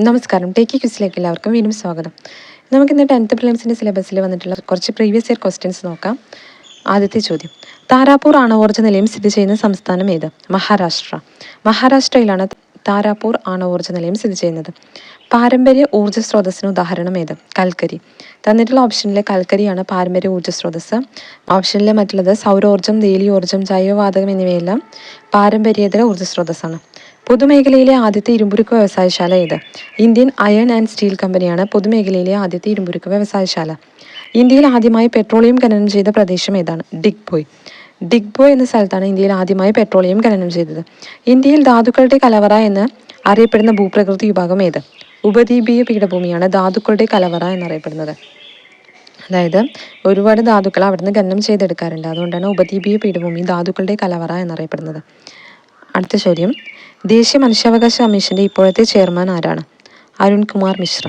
നമസ്കാരം, ടേക്കി ക്വിസിലേക്ക് എല്ലാവർക്കും വീണ്ടും സ്വാഗതം. നമുക്കിന്ന് 10th പ്രിലിംസിൻ്റെ സിലബസിൽ വന്നിട്ടുള്ള കുറച്ച് പ്രീവിയസ് ഇയർ ക്വസ്റ്റ്യൻസ് നോക്കാം. ആദ്യത്തെ ചോദ്യം, താരാപൂർ ആണവോർജ്ജ നിലയം സ്ഥിതി ചെയ്യുന്ന സംസ്ഥാനം ഏത്? മഹാരാഷ്ട്രയിലാണ് താരാപൂർ ആണവോർജ്ജ നിലയം സ്ഥിതി ചെയ്യുന്നത്. പാരമ്പര്യ ഊർജ്ജ സ്രോതസ്സിന് ഉദാഹരണം ഏത്? കൽക്കരി. തന്നിട്ടുള്ള ഓപ്ഷനിലെ കൽക്കരിയാണ് പാരമ്പര്യ ഊർജ്ജ സ്രോതസ്സ്. ഓപ്ഷനിലെ മറ്റുള്ളത് സൗരോർജ്ജം, വേലിയോർജ്ജം, ജൈവവാതകം എന്നിവയെല്ലാം പാരമ്പര്യേതര ഊർജ്ജ സ്രോതസ്സാണ്. പൊതുമേഖലയിലെ ആദ്യത്തെ ഇരുമ്പുരുക്ക് വ്യവസായശാല ഏത്? ഇന്ത്യൻ അയൺ ആൻഡ് സ്റ്റീൽ കമ്പനിയാണ് പൊതുമേഖലയിലെ ആദ്യത്തെ ഇരുമ്പുരുക്ക് വ്യവസായശാല. ഇന്ത്യയിൽ ആദ്യമായി പെട്രോളിയം ഖനനം ചെയ്ത പ്രദേശം ഏതാണ്? ഡിഗ്ബോയ് എന്ന സ്ഥലത്താണ് ഇന്ത്യയിൽ ആദ്യമായി പെട്രോളിയം ഖനനം ചെയ്തത്. ഇന്ത്യയിൽ ധാതുക്കളുടെ കലവറ എന്ന് അറിയപ്പെടുന്ന ഭൂപ്രകൃതി വിഭാഗം ഏത്? ഉപദ്വീപീയ പീഠഭൂമിയാണ് ധാതുക്കളുടെ കലവറ എന്നറിയപ്പെടുന്നത്. അതായത് ഒരുപാട് ധാതുക്കൾ അവിടുന്ന് ഖനനം ചെയ്തെടുക്കാറുണ്ട്. അതുകൊണ്ടാണ് ഉപദ്വീപീയ പീഠഭൂമി ധാതുക്കളുടെ കലവറ എന്നറിയപ്പെടുന്നത്. അടുത്ത ചോദ്യം, ദേശീയ മനുഷ്യാവകാശ കമ്മീഷന്റെ ഇപ്പോഴത്തെ ചെയർമാൻ ആരാണ്? അരുൺ കുമാർ മിശ്ര.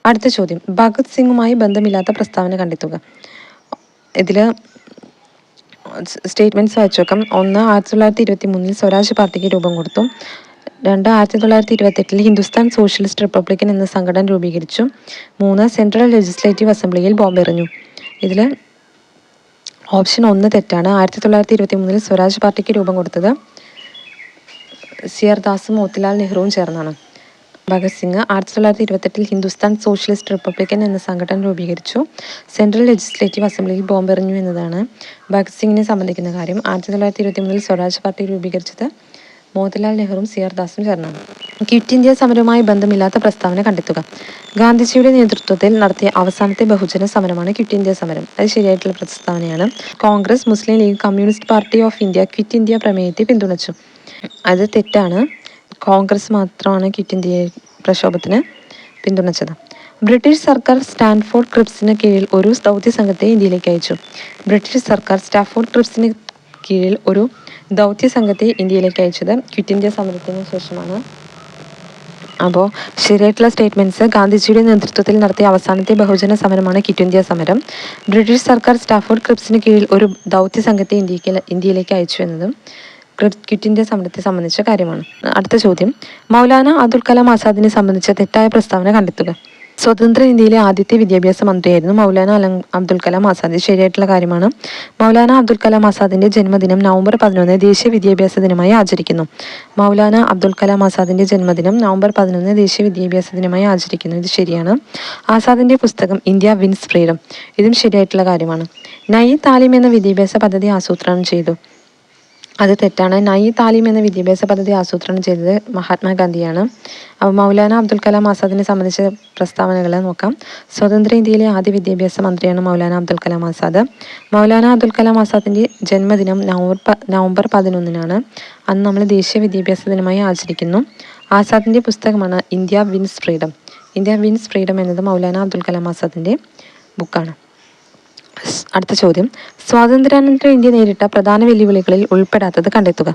അടുത്ത ചോദ്യം, ഭഗത് സിംഗുമായി ബന്ധമില്ലാത്ത പ്രസ്താവന കണ്ടെത്തുക. ഇതിൽ സ്റ്റേറ്റ്മെൻറ്റ്സ് വായിച്ചു നോക്കാം. 1. 1923 സ്വരാജ് പാർട്ടിക്ക് രൂപം കൊടുത്തു. 2. 1928 ഹിന്ദുസ്ഥാൻ സോഷ്യലിസ്റ്റ് റിപ്പബ്ലിക്കൻ എന്ന സംഘടന രൂപീകരിച്ചു. 3. സെൻട്രൽ ലെജിസ്ലേറ്റീവ് അസംബ്ലിയിൽ ബോംബെറിഞ്ഞു. ഇതിൽ ഓപ്ഷൻ 1 തെറ്റാണ്. 1923 സ്വരാജ് പാർട്ടിക്ക് രൂപം കൊടുത്തത് സിയർ ദാസും മോത്തിലാൽ നെഹ്റുവും ചേർന്നാണ്. ഭഗത് സിംഗ് 1928 ഹിന്ദുസ്ഥാൻ സോഷ്യലിസ്റ്റ് റിപ്പബ്ലിക്കൻ എന്ന സംഘടന രൂപീകരിച്ചു. സെൻട്രൽ ലെജിസ്ലേറ്റീവ് അസംബ്ലിയിൽ ബോംബെറിഞ്ഞു എന്നതാണ് ഭഗത് സിംഗിനെ സംബന്ധിക്കുന്ന കാര്യം. 1923 സ്വരാജ് പാർട്ടി രൂപീകരിച്ചത് മോത്തിലാൽ നെഹ്റുവും സിയർ ദാസും ചേർന്നാണ്. ക്വിറ്റ് ഇന്ത്യ സമരവുമായി ബന്ധമില്ലാത്ത പ്രസ്താവന കണ്ടെത്തുക. ഗാന്ധിജിയുടെ നേതൃത്വത്തിൽ നടത്തിയ അവസാനത്തെ ബഹുജന സമരമാണ് ക്വിറ്റ് ഇന്ത്യ സമരം. അത് ശരിയായിട്ടുള്ള പ്രസ്താവനയാണ്. Congress, Muslim League, Communist Party of India Quit India പ്രമേയത്തെ പിന്തുണച്ചു. അത് തെറ്റാണ്. കോൺഗ്രസ് മാത്രമാണ് ക്വിറ്റ് ഇന്ത്യ പ്രക്ഷോഭത്തിന് പിന്തുണച്ചത്. ബ്രിട്ടീഷ് സർക്കാർ സ്റ്റാൻഫോർഡ് ക്രിപ്സിന് കീഴിൽ ഒരു ദൗത്യ സംഘത്തെ ഇന്ത്യയിലേക്ക് അയച്ചു. ബ്രിട്ടീഷ് സർക്കാർ സ്റ്റാൻഫോർഡ് ക്രിപ്സിന് കീഴിൽ ഒരു ദൗത്യ സംഘത്തെ ഇന്ത്യയിലേക്ക് അയച്ചത് ക്വിറ്റ് ഇന്ത്യ സമരത്തിന് ശേഷമാണ്. അപ്പോൾ ശരിയായിട്ടുള്ള സ്റ്റേറ്റ്മെൻറ്റ്സ്, ഗാന്ധിജിയുടെ നേതൃത്വത്തിൽ നടത്തിയ അവസാനത്തെ ബഹുജന സമരമാണ് ക്വിറ്റ് ഇന്ത്യ സമരം. ബ്രിട്ടീഷ് സർക്കാർ സ്റ്റാൻഫോർഡ് ക്രിപ്സിന് കീഴിൽ ഒരു ദൗത്യ സംഘത്തെ ഇന്ത്യയിലേക്ക് അയച്ചു എന്നതും ക്വിറ്റ് ഇന്ത്യ സമരത്തെ സംബന്ധിച്ച കാര്യമാണ്. അടുത്ത ചോദ്യം, മൗലാന അബുൽ കലാം ആസാദിനെ സംബന്ധിച്ച തെറ്റായ പ്രസ്താവന കണ്ടെത്തുക. സ്വതന്ത്ര ഇന്ത്യയിലെ ആദ്യത്തെ വിദ്യാഭ്യാസ മന്ത്രിയായിരുന്നു മൗലാന അബ്ദുൽ കലാം ആസാദ്. ശരിയായിട്ടുള്ള കാര്യമാണ്. മൗലാന അബ്ദുൽ കലാം ആസാദിന്റെ ജന്മദിനം നവംബർ 11 ദേശീയ വിദ്യാഭ്യാസ ദിനമായി ആചരിക്കുന്നു. മൗലാന അബ്ദുൽ കലാം ആസാദിന്റെ ജന്മദിനം നവംബർ 11 ദേശീയ വിദ്യാഭ്യാസ ദിനമായി ആചരിക്കുന്നു. ഇത് ശരിയാണ്. ആസാദിന്റെ പുസ്തകം ഇന്ത്യ വിൻസ് ഫ്രീഡം, ഇതും ശരിയായിട്ടുള്ള കാര്യമാണ്. നയി താലിം എന്ന വിദ്യാഭ്യാസ പദ്ധതി ആസൂത്രണം ചെയ്തു. അത് തെറ്റാണ്. നയി താലിം എന്ന വിദ്യാഭ്യാസ പദ്ധതി ആസൂത്രണം ചെയ്തത് മഹാത്മാഗാന്ധിയാണ്. അപ്പോൾ മൗലാന അബ്ദുൽ കലാം ആസാദിനെ സംബന്ധിച്ച പ്രസ്താവനകൾ നോക്കാം. സ്വതന്ത്ര ഇന്ത്യയിലെ ആദ്യ വിദ്യാഭ്യാസ മന്ത്രിയാണ് മൗലാന അബ്ദുൽ കലാം ആസാദ്. മൗലാന അബ്ദുൽ കലാം ആസാദിൻ്റെ ജന്മദിനം നവംബർ 11 അന്ന് നമ്മൾ ദേശീയ വിദ്യാഭ്യാസ ദിനമായി ആചരിക്കുന്നു. ആസാദിൻ്റെ പുസ്തകമാണ് India wins freedom. India wins freedom എന്നത് മൗലാന അബ്ദുൽ കലാം ആസാദിൻ്റെ ബുക്കാണ്. അടുത്ത ചോദ്യം, സ്വാതന്ത്ര്യാനന്തര ഇന്ത്യ നേരിട്ട പ്രധാന വെല്ലുവിളികളിൽ ഉൾപ്പെടാത്തത് കണ്ടെത്തുക.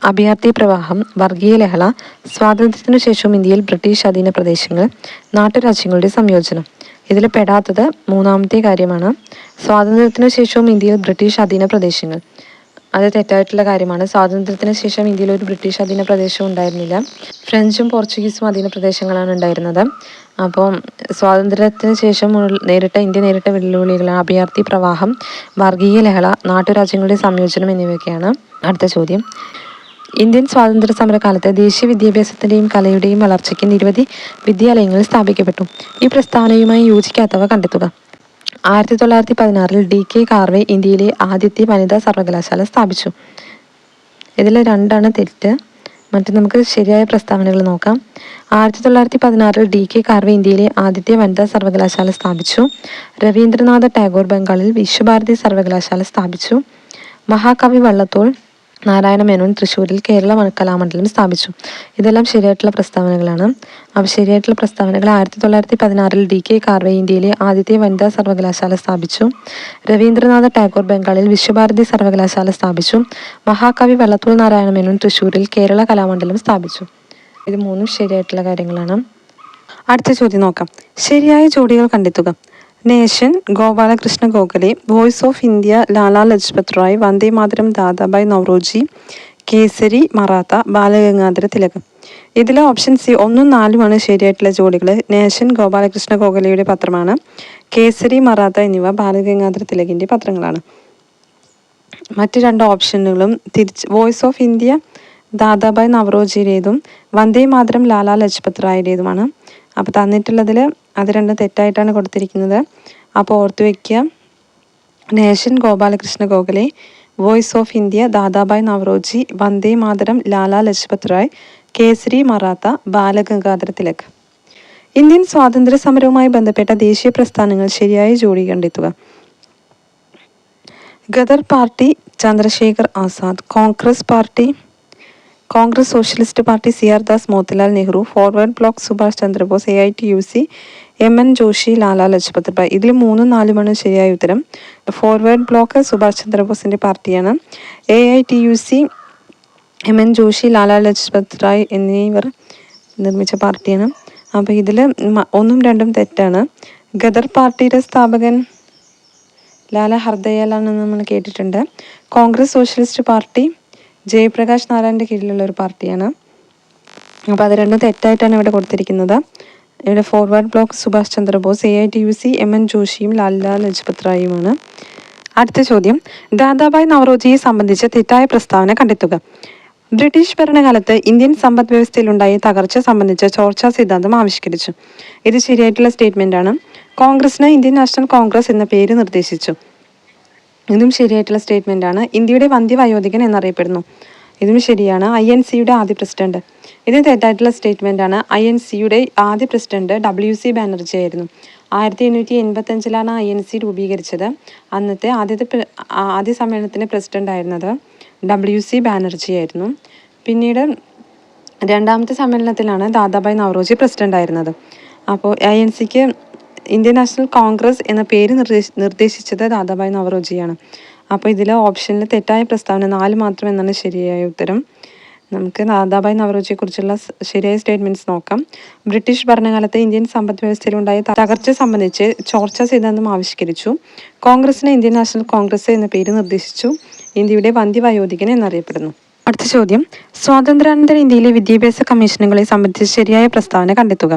അഭയാർത്ഥി പ്രവാഹം, വർഗീയ ലഹള, സ്വാതന്ത്ര്യത്തിനു ശേഷവും ഇന്ത്യയിൽ ബ്രിട്ടീഷ് അധീന പ്രദേശങ്ങൾ, നാട്ടുരാജ്യങ്ങളുടെ സംയോജനം. ഇതിൽ പെടാത്തത് മൂന്നാമത്തെ കാര്യമാണ്. സ്വാതന്ത്ര്യത്തിനു ശേഷവും ഇന്ത്യയിൽ ബ്രിട്ടീഷ് അധീന പ്രദേശങ്ങൾ, അത് തെറ്റായിട്ടുള്ള കാര്യമാണ്. സ്വാതന്ത്ര്യത്തിന് ശേഷം ഇന്ത്യയിൽ ഒരു ബ്രിട്ടീഷ് അധീന പ്രദേശവും ഉണ്ടായിരുന്നില്ല. ഫ്രഞ്ചും പോർച്ചുഗീസും അധീന പ്രദേശങ്ങളാണ് ഉണ്ടായിരുന്നത്. അപ്പോൾ സ്വാതന്ത്ര്യത്തിന് ശേഷം ഇന്ത്യ നേരിട്ട വെല്ലുവിളികളാണ് അഭയാർത്ഥി പ്രവാഹം, വർഗീയ ലഹള, നാട്ടുരാജ്യങ്ങളുടെ സംയോജനം എന്നിവയൊക്കെയാണ്. അടുത്ത ചോദ്യം, ഇന്ത്യൻ സ്വാതന്ത്ര്യ സമരകാലത്ത് ദേശീയ വിദ്യാഭ്യാസത്തിൻ്റെയും കലയുടെയും വളർച്ചയ്ക്ക് നിരവധി വിദ്യാലയങ്ങൾ സ്ഥാപിക്കപ്പെട്ടു. ഈ പ്രസ്താവനയുമായി യോജിക്കാത്തവ കണ്ടെത്തുക. 1916 DK കാർവേ ഇന്ത്യയിലെ ആദ്യത്തെ വനിതാ സർവകലാശാല സ്ഥാപിച്ചു. ഇതിൽ 2 തെറ്റ്. മറ്റു നമുക്ക് ശരിയായ പ്രസ്താവനകൾ നോക്കാം. 1916 DK കാർവേ ഇന്ത്യയിലെ ആദ്യത്തെ വനിതാ സർവകലാശാല സ്ഥാപിച്ചു. രവീന്ദ്രനാഥ ടാഗോർ ബംഗാളിൽ വിശ്വഭാരതി സർവകലാശാല സ്ഥാപിച്ചു. മഹാകവി വള്ളത്തോൾ നാരായണ മേനോൻ തൃശ്ശൂരിൽ കേരള കലാമണ്ഡലം സ്ഥാപിച്ചു. ഇതെല്ലാം ശരിയായിട്ടുള്ള പ്രസ്താവനകളാണ്. അപ്പോൾ ശരിയായിട്ടുള്ള പ്രസ്താവനകൾ: 1916 DK കാർവേ ഇന്ത്യയിലെ ആദ്യത്തെ വനിതാ സർവകലാശാല സ്ഥാപിച്ചു. രവീന്ദ്രനാഥ ടാഗോർ ബംഗാളിൽ വിശ്വഭാരതി സർവകലാശാല സ്ഥാപിച്ചു. മഹാകവി വള്ളത്തോൾ നാരായണ മേനോൻ തൃശ്ശൂരിൽ കേരള കലാമണ്ഡലം സ്ഥാപിച്ചു. ഇത് 3 ശരിയായിട്ടുള്ള കാര്യങ്ങളാണ്. അടുത്ത ചോദ്യം നോക്കാം. ശരിയായ ജോഡികൾ കണ്ടെത്തുക. Nation, Gopalakrishna Gokhale, Voice of India, Lala Lajpat Rai, Vande Mataram, Dadabhai Naoroji, Kesari Maratha Balagangadhara Tilak. ഇതിൽ ഓപ്ഷൻ സി 1ഉം 4ഉമാണ് ശരിയായിട്ടുള്ള ജോഡികൾ. നേഷൻ ഗോപാലകൃഷ്ണ ഗോഖലെയുടെ പത്രമാണ്. കേസരി മറാത്ത എന്നിവ ബാലഗംഗാധര തിലകിൻ്റെ പത്രങ്ങളാണ്. മറ്റ് രണ്ട് ഓപ്ഷനുകളും വോയിസ് ഓഫ് ഇന്ത്യ ദാദാഭായ് നവറോജിയുടേതും വന്ദേ മാതരം ലാലാ ലജ്പത് റായുടേതുമാണ്. അപ്പോൾ തന്നിട്ടുള്ളതിൽ അത് രണ്ടും തെറ്റായിട്ടാണ് കൊടുത്തിരിക്കുന്നത്. അപ്പോൾ ഓർത്തു വയ്ക്കുക, Nation Gopalakrishna Gokhale, Voice of India Dadabhai Naoroji, Vande Mataram Lala Lajpat Rai, Kesari Maratha Balagangadhara Tilak. Indian സ്വാതന്ത്ര്യ സമരവുമായി ബന്ധപ്പെട്ട ദേശീയ പ്രസ്ഥാനങ്ങൾ ശരിയായ ജോഡി കണ്ടെത്തുക. Ghadar Party Chandrashekhar Azad, Congress Socialist Party CR Das Motilal Nehru, Forward Bloc Subhash Chandrabose, AITUC MN Joshi, Lala Lajpat Rai. ഇതിൽ 3ഉം 4ഉമാണ് ശരിയായ ഉത്തരം. ഫോർവേഡ് ബ്ലോക്ക് സുഭാഷ് ചന്ദ്രബോസിൻ്റെ പാർട്ടിയാണ്. AITUC MN ജോഷി, ലാലാ ലജ്പത് റായ് എന്നിവർ നിർമ്മിച്ച പാർട്ടിയാണ്. അപ്പോൾ ഇതിൽ 1ഉം 2ഉം തെറ്റാണ്. ഗദർ പാർട്ടിയുടെ സ്ഥാപകൻ ലാല ഹർദയാലാണെന്ന് നമ്മൾ കേട്ടിട്ടുണ്ട്. കോൺഗ്രസ് സോഷ്യലിസ്റ്റ് പാർട്ടി ജയപ്രകാശ് നാരായണൻ്റെ കീഴിലുള്ള ഒരു പാർട്ടിയാണ്. അപ്പോൾ അത് രണ്ടും തെറ്റായിട്ടാണ് ഇവിടെ കൊടുത്തിരിക്കുന്നത്. ഇവിടെ forward Bloc Subhash Chandrabose, AITUC MN ജോഷിയും Lala Lajpat റായുമാണ്. അടുത്ത ചോദ്യം, ദാദാഭായ് നവറോജിയെ സംബന്ധിച്ച് തെറ്റായ പ്രസ്താവന കണ്ടെത്തുക. ബ്രിട്ടീഷ് ഭരണകാലത്ത് ഇന്ത്യൻ സമ്പദ് വ്യവസ്ഥയിലുണ്ടായ തകർച്ച സംബന്ധിച്ച് ചോർച്ചാ സിദ്ധാന്തം ആവിഷ്കരിച്ചു. ഇത് ശരിയായിട്ടുള്ള സ്റ്റേറ്റ്മെൻ്റ് ആണ്. കോൺഗ്രസിന് ഇന്ത്യൻ നാഷണൽ കോൺഗ്രസ് എന്ന പേര് നിർദ്ദേശിച്ചു. ഇതും ശരിയായിട്ടുള്ള സ്റ്റേറ്റ്മെൻ്റ് ആണ്. ഇന്ത്യയുടെ വന്ധ്യവയോധികൻ എന്നറിയപ്പെടുന്നു. ഇതും ശരിയാണ്. INCയുടെ ആദ്യ പ്രസിഡന്റ്. ഇത് തെറ്റായിട്ടുള്ള സ്റ്റേറ്റ്മെൻ്റ് ആണ്. INCയുടെ ആദ്യ പ്രസിഡന്റ് WC ബാനർജി ആയിരുന്നു. 1885 INC രൂപീകരിച്ചത്. അന്നത്തെ ആദ്യ സമ്മേളനത്തിൻ്റെ പ്രസിഡന്റ് ആയിരുന്നത് WC ബാനർജി ആയിരുന്നു. പിന്നീട് രണ്ടാമത്തെ സമ്മേളനത്തിലാണ് ദാദാഭായ് നവറോജി പ്രസിഡന്റ് ആയിരുന്നത്. അപ്പോൾ INCക്ക് ഇന്ത്യൻ നാഷണൽ കോൺഗ്രസ് എന്ന പേര് നിർദ്ദേശിച്ചത് ദാദാഭായ് നവറോജിയാണ്. അപ്പോൾ ഇതിൽ ഓപ്ഷനിൽ തെറ്റായ പ്രസ്താവന 4 മാത്രം എന്നാണ് ശരിയായ ഉത്തരം. നമുക്ക് ദാദാഭായ് നവറോജിയെക്കുറിച്ചുള്ള ശരിയായ സ്റ്റേറ്റ്മെൻറ്റ്സ് നോക്കാം. ബ്രിട്ടീഷ് ഭരണകാലത്ത് ഇന്ത്യൻ സമ്പദ് വ്യവസ്ഥയിലുണ്ടായ തകർച്ച സംബന്ധിച്ച് ചോർച്ചാ സിദ്ധാന്തം ആവിഷ്കരിച്ചു. കോൺഗ്രസിന് ഇന്ത്യൻ നാഷണൽ കോൺഗ്രസ് എന്ന പേര് നിർദ്ദേശിച്ചു. ഇന്ത്യയുടെ വന്ധ്യവയോധികൻ എന്നറിയപ്പെടുന്നു. അടുത്ത ചോദ്യം, സ്വാതന്ത്ര്യാനന്തര ഇന്ത്യയിലെ വിദ്യാഭ്യാസ കമ്മീഷനുകളെ സംബന്ധിച്ച് ശരിയായ പ്രസ്താവന കണ്ടെത്തുക.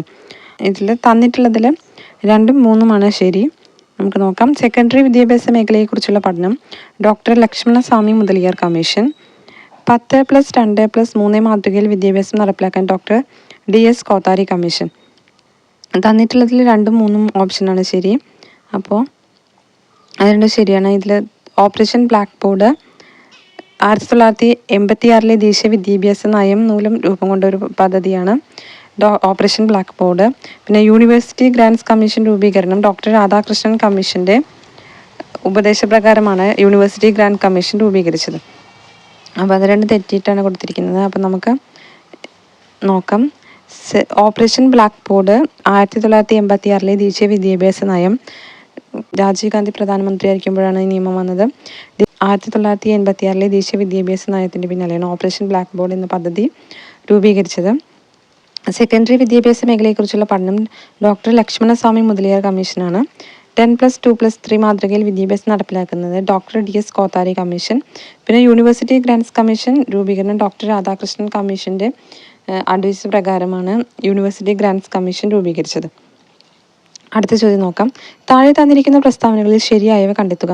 ഇതിൽ തന്നിട്ടുള്ളതിൽ 2ഉം 3ഉമാണ് ശരി. നമുക്ക് നോക്കാം. സെക്കൻഡറി വിദ്യാഭ്യാസ മേഖലയെക്കുറിച്ചുള്ള പഠനം ഡോക്ടർ ലക്ഷ്മണസ്വാമി മുതലിയാർ കമ്മീഷൻ. 10+2+3 മാതൃകയിൽ വിദ്യാഭ്യാസം നടപ്പിലാക്കാൻ ഡോക്ടർ DS കോത്താരി കമ്മീഷൻ. തന്നിട്ടുള്ളതിൽ 2ഉം 3ഉം ഓപ്ഷനാണ് ശരി. അപ്പോൾ അത് രണ്ടും ശരിയാണ്. ഇതിൽ ഓപ്പറേഷൻ ബ്ലാക്ക് ബോർഡ് 1986 ദേശീയ വിദ്യാഭ്യാസ നയം മൂലം രൂപം കൊണ്ട ഒരു പദ്ധതിയാണ് ഓപ്പറേഷൻ ബ്ലാക്ക് ബോർഡ്. പിന്നെ യൂണിവേഴ്സിറ്റി ഗ്രാൻറ്റ്സ് കമ്മീഷൻ രൂപീകരണം ഡോക്ടർ രാധാകൃഷ്ണൻ കമ്മീഷൻ്റെ ഉപദേശപ്രകാരമാണ് യൂണിവേഴ്സിറ്റി ഗ്രാൻറ്റ് കമ്മീഷൻ രൂപീകരിച്ചത്. അപ്പോൾ അത് രണ്ടും തെറ്റിയിട്ടാണ് കൊടുത്തിരിക്കുന്നത്. അപ്പോൾ നമുക്ക് നോക്കാം. ഓപ്പറേഷൻ ബ്ലാക്ക് ബോർഡ് 1986 ദേശീയ വിദ്യാഭ്യാസ നയം. രാജീവ് ഗാന്ധി പ്രധാനമന്ത്രിയായിരിക്കുമ്പോഴാണ് ഈ നിയമം വന്നത്. 1986 ദേശീയ വിദ്യാഭ്യാസ നയത്തിൻ്റെ പിന്നാലെയാണ് ഓപ്പറേഷൻ ബ്ലാക്ക് ബോർഡ് എന്ന പദ്ധതി രൂപീകരിച്ചത്. സെക്കൻഡറി വിദ്യാഭ്യാസ മേഖലയെക്കുറിച്ചുള്ള പഠനം ഡോക്ടർ ലക്ഷ്മണസ്വാമി മുതലിയാർ കമ്മീഷനാണ്. 10+2+3 മാതൃകയിൽ വിദ്യാഭ്യാസം നടപ്പിലാക്കുന്നത് ഡോക്ടർ DS കോത്താരി കമ്മീഷൻ. പിന്നെ യൂണിവേഴ്സിറ്റി ഗ്രാൻറ്റ്സ് കമ്മീഷൻ രൂപീകരണം ഡോക്ടർ രാധാകൃഷ്ണൻ കമ്മീഷൻ്റെ അഡ്വൈസ് പ്രകാരമാണ് യൂണിവേഴ്സിറ്റി ഗ്രാൻറ്റ്സ് കമ്മീഷൻ രൂപീകരിച്ചത്. അടുത്ത ചോദ്യം നോക്കാം. താഴെ തന്നിരിക്കുന്ന പ്രസ്താവനകളിൽ ശരിയായവ കണ്ടെത്തുക.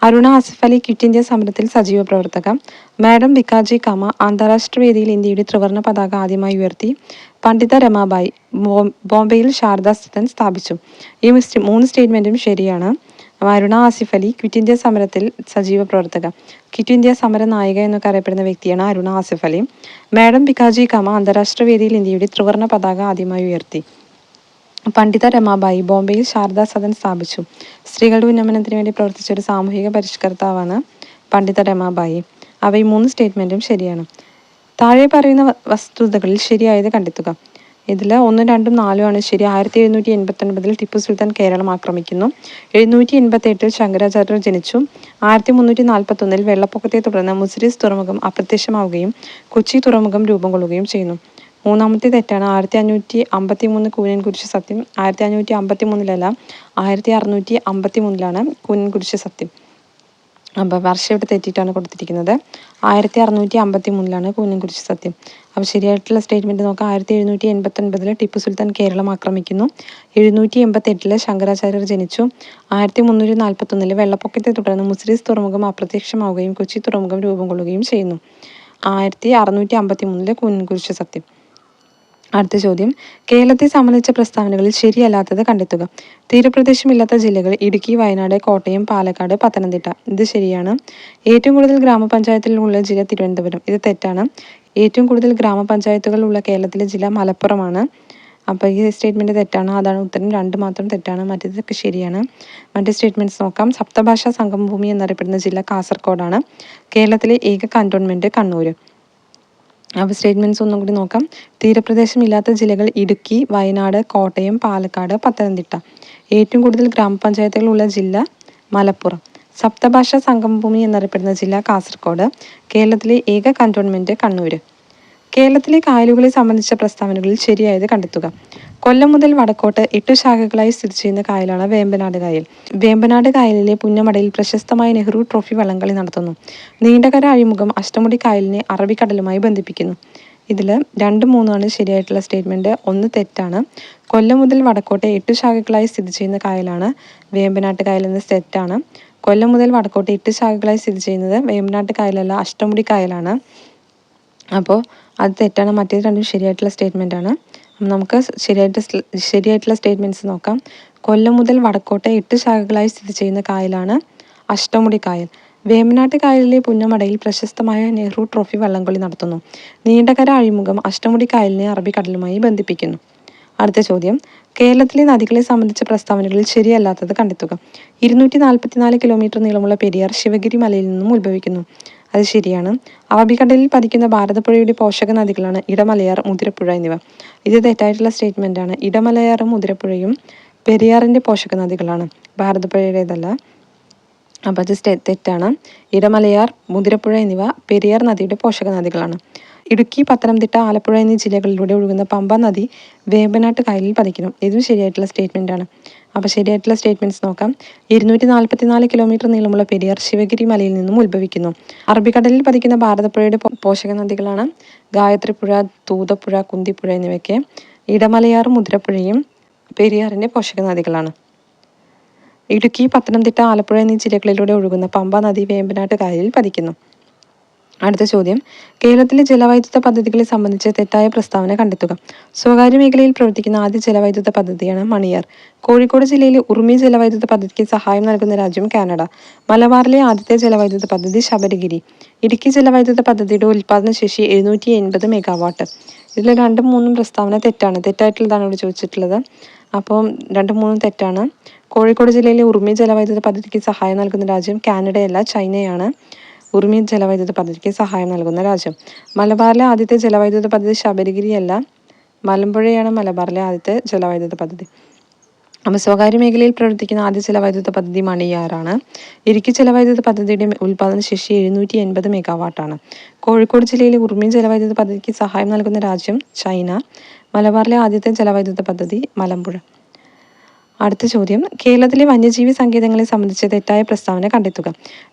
അരുണ ആസിഫ് അലി ക്വിറ്റ് ഇന്ത്യ സമരത്തിൽ സജീവ പ്രവർത്തക. മാഡം ഭിക്കാജി കാമ അന്താരാഷ്ട്ര വേദിയിൽ ഇന്ത്യയുടെ ത്രിവർണ്ണ പതാക ആദ്യമായി ഉയർത്തി. പണ്ഡിത രമാബായി ബോംബെയിൽ ശാരദാ സദൻ സ്ഥാപിച്ചു. ഈ 3 സ്റ്റേറ്റ്മെൻറ്റും ശരിയാണ്. അരുണ ആസിഫ് അലി ക്വിറ്റ് ഇന്ത്യ സമരത്തിൽ സജീവ പ്രവർത്തക. ക്വിറ്റ് ഇന്ത്യ സമര നായിക എന്നൊക്കെ അറിയപ്പെടുന്ന വ്യക്തിയാണ് അരുണ ആസിഫ് അലി. മാഡം ഭിക്കാജി കാമ അന്താരാഷ്ട്ര വേദിയിൽ ഇന്ത്യയുടെ ത്രിവർണ്ണ പതാക ആദ്യമായി ഉയർത്തി. പണ്ഡിത രമാബായി ബോംബെയിൽ ശാരദാ സദൻ സ്ഥാപിച്ചു. സ്ത്രീകളുടെ ഉന്നമനത്തിന് വേണ്ടി പ്രവർത്തിച്ച ഒരു സാമൂഹിക പരിഷ്കർത്താവാണ് പണ്ഡിത രമാബായി. അവ ഈ 3 സ്റ്റേറ്റ്മെൻറ്റും ശരിയാണ്. താഴെ പറയുന്ന വസ്തുതകളിൽ ശരിയായത് കണ്ടെത്തുക. ഇതിൽ 1, 2, 4 ശരി. 1789 ടിപ്പു സുൽത്താൻ കേരളം ആക്രമിക്കുന്നു. 788 ശങ്കരാചാര്യർ ജനിച്ചു. 1341 വെള്ളപ്പൊക്കത്തെ തുടർന്ന് മുസിരിസ് തുറമുഖം അപ്രത്യക്ഷമാവുകയും കൊച്ചി തുറമുഖം രൂപം കൊള്ളുകയും ചെയ്യുന്നു. മൂന്നാമത്തെ തെറ്റാണ്. 1553 കൂനൻകുരിശ് സത്യം. 1553 1653 കൂനൻകുരിശ് സത്യം. അപ്പോൾ വർഷം ഇവിടെ തെറ്റിയിട്ടാണ് കൊടുത്തിരിക്കുന്നത്. 1653 കൂനൻകുരിശ് സത്യം. അപ്പോൾ ശരിയായിട്ടുള്ള സ്റ്റേറ്റ്മെൻറ്റ് നോക്കാം. 1789 ടിപ്പു സുൽത്താൻ കേരളം ആക്രമിക്കുന്നു. 788 ശങ്കരാചാര്യർ ജനിച്ചു. 1341 വെള്ളപ്പൊക്കത്തെ തുടർന്ന് മുസിരീസ് തുറമുഖം അപ്രത്യക്ഷമാവുകയും കൊച്ചി തുറമുഖം രൂപം കൊള്ളുകയും ചെയ്യുന്നു. 1653 കൂനൻകുരിശ് സത്യം. അടുത്ത ചോദ്യം, കേരളത്തെ സംബന്ധിച്ച പ്രസ്താവനകളിൽ ശരിയല്ലാത്തത് കണ്ടെത്തുക. തീരപ്രദേശമില്ലാത്ത ജില്ലകൾ ഇടുക്കി, വയനാട്, കോട്ടയം, പാലക്കാട്, പത്തനംതിട്ട. ഇത് ശരിയാണ്. ഏറ്റവും കൂടുതൽ ഗ്രാമപഞ്ചായത്തുകളുള്ള ജില്ല തിരുവനന്തപുരം. ഇത് തെറ്റാണ്. ഏറ്റവും കൂടുതൽ ഗ്രാമപഞ്ചായത്തുകളുള്ള കേരളത്തിലെ ജില്ല മലപ്പുറമാണ്. അപ്പോൾ ഈ സ്റ്റേറ്റ്മെൻറ്റ് തെറ്റാണ്. അതാണ് ഉത്തരം. 2 മാത്രം തെറ്റാണ്, മറ്റേതൊക്കെ ശരിയാണ്. മറ്റ് സ്റ്റേറ്റ്മെൻറ്റ്സ് നോക്കാം. സപ്തഭാഷാ സംഗമഭൂമി എന്നറിയപ്പെടുന്ന ജില്ല കാസർഗോഡാണ്. കേരളത്തിലെ ഏക കൻ്റോൺമെൻറ്റ് കണ്ണൂർ. അപ്പോൾ സ്റ്റേറ്റ്മെൻറ്റ്സ് ഒന്നും കൂടി നോക്കാം. തീരപ്രദേശമില്ലാത്ത ജില്ലകൾ ഇടുക്കി, വയനാട്, കോട്ടയം, പാലക്കാട്, പത്തനംതിട്ട. ഏറ്റവും കൂടുതൽ ഗ്രാമപഞ്ചായത്തുകളുള്ള ജില്ല മലപ്പുറം. സപ്തഭാഷാ സംഗമഭൂമി എന്നറിയപ്പെടുന്ന ജില്ല കാസർഗോഡ്. കേരളത്തിലെ ഏക കൻ്റോൺമെൻറ്റ് കണ്ണൂർ. കേരളത്തിലെ കായലുകളെ സംബന്ധിച്ച പ്രസ്താവനകളിൽ ശരിയായത് കണ്ടെത്തുക. കൊല്ലം മുതൽ വടക്കോട്ട് 8 ശാഖകളായി സ്ഥിതി ചെയ്യുന്ന കായലാണ് വേമ്പനാട് കായൽ. വേമ്പനാട് കായലിലെ പുന്നമടയിൽ പ്രശസ്തമായ നെഹ്റു ട്രോഫി വള്ളംകളി നടത്തുന്നു. നീണ്ടകര അഴിമുഖം അഷ്ടമുടി കായലിനെ അറബിക്കടലുമായി ബന്ധിപ്പിക്കുന്നു. ഇതിൽ 2, 3 ശരിയായിട്ടുള്ള സ്റ്റേറ്റ്മെൻറ്റ്. 1 തെറ്റാണ്. കൊല്ലം മുതൽ വടക്കോട്ട് 8 ശാഖകളായി സ്ഥിതി ചെയ്യുന്ന കായലാണ് വേമ്പനാട്ട് കായൽ എന്ന തെറ്റാണ്. കൊല്ലം മുതൽ വടക്കോട്ട് 8 ശാഖകളായി സ്ഥിതി ചെയ്യുന്നത് വേമ്പനാട്ട് കായലല്ല, അഷ്ടമുടി കായലാണ്. അപ്പോൾ അത് തെറ്റാണ്. മറ്റേത് 2 ശരിയായിട്ടുള്ള സ്റ്റേറ്റ്മെൻ്റ് ആണ്. നമുക്ക് ശരിയായിട്ടുള്ള സ്റ്റേറ്റ്മെൻറ്റ്സ് നോക്കാം. കൊല്ലം മുതൽ വടക്കോട്ട് 8 ശാഖകളായി സ്ഥിതി ചെയ്യുന്ന കായലാണ് അഷ്ടമുടി കായൽ. വേമ്പനാട്ട് കായലിലെ പുന്നമടയിൽ പ്രശസ്തമായ നെഹ്റു ട്രോഫി വള്ളംകളി നടത്തുന്നു. നീണ്ടകര അഴിമുഖം അഷ്ടമുടി കായലിനെ അറബിക്കടലുമായി ബന്ധിപ്പിക്കുന്നു. അടുത്ത ചോദ്യം, കേരളത്തിലെ നദികളെ സംബന്ധിച്ച പ്രസ്താവനകളിൽ ശരിയല്ലാത്തത് കണ്ടെത്തുക. 244 കിലോമീറ്റർ നീളമുള്ള പെരിയാർ ശിവഗിരി മലയിൽ നിന്നും ഉത്ഭവിക്കുന്നു. അത് ശരിയാണ്. അറബിക്കടലിൽ പതിക്കുന്ന ഭാരതപ്പുഴയുടെ പോഷക നദികളാണ് ഇടമലയാർ, മുതിരപ്പുഴ എന്നിവ. ഇത് തെറ്റായിട്ടുള്ള സ്റ്റേറ്റ്മെൻറ്റാണ്. ഇടമലയാറും മുതിരപ്പുഴയും പെരിയാറിൻ്റെ പോഷക നദികളാണ്, ഭാരതപ്പുഴയുടേതല്ല. അപ്പോൾ അത് തെറ്റാണ്. ഇടമലയാർ, മുതിരപ്പുഴ എന്നിവ പെരിയാർ നദിയുടെ പോഷക നദികളാണ്. ഇടുക്കി, പത്തനംതിട്ട, ആലപ്പുഴ എന്നീ ജില്ലകളിലൂടെ ഒഴുകുന്ന പമ്പ നദി വേമ്പനാട്ട് കായലിൽ പതിക്കുന്നു. ഇതും ശരിയായിട്ടുള്ള സ്റ്റേറ്റ്മെൻറ്റാണ്. അപ്പോൾ ശരിയായിട്ടുള്ള സ്റ്റേറ്റ്മെൻറ്റ്സ് നോക്കാം. 244 കിലോമീറ്റർ നീളമുള്ള പെരിയാർ ശിവഗിരി മലയിൽ നിന്നും ഉത്ഭവിക്കുന്നു. അറബിക്കടലിൽ പതിക്കുന്ന ഭാരതപ്പുഴയുടെ പോഷക നദികളാണ് ഗായത്രിപ്പുഴ, തൂതപ്പുഴ, കുന്തിപ്പുഴ എന്നിവയൊക്കെ. ഇടമലയാറും മുതിരപ്പുഴയും പെരിയാറിൻ്റെ പോഷക നദികളാണ്. ഇടുക്കി, പത്തനംതിട്ട, ആലപ്പുഴ എന്നീ ജില്ലകളിലൂടെ ഒഴുകുന്ന പമ്പ നദി വേമ്പനാട്ട് കായലിൽ പതിക്കുന്നു. അടുത്ത ചോദ്യം, കേരളത്തിലെ ജലവൈദ്യുത പദ്ധതികളെ സംബന്ധിച്ച് തെറ്റായ പ്രസ്താവന കണ്ടെത്തുക. സ്വകാര്യ മേഖലയിൽ പ്രവർത്തിക്കുന്ന ആദ്യ ജലവൈദ്യുത പദ്ധതിയാണ് മണിയാർ. കോഴിക്കോട് ജില്ലയിലെ ഉറുമി ജലവൈദ്യുത പദ്ധതിക്ക് സഹായം നൽകുന്ന രാജ്യം കാനഡ. മലബാറിലെ ആദ്യത്തെ ജലവൈദ്യുത പദ്ധതി ശബരിഗിരി. ഇടുക്കി ജലവൈദ്യുത പദ്ധതിയുടെ ഉൽപ്പാദന ശേഷി 780 മെഗാവാട്ട്. ഇതിൽ 2, 3 പ്രസ്താവന തെറ്റാണ്. തെറ്റായിട്ടുള്ളതാണ് ഇവിടെ ചോദിച്ചിട്ടുള്ളത്. അപ്പോൾ 2, 3 തെറ്റാണ്. കോഴിക്കോട് ജില്ലയിലെ ഉറുമി ജലവൈദ്യുത പദ്ധതിക്ക് സഹായം നൽകുന്ന രാജ്യം കാനഡയല്ല, ചൈനയാണ്. ഉറുമി ജലവൈദ്യുത പദ്ധതിക്ക് സഹായം നൽകുന്ന രാജ്യം. മലബാറിലെ ആദ്യത്തെ ജലവൈദ്യുത പദ്ധതി ശബരിഗിരിയല്ല, മലമ്പുഴയാണ് മലബാറിലെ ആദ്യത്തെ ജലവൈദ്യുത പദ്ധതി. അപ്പോൾ സ്വകാര്യ മേഖലയിൽ പ്രവർത്തിക്കുന്ന ആദ്യ ജലവൈദ്യുത പദ്ധതി മണിയാറാണ്. ഇടുക്കി ജലവൈദ്യുത പദ്ധതിയുടെ ഉൽപ്പാദന ശേഷി 780 മെഗാവാട്ടാണ്. കോഴിക്കോട് ജില്ലയിലെ ഉറുമി ജലവൈദ്യുത പദ്ധതിക്ക് സഹായം നൽകുന്ന രാജ്യം ചൈന. മലബാറിലെ ആദ്യത്തെ ജലവൈദ്യുത പദ്ധതി മലമ്പുഴ. അടുത്ത ചോദ്യം, കേരളത്തിലെ വന്യജീവി സങ്കേതങ്ങളെ സംബന്ധിച്ച് തെറ്റായ പ്രസ്താവന കണ്ടെത്തുക.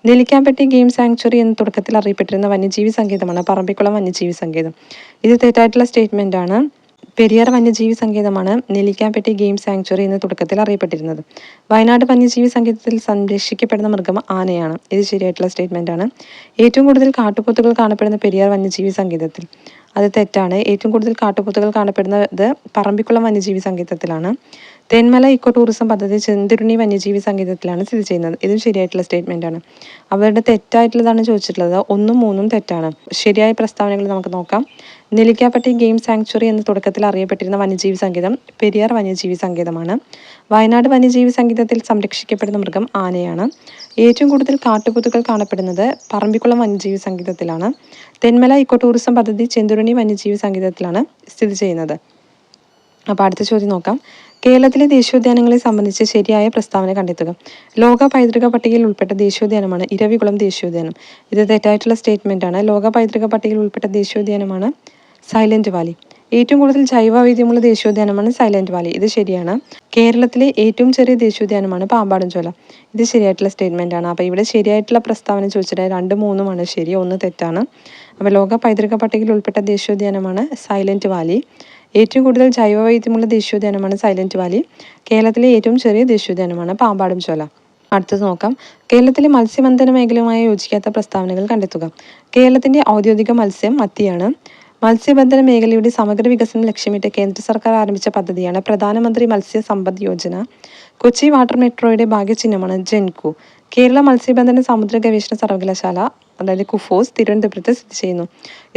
നെല്ലിക്കാമ്പട്ടി ഗെയിം സാങ്ച്വറി എന്ന തുടക്കത്തിൽ അറിയപ്പെട്ടിരുന്ന വന്യജീവി സങ്കേതമാണ് പറമ്പിക്കുളം വന്യജീവി സങ്കേതം. ഇത് തെറ്റായിട്ടുള്ള സ്റ്റേറ്റ്മെൻറ്റാണ്. പെരിയാർ വന്യജീവി സങ്കേതമാണ് നെല്ലിക്കാമ്പട്ടി ഗെയിം സാങ്ച്വറി എന്ന തുടക്കത്തിൽ അറിയപ്പെട്ടിരുന്നത്. വയനാട് വന്യജീവി സങ്കേതത്തിൽ സംരക്ഷിക്കപ്പെടുന്ന മൃഗം ആനയാണ്. ഇത് ശരിയായിട്ടുള്ള സ്റ്റേറ്റ്മെൻറ്റാണ്. ഏറ്റവും കൂടുതൽ കാട്ടുപോത്തുകൾ കാണപ്പെടുന്ന പെരിയാർ വന്യജീവി സങ്കേതത്തിൽ. അത് തെറ്റാണ്. ഏറ്റവും കൂടുതൽ കാട്ടുപോത്തുകൾ കാണപ്പെടുന്നത് പറമ്പിക്കുളം വന്യജീവി സങ്കേതത്തിലാണ്. തെന്മല ഇക്കോ ടൂറിസം പദ്ധതി ചെന്തുരുണി വന്യജീവി സങ്കേതത്തിലാണ് സ്ഥിതി ചെയ്യുന്നത്. ഇതും ശരിയായിട്ടുള്ള സ്റ്റേറ്റ്മെൻറ്റാണ്. അവരുടെ തെറ്റായിട്ടുള്ളതാണ് ചോദിച്ചിട്ടുള്ളത്. 1, 3 തെറ്റാണ്. ശരിയായ പ്രസ്താവനകൾ നമുക്ക് നോക്കാം. നെല്ലിക്കാപ്പട്ടി ഗെയിം സാങ്ച്വറി എന്ന തുടക്കത്തിൽ അറിയപ്പെട്ടിരുന്ന വന്യജീവി സങ്കേതം പെരിയാർ വന്യജീവി സങ്കേതമാണ്. വയനാട് വന്യജീവി സങ്കേതത്തിൽ സംരക്ഷിക്കപ്പെടുന്ന മൃഗം ആനയാണ്. ഏറ്റവും കൂടുതൽ കാട്ടുപോത്തുകൾ കാണപ്പെടുന്നത് പറമ്പിക്കുളം വന്യജീവി സങ്കേതത്തിലാണ്. തെന്മല ഇക്കോ ടൂറിസം പദ്ധതി ചെന്തുരുണി വന്യജീവി സങ്കേതത്തിലാണ് സ്ഥിതി ചെയ്യുന്നത്. അപ്പോൾ അടുത്ത ചോദ്യം നോക്കാം. കേരളത്തിലെ ദേശീയോദ്യാനങ്ങളെ സംബന്ധിച്ച് ശരിയായ പ്രസ്താവന കണ്ടെത്തുക. ലോക പൈതൃക പട്ടികയിൽ ഉൾപ്പെട്ട ദേശീയോദ്യാനമാണ് ഇരവികുളം ദേശീയോദ്യാനം. ഇത് തെറ്റായിട്ടുള്ള സ്റ്റേറ്റ്മെൻറ്റാണ്. ലോക പൈതൃക പട്ടികയിൽ ഉൾപ്പെട്ട ദേശീയോദ്യാനമാണ് സൈലന്റ് വാലി. ഏറ്റവും കൂടുതൽ ജൈവവൈവിധ്യമുള്ള ദേശീയോദ്യാനമാണ് സൈലന്റ് വാലി. ഇത് ശരിയാണ്. കേരളത്തിലെ ഏറ്റവും ചെറിയ ദേശീയോദ്യാനമാണ് പാമ്പാടുംചോല. ഇത് ശരിയായിട്ടുള്ള സ്റ്റേറ്റ്മെന്റ് ആണ്. അപ്പോൾ ഇവിടെ ശരിയായിട്ടുള്ള പ്രസ്താവന ചോദിച്ചിട്ട് 2, 3 ശരി, 1 തെറ്റാണ്. അപ്പോൾ ലോക പൈതൃക പട്ടികയിൽ ഉൾപ്പെട്ട ദേശീയോദ്യാനമാണ് സൈലന്റ് വാലി. ഏറ്റവും കൂടുതൽ ജൈവവൈവിധ്യമുള്ള ദേശീയോദ്യാനമാണ് സൈലന്റ് വാലി. കേരളത്തിലെ ഏറ്റവും ചെറിയ ദേശീയോദ്യാനമാണ് പാമ്പാടുംചോല. അടുത്തത് നോക്കാം. കേരളത്തിലെ മത്സ്യബന്ധന മേഖലയുമായി യോജിക്കാത്ത പ്രസ്താവനകൾ കണ്ടെത്തുക. കേരളത്തിന്റെ ഔദ്യോഗിക മത്സ്യം മത്തിയാണ്. മത്സ്യബന്ധന മേഖലയുടെ സമഗ്ര വികസനം ലക്ഷ്യമിട്ട് കേന്ദ്ര സർക്കാർ ആരംഭിച്ച പദ്ധതിയാണ് പ്രധാനമന്ത്രി മത്സ്യ സമ്പദ് യോജന. കൊച്ചി വാട്ടർ മെട്രോയുടെ ഭാഗ്യചിഹ്നമാണ് ജെൻകു. കേരള മത്സ്യബന്ധന സമുദ്ര ഗവേഷണ സർവകലാശാല അതായത് കുഫോസ് തിരുവനന്തപുരത്ത് സ്ഥിതി ചെയ്യുന്നു.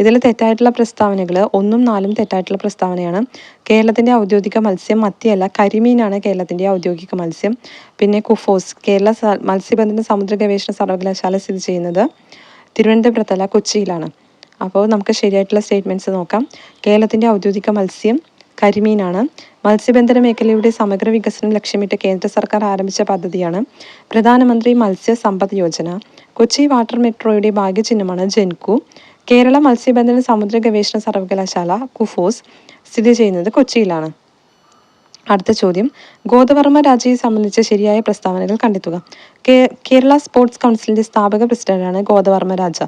ഇതിൽ തെറ്റായിട്ടുള്ള പ്രസ്താവനകൾ 1ഉം 4ഉം തെറ്റായിട്ടുള്ള പ്രസ്താവനയാണ്. കേരളത്തിന്റെ ഔദ്യോഗിക മത്സ്യം മത്തിയല്ല, കരിമീനാണ് കേരളത്തിന്റെ ഔദ്യോഗിക മത്സ്യം. പിന്നെ കുഫോസ് കേരള മത്സ്യബന്ധന സമുദ്ര ഗവേഷണ സർവകലാശാല സ്ഥിതി ചെയ്യുന്നത് തിരുവനന്തപുരത്തല്ല, കൊച്ചിയിലാണ്. അപ്പോൾ നമുക്ക് ശരിയായിട്ടുള്ള സ്റ്റേറ്റ്മെൻറ്റ്സ് നോക്കാം. കേരളത്തിൻ്റെ ഔദ്യോഗിക മത്സ്യം കരിമീനാണ്. മത്സ്യബന്ധന മേഖലയുടെ സമഗ്ര വികസനം ലക്ഷ്യമിട്ട് കേന്ദ്ര സർക്കാർ ആരംഭിച്ച പദ്ധതിയാണ് പ്രധാനമന്ത്രി മത്സ്യ സമ്പദ് യോജന. കൊച്ചി വാട്ടർ മെട്രോയുടെ ഭാഗ്യചിഹ്നമാണ് ജെൻകു. കേരള മത്സ്യബന്ധന സമുദ്ര ഗവേഷണ സർവകലാശാല കുഫോസ് സ്ഥിതി ചെയ്യുന്നത് കൊച്ചിയിലാണ്. അടുത്ത ചോദ്യം, ഗോദവർമ്മ രാജയെ സംബന്ധിച്ച ശരിയായ പ്രസ്താവനകൾ കണ്ടെത്തുക. കേരള സ്പോർട്സ് കൗൺസിലിന്റെ സ്ഥാപക പ്രസിഡന്റാണ് ഗോദവർമ്മ രാജ.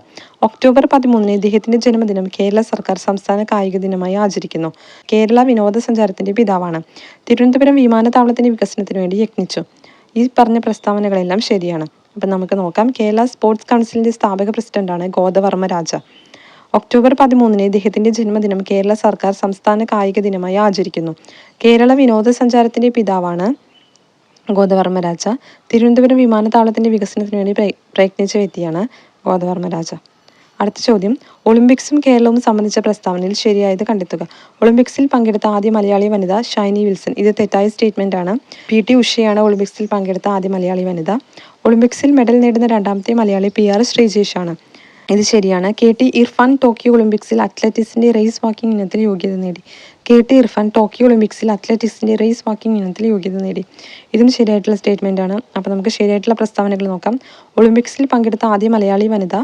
ഒക്ടോബർ 13 ഇദ്ദേഹത്തിന്റെ ജന്മദിനം കേരള സർക്കാർ സംസ്ഥാന കായിക ദിനമായി ആചരിക്കുന്നു. കേരള വിനോദസഞ്ചാരത്തിന്റെ പിതാവാണ്. തിരുവനന്തപുരം വിമാനത്താവളത്തിന്റെ വികസനത്തിന് വേണ്ടി യത്നിച്ചു. ഈ പറഞ്ഞ പ്രസ്താവനകളെല്ലാം ശരിയാണ്. അപ്പം നമുക്ക് നോക്കാം. കേരള സ്പോർട്സ് കൗൺസിലിന്റെ സ്ഥാപക പ്രസിഡന്റാണ് ഗോദവർമ്മ രാജ. ഒക്ടോബർ 13 ഇദ്ദേഹത്തിന്റെ ജന്മദിനം കേരള സർക്കാർ സംസ്ഥാന കായിക ദിനമായി ആചരിക്കുന്നു. കേരള വിനോദസഞ്ചാരത്തിന്റെ പിതാവാണ് ഗോദവർമ്മ രാജ. തിരുവനന്തപുരം വിമാനത്താവളത്തിന്റെ വികസനത്തിന് വേണ്ടി പ്രയത്നിച്ച വ്യക്തിയാണ് ഗോദവർമ്മ രാജ. അടുത്ത ചോദ്യം, ഒളിമ്പിക്സും കേരളവും സംബന്ധിച്ച പ്രസ്താവനയിൽ ശരിയായത് കണ്ടെത്തുക. ഒളിമ്പിക്സിൽ പങ്കെടുത്ത ആദ്യ മലയാളി വനിത ഷൈനി വിൽസൺ. ഇത് തെറ്റായ സ്റ്റേറ്റ്മെന്റ് ആണ്. PT ഉഷയാണ് ഒളിമ്പിക്സിൽ പങ്കെടുത്ത ആദ്യ മലയാളി വനിത. ഒളിമ്പിക്സിൽ മെഡൽ നേടുന്ന 2ാമത്തെ മലയാളി PR ശ്രീജേഷാണ്. ഇത് ശരിയാണ്. KT ഇർഫാൻ ടോക്കിയോ ഒളിമ്പിക്സിൽ അത്ലറ്റിക്സിന്റെ റേസ് വാക്കിംഗ് ഇനത്തിൽ യോഗ്യത നേടി. KT ഇർഫാൻ ടോക്കിയോ ഒളിമ്പിക്സിൽ അത്ലറ്റിക്സിന്റെ റേസ് വാക്കിംഗ് ഇനത്തിൽ യോഗ്യത നേടി. ഇതും ശരിയായിട്ടുള്ള സ്റ്റേറ്റ്മെന്റ് ആണ്. അപ്പോൾ നമുക്ക് ശരിയായിട്ടുള്ള പ്രസ്താവനകൾ നോക്കാം. ഒളിമ്പിക്സിൽ പങ്കെടുത്ത ആദ്യ മലയാളി വനിത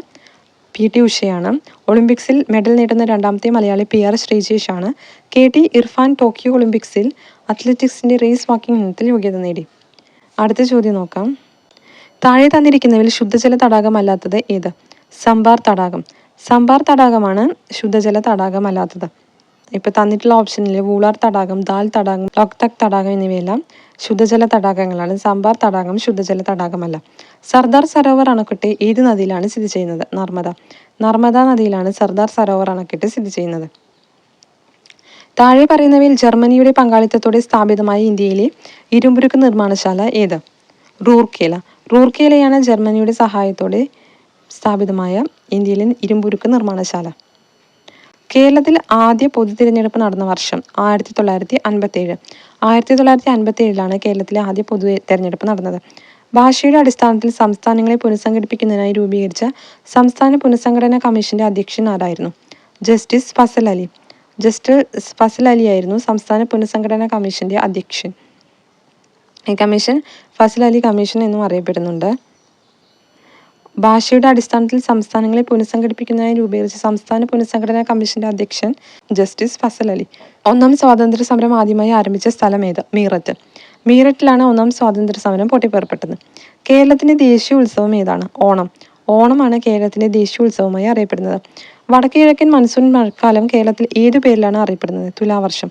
PT ഉഷയാണ്. ഒളിമ്പിക്സിൽ മെഡൽ നേടുന്ന 2ാമത്തെ മലയാളി PR ശ്രീജേഷാണ്. KT ഇർഫാൻ ടോക്കിയോ ഒളിമ്പിക്സിൽ അത്ലറ്റിക്സിന്റെ റേസ് വാക്കിംഗ് ഇനത്തിൽ യോഗ്യത നേടി. അടുത്ത ചോദ്യം നോക്കാം. താഴെ തന്നിരിക്കുന്നവയിൽ ശുദ്ധജല തടാകമല്ലാത്തത് ഏത്? സംബാർ തടാകം. സംബാർ തടാകമാണ് ശുദ്ധജല തടാകമല്ലാത്തത്. ഇപ്പോൾ തന്നിട്ടുള്ള ഓപ്ഷനിൽ വൂളാർ തടാകം, ദാൽ തടാകം, ലോക്തക് തടാകം എന്നിവയെല്ലാം ശുദ്ധജല തടാകങ്ങളാണ്. സംബാർ തടാകം ശുദ്ധജല തടാകമല്ല. സർദാർ സരോവർ അണക്കെട്ട് ഏത് നദിയിലാണ് സ്ഥിതി ചെയ്യുന്നത്? നർമ്മദ നദിയിലാണ് സർദാർ സരോവർ അണക്കെട്ട് സ്ഥിതി ചെയ്യുന്നത്. താഴെ പറയുന്നവയിൽ ജർമ്മനിയുടെ പങ്കാളിത്തത്തോടെ സ്ഥാപിതമായ ഇന്ത്യയിലെ ഇരുമ്പുരുക്ക് നിർമ്മാണശാല ഏത്? റൂർക്കേലയാണ് ജർമ്മനിയുടെ സഹായത്തോടെ സ്ഥാപിതമായ ഇന്ത്യയിലെ ഇരുമ്പുരുക്ക് നിർമ്മാണശാല. കേരളത്തിൽ ആദ്യ പൊതു തിരഞ്ഞെടുപ്പ് നടന്ന വർഷം 1957. 1957 കേരളത്തിലെ ആദ്യ പൊതു തെരഞ്ഞെടുപ്പ് നടന്നത്. ഭാഷയുടെ അടിസ്ഥാനത്തിൽ സംസ്ഥാനങ്ങളെ പുനഃസംഘടിപ്പിക്കുന്നതിനായി രൂപീകരിച്ച സംസ്ഥാന പുനഃസംഘടനാ കമ്മീഷന്റെ അധ്യക്ഷൻ ആരായിരുന്നു? ജസ്റ്റിസ് ഫസൽ അലി ആയിരുന്നു സംസ്ഥാന പുനഃസംഘടനാ കമ്മീഷന്റെ അധ്യക്ഷൻ. ഈ കമ്മീഷൻ ഫസൽ അലി കമ്മീഷൻ എന്നും അറിയപ്പെടുന്നുണ്ട്. ഭാഷയുടെ അടിസ്ഥാനത്തിൽ സംസ്ഥാനങ്ങളെ പുനഃസംഘടിപ്പിക്കുന്നതിനായി രൂപീകരിച്ച സംസ്ഥാന പുനഃസംഘടനാ കമ്മീഷന്റെ അധ്യക്ഷൻ ജസ്റ്റിസ് ഫസൽ അലി. 1ാം സ്വാതന്ത്ര്യ സമരം ആദ്യമായി ആരംഭിച്ച സ്ഥലം ഏത്? മീററ്റിലാണ് 1ാം സ്വാതന്ത്ര്യ സമരം പൊട്ടിപ്പുറപ്പെട്ടത്. കേരളത്തിന്റെ ദേശീയ ഉത്സവം ഏതാണ്? ഓണമാണ് കേരളത്തിന്റെ ദേശീയ ഉത്സവമായി അറിയപ്പെടുന്നത്. വടക്ക് കിഴക്കൻ മൺസൂൺ മഴക്കാലം കേരളത്തിൽ ഏതു പേരിലാണ് അറിയപ്പെടുന്നത്? തുലാവർഷം.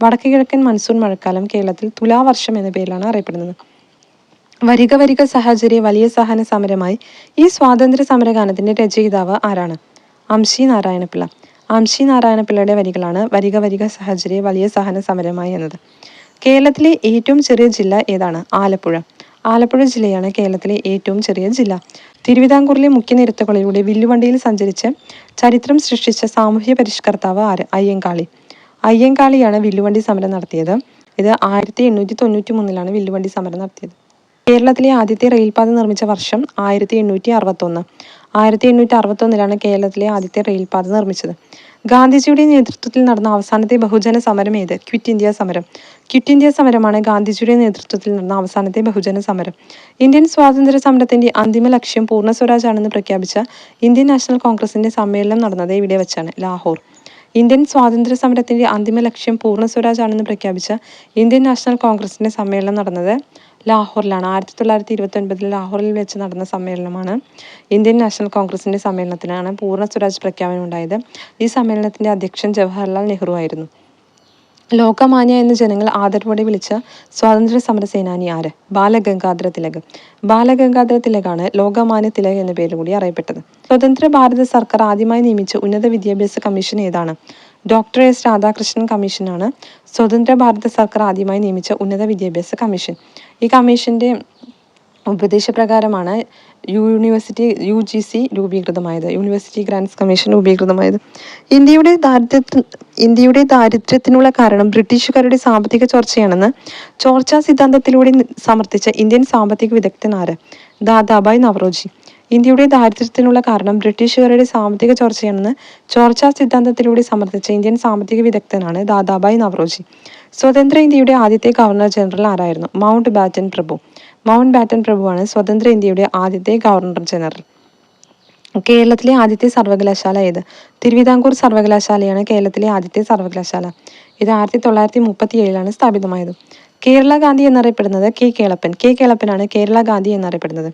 വടക്ക് കിഴക്കൻ മൺസൂൺ മഴക്കാലം കേരളത്തിൽ തുലാവർഷം എന്ന പേരിലാണ് അറിയപ്പെടുന്നത്. വരിക സഹചര്യ വലിയ സഹന സമരമായി ഈ സ്വാതന്ത്ര്യ സമരഗാനത്തിന്റെ രചയിതാവ് ആരാണ്? അംശി നാരായണപിള്ളയുടെ വരികളാണ് വരിക സഹചര്യ വലിയ സഹന സമരമായി എന്നത്. കേരളത്തിലെ ഏറ്റവും ചെറിയ ജില്ല ഏതാണ്? ആലപ്പുഴ ജില്ലയാണ് കേരളത്തിലെ ഏറ്റവും ചെറിയ ജില്ല. തിരുവിതാംകൂറിലെ മുഖ്യ നിരത്തുകളിലൂടെ വില്ലുവണ്ടിയിൽ സഞ്ചരിച്ച് ചരിത്രം സൃഷ്ടിച്ച സാമൂഹ്യ പരിഷ്കർത്താവ് ആര്? അയ്യങ്കാളിയാണ് വില്ലുവണ്ടി സമരം നടത്തിയത്. ഇത് 1893 വില്ലുവണ്ടി സമരം നടത്തിയത്. കേരളത്തിലെ ആദ്യത്തെ റെയിൽപാത നിർമ്മിച്ച വർഷം 1861. 1861 കേരളത്തിലെ ആദ്യത്തെ റെയിൽപാത നിർമ്മിച്ചത്. ഗാന്ധിജിയുടെ നേതൃത്വത്തിൽ നടന്ന അവസാനത്തെ ബഹുജന സമരം ഏത്? ക്വിറ്റ് ഇന്ത്യ സമരമാണ് ഗാന്ധിജിയുടെ നേതൃത്വത്തിൽ നടന്ന അവസാനത്തെ ബഹുജന സമരം. ഇന്ത്യൻ സ്വാതന്ത്ര്യ സമരത്തിന്റെ അന്തിമ ലക്ഷ്യം പൂർണ്ണ സ്വരാജ് ആണെന്ന് പ്രഖ്യാപിച്ച ഇന്ത്യൻ നാഷണൽ കോൺഗ്രസിന്റെ സമ്മേളനം നടന്നത് ഇവിടെ വെച്ചാണ്? ലാഹോർ. ഇന്ത്യൻ സ്വാതന്ത്ര്യ സമരത്തിൻ്റെ അന്തിമ ലക്ഷ്യം പൂർണ്ണ സ്വരാജാണെന്ന് പ്രഖ്യാപിച്ച ഇന്ത്യൻ നാഷണൽ കോൺഗ്രസിൻ്റെ സമ്മേളനം നടന്നത് ലാഹോറിലാണ്. 1929 ലാഹോറിൽ വെച്ച് നടന്ന സമ്മേളനമാണ് ഇന്ത്യൻ നാഷണൽ കോൺഗ്രസിൻ്റെ സമ്മേളനത്തിലാണ് പൂർണ്ണ സ്വരാജ് പ്രഖ്യാപനം ഉണ്ടായത്. ഈ സമ്മേളനത്തിൻ്റെ അധ്യക്ഷൻ ജവഹർലാൽ നെഹ്റു ആയിരുന്നു. ലോകമാന്യ എന്ന് ജനങ്ങൾ ആദരവോടെ വിളിച്ച സ്വാതന്ത്ര്യ സമര സേനാനി ആര്? ബാലഗംഗാധര തിലക്. ബാലഗംഗാധര തിലകാണ് ലോകമാന്യ തിലക് എന്ന പേരിൽ കൂടി അറിയപ്പെട്ടത്. സ്വതന്ത്ര ഭാരത സർക്കാർ ആദ്യമായി നിയമിച്ച ഉന്നത വിദ്യാഭ്യാസ കമ്മീഷൻ ഏതാണ്? ഡോക്ടർ എസ് രാധാകൃഷ്ണൻ കമ്മീഷനാണ് സ്വതന്ത്ര ഭാരത സർക്കാർ ആദ്യമായി നിയമിച്ച ഉന്നത വിദ്യാഭ്യാസ കമ്മീഷൻ. ഈ കമ്മീഷന്റെ ഉപദേശപ്രകാരമാണ് UGC രൂപീകൃതമായത്. യൂണിവേഴ്സിറ്റി ഗ്രാൻറ്റ്സ് കമ്മീഷൻ രൂപീകൃതമായത്. ഇന്ത്യയുടെ ദാരിദ്ര്യത്തിനുള്ള കാരണം ബ്രിട്ടീഷുകാരുടെ സാമ്പത്തിക ചോർച്ചയാണെന്ന് ചോർച്ചാ സിദ്ധാന്തത്തിലൂടെ സമർത്ഥിച്ച ഇന്ത്യൻ സാമ്പത്തിക വിദഗ്ധൻ ആര്? ദാദാഭായ് നവറോജി. ഇന്ത്യയുടെ ദാരിദ്ര്യത്തിനുള്ള കാരണം ബ്രിട്ടീഷുകാരുടെ സാമ്പത്തിക ചോർച്ചയാണെന്ന് ചോർച്ചാ സിദ്ധാന്തത്തിലൂടെ സമർത്ഥിച്ച ഇന്ത്യൻ സാമ്പത്തിക വിദഗ്ധനാണ് ദാദാഭായ് നവറോജി. സ്വതന്ത്ര ഇന്ത്യയുടെ ആദ്യത്തെ ഗവർണർ ജനറൽ ആരായിരുന്നു? മൗണ്ട് ബാറ്റൻ പ്രഭു. മൗണ്ട് ബാറ്റൻ പ്രഭുവാണ് സ്വതന്ത്ര ഇന്ത്യയുടെ ആദ്യത്തെ ഗവർണർ ജനറൽ. കേരളത്തിലെ ആദ്യത്തെ സർവകലാശാല ഏത്? തിരുവിതാംകൂർ സർവകലാശാലയാണ് കേരളത്തിലെ ആദ്യത്തെ സർവകലാശാല. ഇത് 1937 സ്ഥാപിതമായത്. കേരള ഗാന്ധി എന്നറിയപ്പെടുന്നത് കെ കേളപ്പനാണ് കേരള ഗാന്ധി എന്നറിയപ്പെടുന്നത്.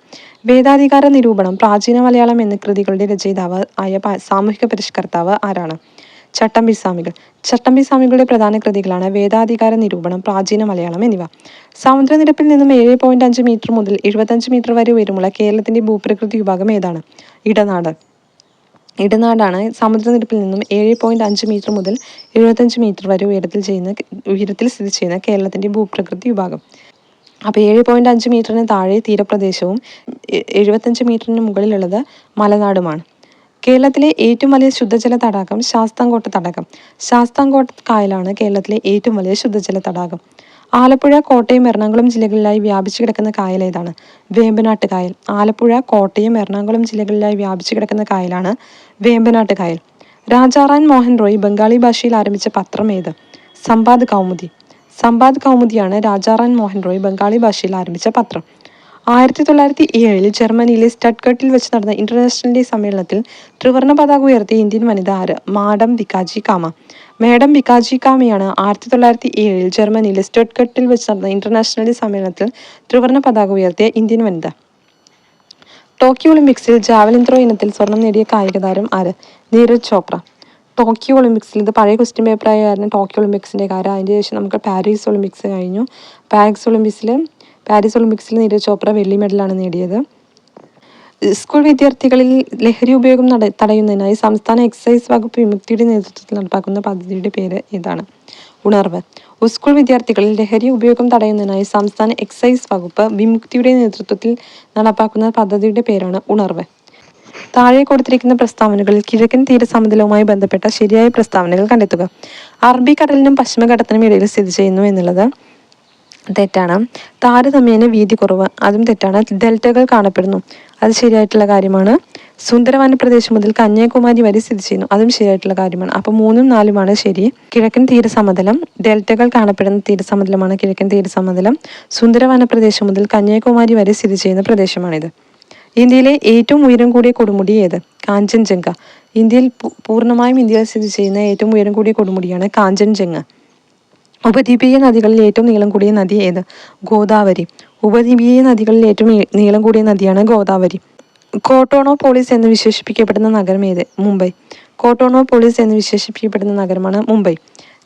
വേദാധികാര നിരൂപണം, പ്രാചീന മലയാളം എന്നീ കൃതികളുടെ രചയിതാവ് ആയ സാമൂഹിക പരിഷ്കർത്താവ് ആരാണ്? ചട്ടമ്പി സ്വാമികൾ. ചട്ടമ്പി സ്വാമികളുടെ പ്രധാന കൃതികളാണ് വേദാധികാര നിരൂപണം, പ്രാചീന മലയാളം എന്നിവ. സമുദ്രനിരപ്പിൽ നിന്നും 7.5 മീറ്റർ മുതൽ 75 മീറ്റർ വരെ ഉയരമുള്ള കേരളത്തിന്റെ ഭൂപ്രകൃതി വിഭാഗം ഏതാണ്? ഇടനാട്. ഇടനാടാണ് സമുദ്രനിരപ്പിൽ നിന്നും 7.5 മീറ്റർ മുതൽ 75 മീറ്റർ വരെ ഉയരത്തിൽ സ്ഥിതി ചെയ്യുന്ന കേരളത്തിന്റെ ഭൂപ്രകൃതി വിഭാഗം. അപ്പോൾ 7.5 മീറ്ററിന് താഴെ തീരപ്രദേശവും 75 മീറ്ററിന് മുകളിലുള്ളത് മലനാടുമാണ്. കേരളത്തിലെ ഏറ്റവും വലിയ ശുദ്ധജല തടാകം ശാസ്താംകോട്ട തടാകം. ശാസ്താംകോട്ട കായലാണ് കേരളത്തിലെ ഏറ്റവും വലിയ ശുദ്ധജല തടാകം. ആലപ്പുഴ, കോട്ടയം, എറണാകുളം ജില്ലകളിലായി വ്യാപിച്ചു കിടക്കുന്ന കായൽ ഏതാണ്? വേമ്പനാട്ട് കായൽ. ആലപ്പുഴ, കോട്ടയം, എറണാകുളം ജില്ലകളിലായി വ്യാപിച്ചു കിടക്കുന്ന കായലാണ് വേമ്പനാട്ട് കായൽ. രാജാറാം മോഹൻ റോയ് ബംഗാളി ഭാഷയിൽ ആരംഭിച്ച പത്രം ഏത്? സമ്പാദ് കൗമുദി. സമ്പാദ് കൗമുദിയാണ് രാജാറാം മോഹൻ റോയ് ബംഗാളി ഭാഷയിൽ ആരംഭിച്ച പത്രം. 1907 ജർമ്മനിയിലെ സ്റ്റട്ട്ഗർട്ടിൽ വെച്ച് നടന്ന ഇന്റർനാഷണൽ ഡേ സമ്മേളനത്തിൽ ത്രിവർണ്ണ പതാക ഉയർത്തിയ ഇന്ത്യൻ വനിത ആര്? മാഡം വികാജി കാമ. മാഡം വികാജി കാമയാണ് 1907 ജർമ്മനിയിലെ സ്റ്റട്ട്ഗർട്ടിൽ വെച്ച് നടന്ന ഇന്റർനാഷണൽ ഡേ സമ്മേളനത്തിൽ ത്രിവർണ്ണ പതാക ഉയർത്തിയ ഇന്ത്യൻ വനിത. ടോക്കിയോ ഒളിമ്പിക്സിൽ ജാവലിൻ ത്രോ ഇനത്തിൽ സ്വർണം നേടിയ കായിക താരം ആര്? നീരജ് ചോപ്ര. ടോക്കിയോ ഒളിമ്പിക്സിൽ, ഇത് പഴയ ക്വസ്റ്റ്യൻ പേപ്പറായിരുന്നു ടോക്കിയോ ഒളിമ്പിക്സിൻ്റെ കാര്യം. അതിന് ശേഷം നമുക്ക് പാരീസ് ഒളിമ്പിക്സ് കഴിഞ്ഞു. പാരീസ് ഒളിമ്പിക്സിൽ നീരജ് ചോപ്ര വെള്ളി മെഡലാണ് നേടിയത്. സ്കൂൾ വിദ്യാർത്ഥികളിൽ ലഹരി ഉപയോഗം തടയുന്നതിനായി സംസ്ഥാന എക്സൈസ് വകുപ്പ് വിമുക്തിയുടെ നേതൃത്വത്തിൽ നടപ്പാക്കുന്ന പദ്ധതിയുടെ പേര് ഏതാണ്? ഉണർവ്. സ്കൂൾ വിദ്യാർത്ഥികളിൽ ലഹരി ഉപയോഗം തടയുന്നതിനായി സംസ്ഥാന എക്സൈസ് വകുപ്പ് വിമുക്തിയുടെ നേതൃത്വത്തിൽ നടപ്പാക്കുന്ന പദ്ധതിയുടെ പേരാണ് ഉണർവ്. താഴെ കൊടുത്തിരിക്കുന്ന പ്രസ്താവനകളിൽ കിഴക്കൻ തീരസമതലവുമായി ബന്ധപ്പെട്ട ശരിയായ പ്രസ്താവനകൾ കണ്ടെത്തുക. അറബിക്കടലിനും പശ്ചിമഘട്ടത്തിനും ഇടയിൽ സ്ഥിതി ചെയ്യുന്നു എന്നുള്ളത് തെറ്റാണ്. താരതമ്യേന വീതി കുറവ്, അതും തെറ്റാണ്. ഡെൽറ്റകൾ കാണപ്പെടുന്നു, അത് ശരിയായിട്ടുള്ള കാര്യമാണ്. സുന്ദരവന പ്രദേശം മുതൽ കന്യാകുമാരി വരെ സ്ഥിതി ചെയ്യുന്നു, അതും ശരിയായിട്ടുള്ള കാര്യമാണ്. അപ്പോൾ 3ഉം 4ഉമാണ് ശരി. കിഴക്കൻ തീരസമതലം, ഡെൽറ്റകൾ കാണപ്പെടുന്ന തീരസമതലമാണ് കിഴക്കൻ തീരസമതലം. സുന്ദരവന പ്രദേശം മുതൽ കന്യാകുമാരി വരെ സ്ഥിതി ചെയ്യുന്ന പ്രദേശമാണിത്. ഇന്ത്യയിലെ ഏറ്റവും ഉയരം കൂടിയ കൊടുമുടി ഏത്? കാഞ്ചൻജംഗ. പൂർണ്ണമായും ഇന്ത്യയിൽ സ്ഥിതി ചെയ്യുന്ന ഏറ്റവും ഉയരം കൂടിയ കൊടുമുടിയാണ് കാഞ്ചൻജംഗ. ഉപദ്വീപീയ നദികളിൽ ഏറ്റവും നീളം കൂടിയ നദി ഏത്? ഗോദാവരി. ഉപദ്വീപീയ നദികളിൽ ഏറ്റവും നീളം കൂടിയ നദിയാണ് ഗോദാവരി. കോട്ടോണോപോളിസ് എന്ന് വിശേഷിപ്പിക്കപ്പെടുന്ന നഗരം ഏത്? മുംബൈ. കോട്ടോണോപോളിസ് എന്ന് വിശേഷിപ്പിക്കപ്പെടുന്ന നഗരമാണ് മുംബൈ.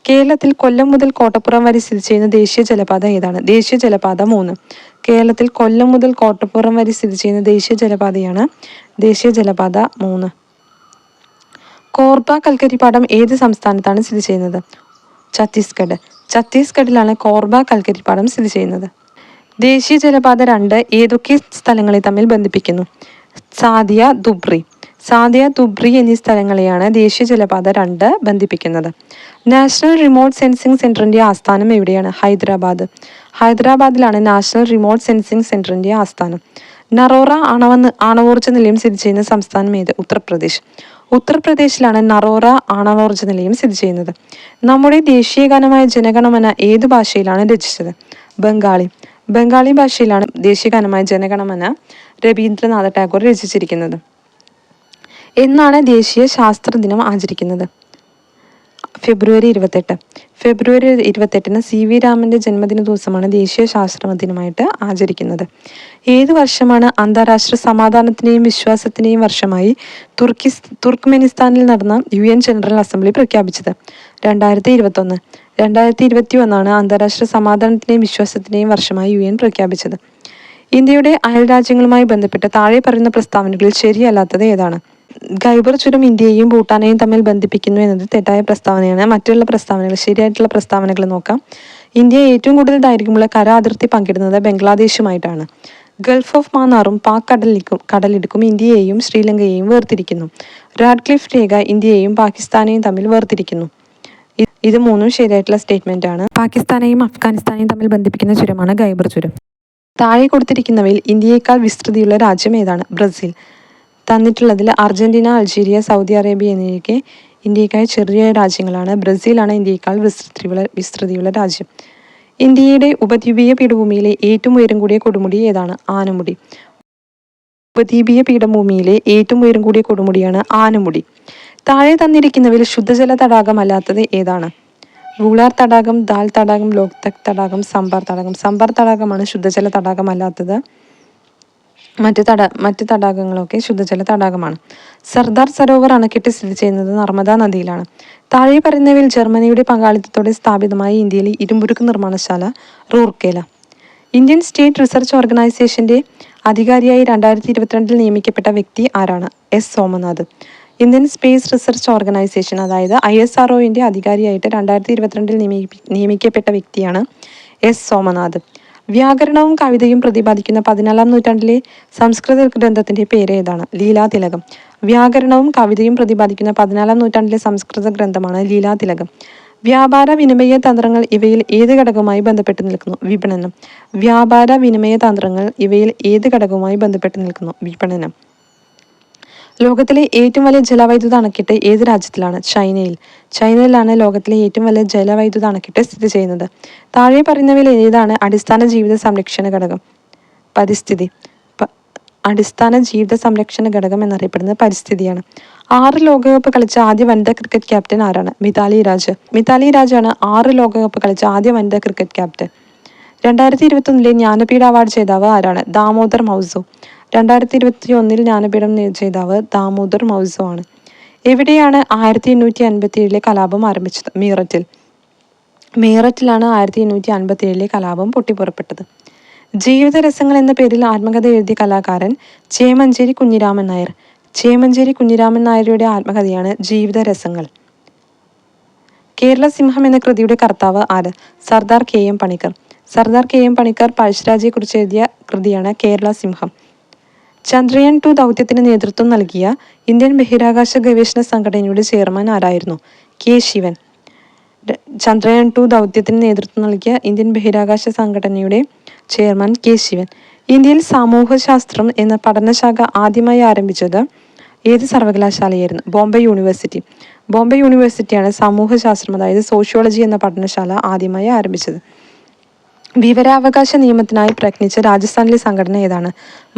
കേരളത്തിൽ കൊല്ലം മുതൽ കോട്ടപ്പുറം വരെ സ്ഥിതി ചെയ്യുന്ന ദേശീയ ജലപാത ഏതാണ്? ദേശീയ ജലപാത 3. കേരളത്തിൽ കൊല്ലം മുതൽ കോട്ടപ്പുറം വരെ സ്ഥിതി ചെയ്യുന്ന ദേശീയ ജലപാതയാണ് ദേശീയ ജലപാത 3. കോർബ കൽക്കരിപ്പാടം ഏത് സംസ്ഥാനത്താണ് സ്ഥിതി ചെയ്യുന്നത്? ഛത്തീസ്ഗഡ്. ഛത്തീസ്ഗഡിലാണ് കോർബ കൽക്കരിപ്പാടം സ്ഥിതി ചെയ്യുന്നത്. ദേശീയ ജലപാത 2 ഏതൊക്കെ സ്ഥലങ്ങളെ തമ്മിൽ ബന്ധിപ്പിക്കുന്നു? സാദിയ, ദുബ്രി. സാദിയ, ദുബ്രി എന്നീ സ്ഥലങ്ങളെയാണ് ദേശീയ ജലപാത 2 ബന്ധിപ്പിക്കുന്നത്. നാഷണൽ റിമോട്ട് സെൻസിംഗ് സെന്ററിന്റെ ആസ്ഥാനം എവിടെയാണ്? ഹൈദരാബാദ്. ഹൈദരാബാദിലാണ് നാഷണൽ റിമോട്ട് സെൻസിംഗ് സെന്ററിന്റെ ആസ്ഥാനം. നറോറ ആണവോർജ്ജ നിലയം സ്ഥിതി ചെയ്യുന്ന സംസ്ഥാനം ഏത്? ഉത്തർപ്രദേശ്. ഉത്തർപ്രദേശിലാണ് നറോറ ആണവോർജ്ജ നിലയം സ്ഥിതി ചെയ്യുന്നത്. നമ്മുടെ ദേശീയ ഗാനമായ ജനഗണമന ഏത് ഭാഷയിലാണ് രചിച്ചത്? ബംഗാളി. ബംഗാളി ഭാഷയിലാണ് ദേശീയ ഗാനമായ ജനഗണമന രവീന്ദ്രനാഥ ടാഗോർ രചിച്ചിരിക്കുന്നത്. എന്നാണ് ദേശീയ ശാസ്ത്ര ദിനം ആചരിക്കുന്നത്? ഫെബ്രുവരി 28. ഫെബ്രുവരി 28-ന് CV രാമൻ്റെ ജന്മദിന ദിവസമാണ് ദേശീയ ശാസ്ത്ര ദിനമായിട്ട് ആചരിക്കുന്നത്. ഏത് വർഷമാണ് അന്താരാഷ്ട്ര സമാധാനത്തിൻ്റെയും വിശ്വാസത്തിൻ്റെയും വർഷമായി തുർക്ക്മെനിസ്ഥാനിൽ നടന്ന UN ജനറൽ അസംബ്ലി പ്രഖ്യാപിച്ചത്? 2021. 2021 അന്താരാഷ്ട്ര സമാധാനത്തിൻ്റെയും വിശ്വാസത്തിൻ്റെയും വർഷമായി UN പ്രഖ്യാപിച്ചത്. ഇന്ത്യയുടെ അയൽരാജ്യങ്ങളുമായി ബന്ധപ്പെട്ട് താഴെ പറയുന്ന പ്രസ്താവനകളിൽ ശരിയല്ലാത്തത് ഏതാണ്? ഖൈബർ ചുരം ഇന്ത്യയെയും ഭൂട്ടാനെയും തമ്മിൽ ബന്ധിപ്പിക്കുന്നു എന്നത് തെറ്റായ പ്രസ്താവനയാണ്. മറ്റുള്ള പ്രസ്താവനകൾ, ശരിയായിട്ടുള്ള പ്രസ്താവനകൾ നോക്കാം. ഇന്ത്യ ഏറ്റവും കൂടുതൽ ദൈർഘ്യമുള്ള കര അതിർത്തി പങ്കിടുന്നത് ബംഗ്ലാദേശുമായിട്ടാണ്. ഗൾഫ് ഓഫ് മാന്നാറും പാക് കടലിടുക്കും ഇന്ത്യയെയും ശ്രീലങ്കയെയും വേർതിരിക്കുന്നു. റാഡ്ക്ലിഫ് രേഖ ഇന്ത്യയെയും പാകിസ്ഥാനെയും തമ്മിൽ വേർതിരിക്കുന്നു. ഇത് മൂന്നും ശരിയായിട്ടുള്ള സ്റ്റേറ്റ്മെന്റ് ആണ്. പാകിസ്ഥാനെയും അഫ്ഗാനിസ്ഥാനെയും തമ്മിൽ ബന്ധിപ്പിക്കുന്ന ചുരമാണ് ഖൈബർ ചുരം. താഴെ കൊടുത്തിരിക്കുന്നവയിൽ ഇന്ത്യയേക്കാൾ വിസ്തൃതിയുള്ള രാജ്യം ഏതാണ്? ബ്രസീൽ. തന്നിട്ടുള്ളതിൽ അർജന്റീന, അൾജീരിയ, സൗദി അറേബ്യ എന്നിവയൊക്കെ ഇന്ത്യക്കായി ചെറിയ രാജ്യങ്ങളാണ്. ബ്രസീലാണ് ഇന്ത്യയേക്കാൾ വിസ്തൃതിയുള്ള രാജ്യം. ഇന്ത്യയുടെ ഉപദ്വീപീയ പീഠഭൂമിയിലെ ഏറ്റവും ഉയരം കൂടിയ കൊടുമുടി ഏതാണ്? ആനമുടി. ഉപദ്വീപീയ പീഠഭൂമിയിലെ ഏറ്റവും ഉയരം കൂടിയ കൊടുമുടിയാണ് ആനമുടി. താഴെ തന്നിരിക്കുന്നവയിൽ ശുദ്ധജല തടാകമല്ലാത്തത് ഏതാണ്? വൂളാർ തടാകം, ദാൽ തടാകം, ലോക്തക് തടാകം, സംബാർ തടാകം. സംബാർ തടാകമാണ് ശുദ്ധജല തടാകമല്ലാത്തത്. മറ്റ് തടാകങ്ങളൊക്കെ ശുദ്ധജല തടാകമാണ്. സർദാർ സരോവർ അണക്കെട്ട് സ്ഥിതി ചെയ്യുന്നത് നർമ്മദാ നദിയിലാണ്. താഴെ പറയുന്നവയിൽ ജർമ്മനിയുടെ പങ്കാളിത്തത്തോടെ സ്ഥാപിതമായ ഇന്ത്യയിലെ ഇരുമ്പുരുക്ക് നിർമ്മാണശാല റൂർക്കേല. ഇന്ത്യൻ സ്റ്റേറ്റ് റിസർച്ച് ഓർഗനൈസേഷന്റെ അധികാരിയായി 2022 നിയമിക്കപ്പെട്ട വ്യക്തി ആരാണ്? S. Somanath. Indian space research organisation അതായത് ISROന്റെ അധികാരിയായിട്ട് 2022 നിയമിക്കപ്പെട്ട വ്യക്തിയാണ് S. സോമനാഥ്. വ്യാകരണവും കവിതയും പ്രതിപാദിക്കുന്ന 14-ാം നൂറ്റാണ്ടിലെ സംസ്കൃത ഗ്രന്ഥത്തിന്റെ പേര് ഏതാണ്? ലീലാതിലകം. വ്യാകരണവും കവിതയും പ്രതിപാദിക്കുന്ന 14-ാം നൂറ്റാണ്ടിലെ സംസ്കൃത ഗ്രന്ഥമാണ് ലീലാതിലകം. വ്യാപാര വിനിമയ തന്ത്രങ്ങൾ ഇവയിൽ ഏത് ഘടകവുമായി ബന്ധപ്പെട്ട് നിൽക്കുന്നു? വിപണനം. വ്യാപാര വിനിമയ തന്ത്രങ്ങൾ ഇവയിൽ ഏത് ഘടകവുമായി ബന്ധപ്പെട്ട് നിൽക്കുന്നു? വിപണനം. ലോകത്തിലെ ഏറ്റവും വലിയ ജലവൈദ്യുത അണക്കെട്ട് ഏത് രാജ്യത്തിലാണ്? ചൈനയിൽ. ചൈനയിലാണ് ലോകത്തിലെ ഏറ്റവും വലിയ ജലവൈദ്യുത അണക്കെട്ട് സ്ഥിതി ചെയ്യുന്നത്. താഴെ പറയുന്നവയിൽ ഏതാണ് അടിസ്ഥാന ജീവിത സംരക്ഷണ ഘടകം? പരിസ്ഥിതി. അടിസ്ഥാന ജീവിത സംരക്ഷണ ഘടകം എന്നറിയപ്പെടുന്നത് പരിസ്ഥിതിയാണ്. 6 ലോകകപ്പ് കളിച്ച ആദ്യ വനിതാ ക്രിക്കറ്റ് ക്യാപ്റ്റൻ ആരാണ്? മിതാലി രാജ്. മിതാലി രാജാണ് 6 ലോകകപ്പ് കളിച്ച ആദ്യ വനിതാ ക്രിക്കറ്റ് ക്യാപ്റ്റൻ. 2021 ജ്ഞാനപീഠ അവാർഡ് ജേതാവ് ആരാണ്? ദാമോദർ മൗസോ. 2021 ജ്ഞാനപീഠം ജേതാവ് ദാമോദർ മൗസോ ആണ്. എവിടെയാണ് 1857 കലാപം ആരംഭിച്ചത്? മീററ്റിൽ. മീററ്റിലാണ് 1857 കലാപം പൊട്ടിപ്പുറപ്പെട്ടത്. ജീവിതരസങ്ങൾ എന്ന പേരിൽ ആത്മകഥ എഴുതിയ കലാകാരൻ ചേമഞ്ചേരി കുഞ്ഞിരാമൻ നായർ. ചേമഞ്ചേരി കുഞ്ഞിരാമൻ നായരുടെ ആത്മകഥയാണ് ജീവിതരസങ്ങൾ. കേരള സിംഹം എന്ന കൃതിയുടെ കർത്താവ് ആര്? സർദാർ KM പണിക്കർ. സർദാർ KM പണിക്കർ പഴശ്ശിരാജയെക്കുറിച്ച് എഴുതിയ കൃതിയാണ് കേരള സിംഹം. ചന്ദ്രയാൻ 2 ദൗത്യത്തിന് നേതൃത്വം നൽകിയ ഇന്ത്യൻ ബഹിരാകാശ ഗവേഷണ സംഘടനയുടെ ചെയർമാൻ ആരായിരുന്നു? K. ശിവൻ. ചന്ദ്രയാൻ 2 ദൗത്യത്തിന് നേതൃത്വം നൽകിയ ഇന്ത്യൻ ബഹിരാകാശ സംഘടനയുടെ ചെയർമാൻ K. ശിവൻ. ഇന്ത്യയിൽ സാമൂഹ്യശാസ്ത്രം എന്ന പഠനശാഖ ആദ്യമായി ആരംഭിച്ചത് ഏത് സർവകലാശാലയായിരുന്നു? ബോംബെ യൂണിവേഴ്സിറ്റി. ബോംബെ യൂണിവേഴ്സിറ്റിയാണ് സാമൂഹ്യശാസ്ത്രം അതായത് സോഷ്യോളജി എന്ന പഠനശാല ആദ്യമായി ആരംഭിച്ചത്. വിവരാവകാശ നിയമത്തിനായി പ്രയത്നിച്ച രാജസ്ഥാനിലെ സംഘടന ഏതാണ്?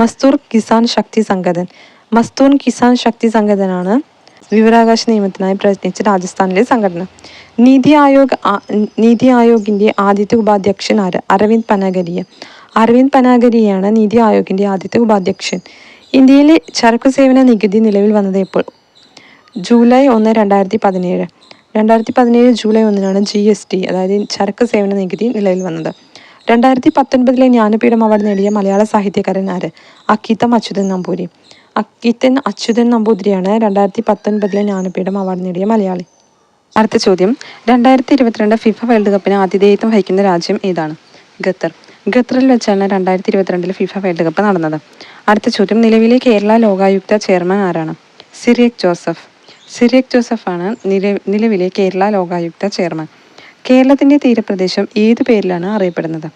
മസ്തൂർ കിസാൻ ശക്തി സംഘടൻ. മസ്തൂർ കിസാൻ ശക്തി സംഘടനാണ് വിവരാവകാശ നിയമത്തിനായി പ്രയത്നിച്ച രാജസ്ഥാനിലെ സംഘടന. നീതി ആയോഗിന്റെ ആദ്യത്തെ ഉപാധ്യക്ഷൻ ആര്? അരവിന്ദ് പനാഗരിയ. അരവിന്ദ് പനാഗരിയാണ് നീതി ആയോഗിന്റെ ആദ്യത്തെ ഉപാധ്യക്ഷൻ. ഇന്ത്യയിലെ ചരക്കു സേവന നികുതി നിലവിൽ വന്നത് എപ്പോൾ? ജൂലൈ 1, 2017. 2017 ജൂലൈ 1 GST അതായത് ചരക്ക് സേവന നികുതി നിലവിൽ വന്നത്. 2019 ജ്ഞാനപീഠം അവാർഡ് നേടിയ മലയാള സാഹിത്യകാരൻ ആര്? അക്കിത്തം അച്യുതൻ നമ്പൂതിരി. അക്കിത്തൻ അച്യുതൻ നമ്പൂതിരിയാണ് 2019 ജ്ഞാനപീഠം അവാർഡ് നേടിയ മലയാളി. അടുത്ത ചോദ്യം, 2022 ഫിഫ വേൾഡ് കപ്പിന് ആതിഥേയത്വം വഹിക്കുന്ന രാജ്യം ഏതാണ്? ഖത്തർ. ഖത്തറിൽ വെച്ചാണ് 2022 ഫിഫ വേൾഡ് കപ്പ് നടന്നത്. അടുത്ത ചോദ്യം, നിലവിലെ കേരള ലോകായുക്ത ചെയർമാൻ ആരാണ്? സിറിയക് ജോസഫ്. സിറിയക് ജോസഫാണ് നിലവിലെ കേരള ലോകായുക്ത ചെയർമാൻ. കേരളത്തിൻ്റെ തീരപ്രദേശം ഏതു പേരിലാണ് അറിയപ്പെടുന്നത്?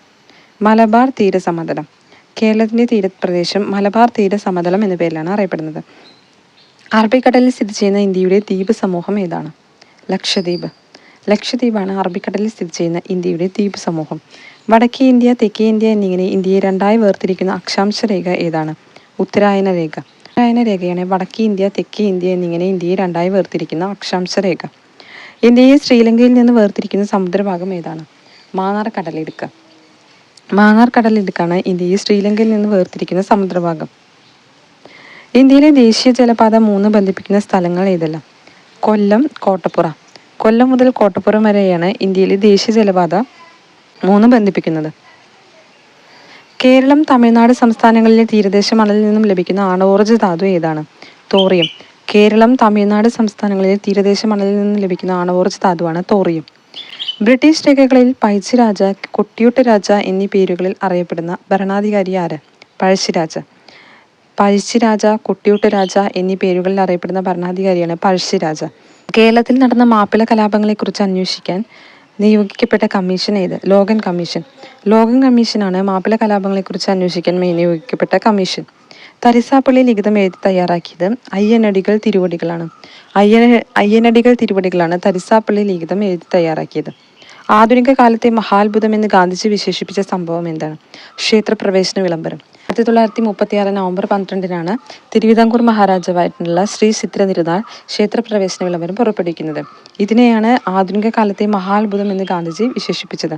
മലബാർ തീരസമതലം. കേരളത്തിൻ്റെ തീരപ്രദേശം മലബാർ തീരസമതലം എന്ന പേരിലാണ് അറിയപ്പെടുന്നത്. അറബിക്കടലിൽ സ്ഥിതി ചെയ്യുന്ന ഇന്ത്യയുടെ ദ്വീപ് സമൂഹം ഏതാണ്? ലക്ഷദ്വീപ്. ലക്ഷദ്വീപാണ് അറബിക്കടലിൽ സ്ഥിതി ചെയ്യുന്ന ഇന്ത്യയുടെ ദ്വീപ് സമൂഹം. വടക്കേ ഇന്ത്യ, തെക്കേ ഇന്ത്യ എന്നിങ്ങനെ ഇന്ത്യയെ രണ്ടായി വേർതിരിക്കുന്ന അക്ഷാംശ രേഖ ഏതാണ്? ഉത്തരായന രേഖ. ഉത്തരായന രേഖയാണ് വടക്കേ ഇന്ത്യ, തെക്കേ ഇന്ത്യ എന്നിങ്ങനെ ഇന്ത്യയെ രണ്ടായി വേർതിരിക്കുന്ന അക്ഷാംശ രേഖ. ഇന്ത്യയെ ശ്രീലങ്കയിൽ നിന്ന് വേർതിരിക്കുന്ന സമുദ്രഭാഗം ഏതാണ്? മാന്നാർ കടലിടുക്ക്. മാന്നാർ കടലിടുക്കാണ് ഇന്ത്യയെ ശ്രീലങ്കയിൽ നിന്ന് വേർതിരിക്കുന്ന സമുദ്രഭാഗം. ഇന്ത്യയിലെ ദേശീയ ജലപാത 3 ബന്ധിപ്പിക്കുന്ന സ്ഥലങ്ങൾ ഏതെല്ലാം? കൊല്ലം, കോട്ടപ്പുറ. കൊല്ലം മുതൽ കോട്ടപ്പുറം വരെയാണ് ഇന്ത്യയിലെ ദേശീയ ജലപാത 3 ബന്ധിപ്പിക്കുന്നത്. കേരളം, തമിഴ്നാട് സംസ്ഥാനങ്ങളിലെ തീരദേശ മണലിൽ നിന്നും ലഭിക്കുന്ന ആണവോർജ്ജ ധാതു ഏതാണ്? തോറിയം. കേരളം, തമിഴ്നാട് സംസ്ഥാനങ്ങളിലെ തീരദേശ മണലിൽ നിന്നും ലഭിക്കുന്ന ആണവോർജ്ജ ധാതുവാണ് തോറിയം. ബ്രിട്ടീഷ് രേഖകളിൽ പഴശ്ശിരാജ, കൊട്ടിയൂട്ട് രാജ എന്നീ പേരുകളിൽ അറിയപ്പെടുന്ന ഭരണാധികാരി ആര്? പഴശ്ശിരാജ. പഴശ്ശിരാജ, കൊട്ടിയൂട്ട് രാജ എന്നീ പേരുകളിൽ അറിയപ്പെടുന്ന ഭരണാധികാരിയാണ് പഴശ്ശിരാജ. കേരളത്തിൽ നടന്ന മാപ്പിള കലാപങ്ങളെക്കുറിച്ച് അന്വേഷിക്കാൻ നിയോഗിക്കപ്പെട്ട കമ്മീഷൻ ഏത്? Logan commission. ലോഗൻ കമ്മീഷനാണ് മാപ്പിള കലാപങ്ങളെക്കുറിച്ച് അന്വേഷിക്കാൻ നിയോഗിക്കപ്പെട്ട കമ്മീഷൻ. തരിസാപ്പള്ളി ലിഖിതം എഴുതി തയ്യാറാക്കിയത് അയ്യനടികൾ തിരുവടികളാണ്. അയ്യനടികൾ തിരുവടികളാണ് തരിസാപ്പള്ളി ലിഖിതം എഴുതി തയ്യാറാക്കിയത്. ആധുനിക കാലത്തെ മഹാത്ഭുതം എന്ന് ഗാന്ധിജി വിശേഷിപ്പിച്ച സംഭവം എന്താണ്? ക്ഷേത്രപ്രവേശന വിളംബരം. 1936 നവംബർ 12-നാണ് തിരുവിതാംകൂർ മഹാരാജാവായിട്ടുള്ള ശ്രീ ചിത്തിര തിരുനാൾ ക്ഷേത്രപ്രവേശന വിളംബരം പുറപ്പെടുവിക്കുന്നത്. ഇതിനെയാണ് ആധുനിക കാലത്തെ മഹാത്ഭുതം എന്ന് ഗാന്ധിജി വിശേഷിപ്പിച്ചത്.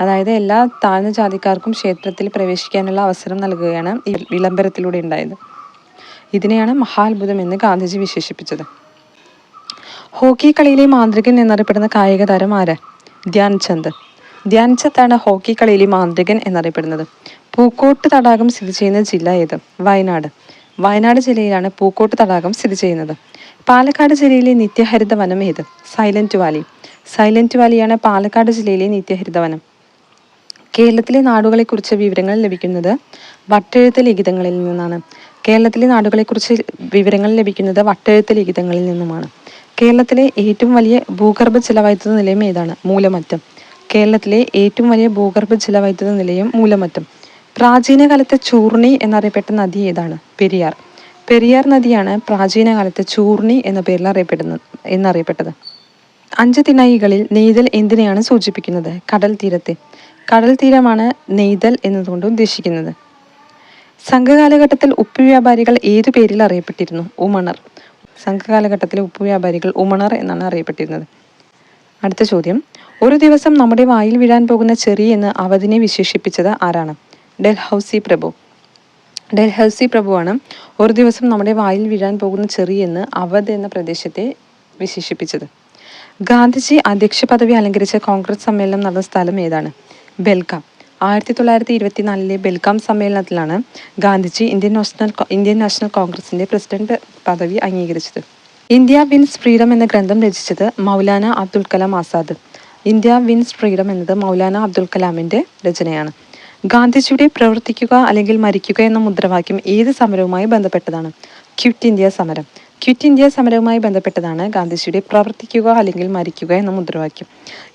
അതായത് എല്ലാ താഴ്ന്ന ജാതിക്കാർക്കും ക്ഷേത്രത്തിൽ പ്രവേശിക്കാനുള്ള അവസരം നൽകുകയാണ് ഈ വിളംബരത്തിലൂടെ ഉണ്ടായത്. ഇതിനെയാണ് മഹാത്ഭുതം എന്ന് ഗാന്ധിജി വിശേഷിപ്പിച്ചത്. ഹോക്കി കളിയിലെ മാന്ത്രികൻ എന്നറിയപ്പെടുന്ന കായിക താരം ആര്? ധ്യാൻചന്ദ്. ധ്യാൻചന്ദാണ് ഹോക്കി കളിയിലെ മാന്ത്രികൻ എന്നറിയപ്പെടുന്നത്. പൂക്കോട്ട് തടാകം സ്ഥിതി ചെയ്യുന്ന ജില്ല ഏത്? വയനാട്. വയനാട് ജില്ലയിലാണ് പൂക്കോട്ട് തടാകം സ്ഥിതി ചെയ്യുന്നത്. പാലക്കാട് ജില്ലയിലെ നിത്യഹരിത വനം ഏത്? Silent Valley. സൈലന്റ് വാലിയാണ് പാലക്കാട് ജില്ലയിലെ നിത്യഹരിത വനം. കേരളത്തിലെ നാടുകളെക്കുറിച്ച് വിവരങ്ങൾ ലഭിക്കുന്നത് വട്ടെഴുത്ത് ലിഖിതങ്ങളിൽ നിന്നാണ്. കേരളത്തിലെ നാടുകളെക്കുറിച്ച് വിവരങ്ങൾ ലഭിക്കുന്നത് വട്ടെഴുത്ത് ലിഖിതങ്ങളിൽ നിന്നുമാണ്. കേരളത്തിലെ ഏറ്റവും വലിയ ഭൂഗർഭ ജലവൈദ്യുത നിലയം ഏതാണ്? മൂലമറ്റം. കേരളത്തിലെ ഏറ്റവും വലിയ ഭൂഗർഭ ജലവൈദ്യുത നിലയം മൂലമറ്റം. പ്രാചീന കാലത്തെ ചൂർണി എന്നറിയപ്പെട്ട നദി ഏതാണ്? പെരിയാർ. പെരിയാർ നദിയാണ് പ്രാചീന കാലത്ത് ചൂർണി എന്ന പേരിൽ എന്നറിയപ്പെട്ടത്. 5 തിണയികളിൽ നെയ്തൽ എന്തിനെയാണ് സൂചിപ്പിക്കുന്നത്? കടൽ തീരത്തെ. കടൽ തീരമാണ് നെയ്തൽ എന്നതുകൊണ്ട് ഉദ്ദേശിക്കുന്നത്. സംഘകാലഘട്ടത്തിൽ ഉപ്പ് വ്യാപാരികൾ ഏതു പേരിൽ അറിയപ്പെട്ടിരുന്നു? ഉമണർ. സംഘകാലഘട്ടത്തിലെ ഉപ്പ് വ്യാപാരികൾ ഉമണർ എന്നാണ് അറിയപ്പെട്ടിരുന്നത്. അടുത്ത ചോദ്യം, ഒരു ദിവസം നമ്മുടെ വായിൽ വീഴാൻ പോകുന്ന ചെറി എന്ന് അവധിനെ വിശേഷിപ്പിച്ചത് ആരാണ്? ഡൽഹൌസി പ്രഭു. ഡൽഹൌസി പ്രഭുവാണ് ഒരു ദിവസം നമ്മുടെ വായിൽ വീഴാൻ പോകുന്ന ചെറി എന്ന് അവധ് എന്ന പ്രദേശത്തെ വിശേഷിപ്പിച്ചത്. ഗാന്ധിജി അധ്യക്ഷ പദവി അലങ്കരിച്ച കോൺഗ്രസ് സമ്മേളനം നടന്ന സ്ഥലം ഏതാണ്? ബെൽഗാം. 1924 ബെൽഗാം സമ്മേളനത്തിലാണ് ഗാന്ധിജി ഇന്ത്യൻ നാഷണൽ കോൺഗ്രസിന്റെ പ്രസിഡന്റ് പദവി അംഗീകരിച്ചത്. ഇന്ത്യ വിൻസ് ഫ്രീഡം എന്ന ഗ്രന്ഥം രചിച്ചത് Maulana Abdul Kalam Azad. India wins freedom എന്നത് മൗലാന അബ്ദുൽ കലാമിന്റെ രചനയാണ്. ഗാന്ധിജിയുടെ പ്രവർത്തിക്കുക അല്ലെങ്കിൽ മരിക്കുക എന്ന മുദ്രാവാക്യം ഏത് സമരവുമായി ബന്ധപ്പെട്ടതാണ്? ക്വിറ്റ് ഇന്ത്യ സമരം. ക്വിറ്റ് ഇന്ത്യ സമരവുമായി ബന്ധപ്പെട്ടതാണ് ഗാന്ധിജിയുടെ പ്രവർത്തിക്കുക അല്ലെങ്കിൽ മരിക്കുക എന്ന മുദ്രാവാക്യം.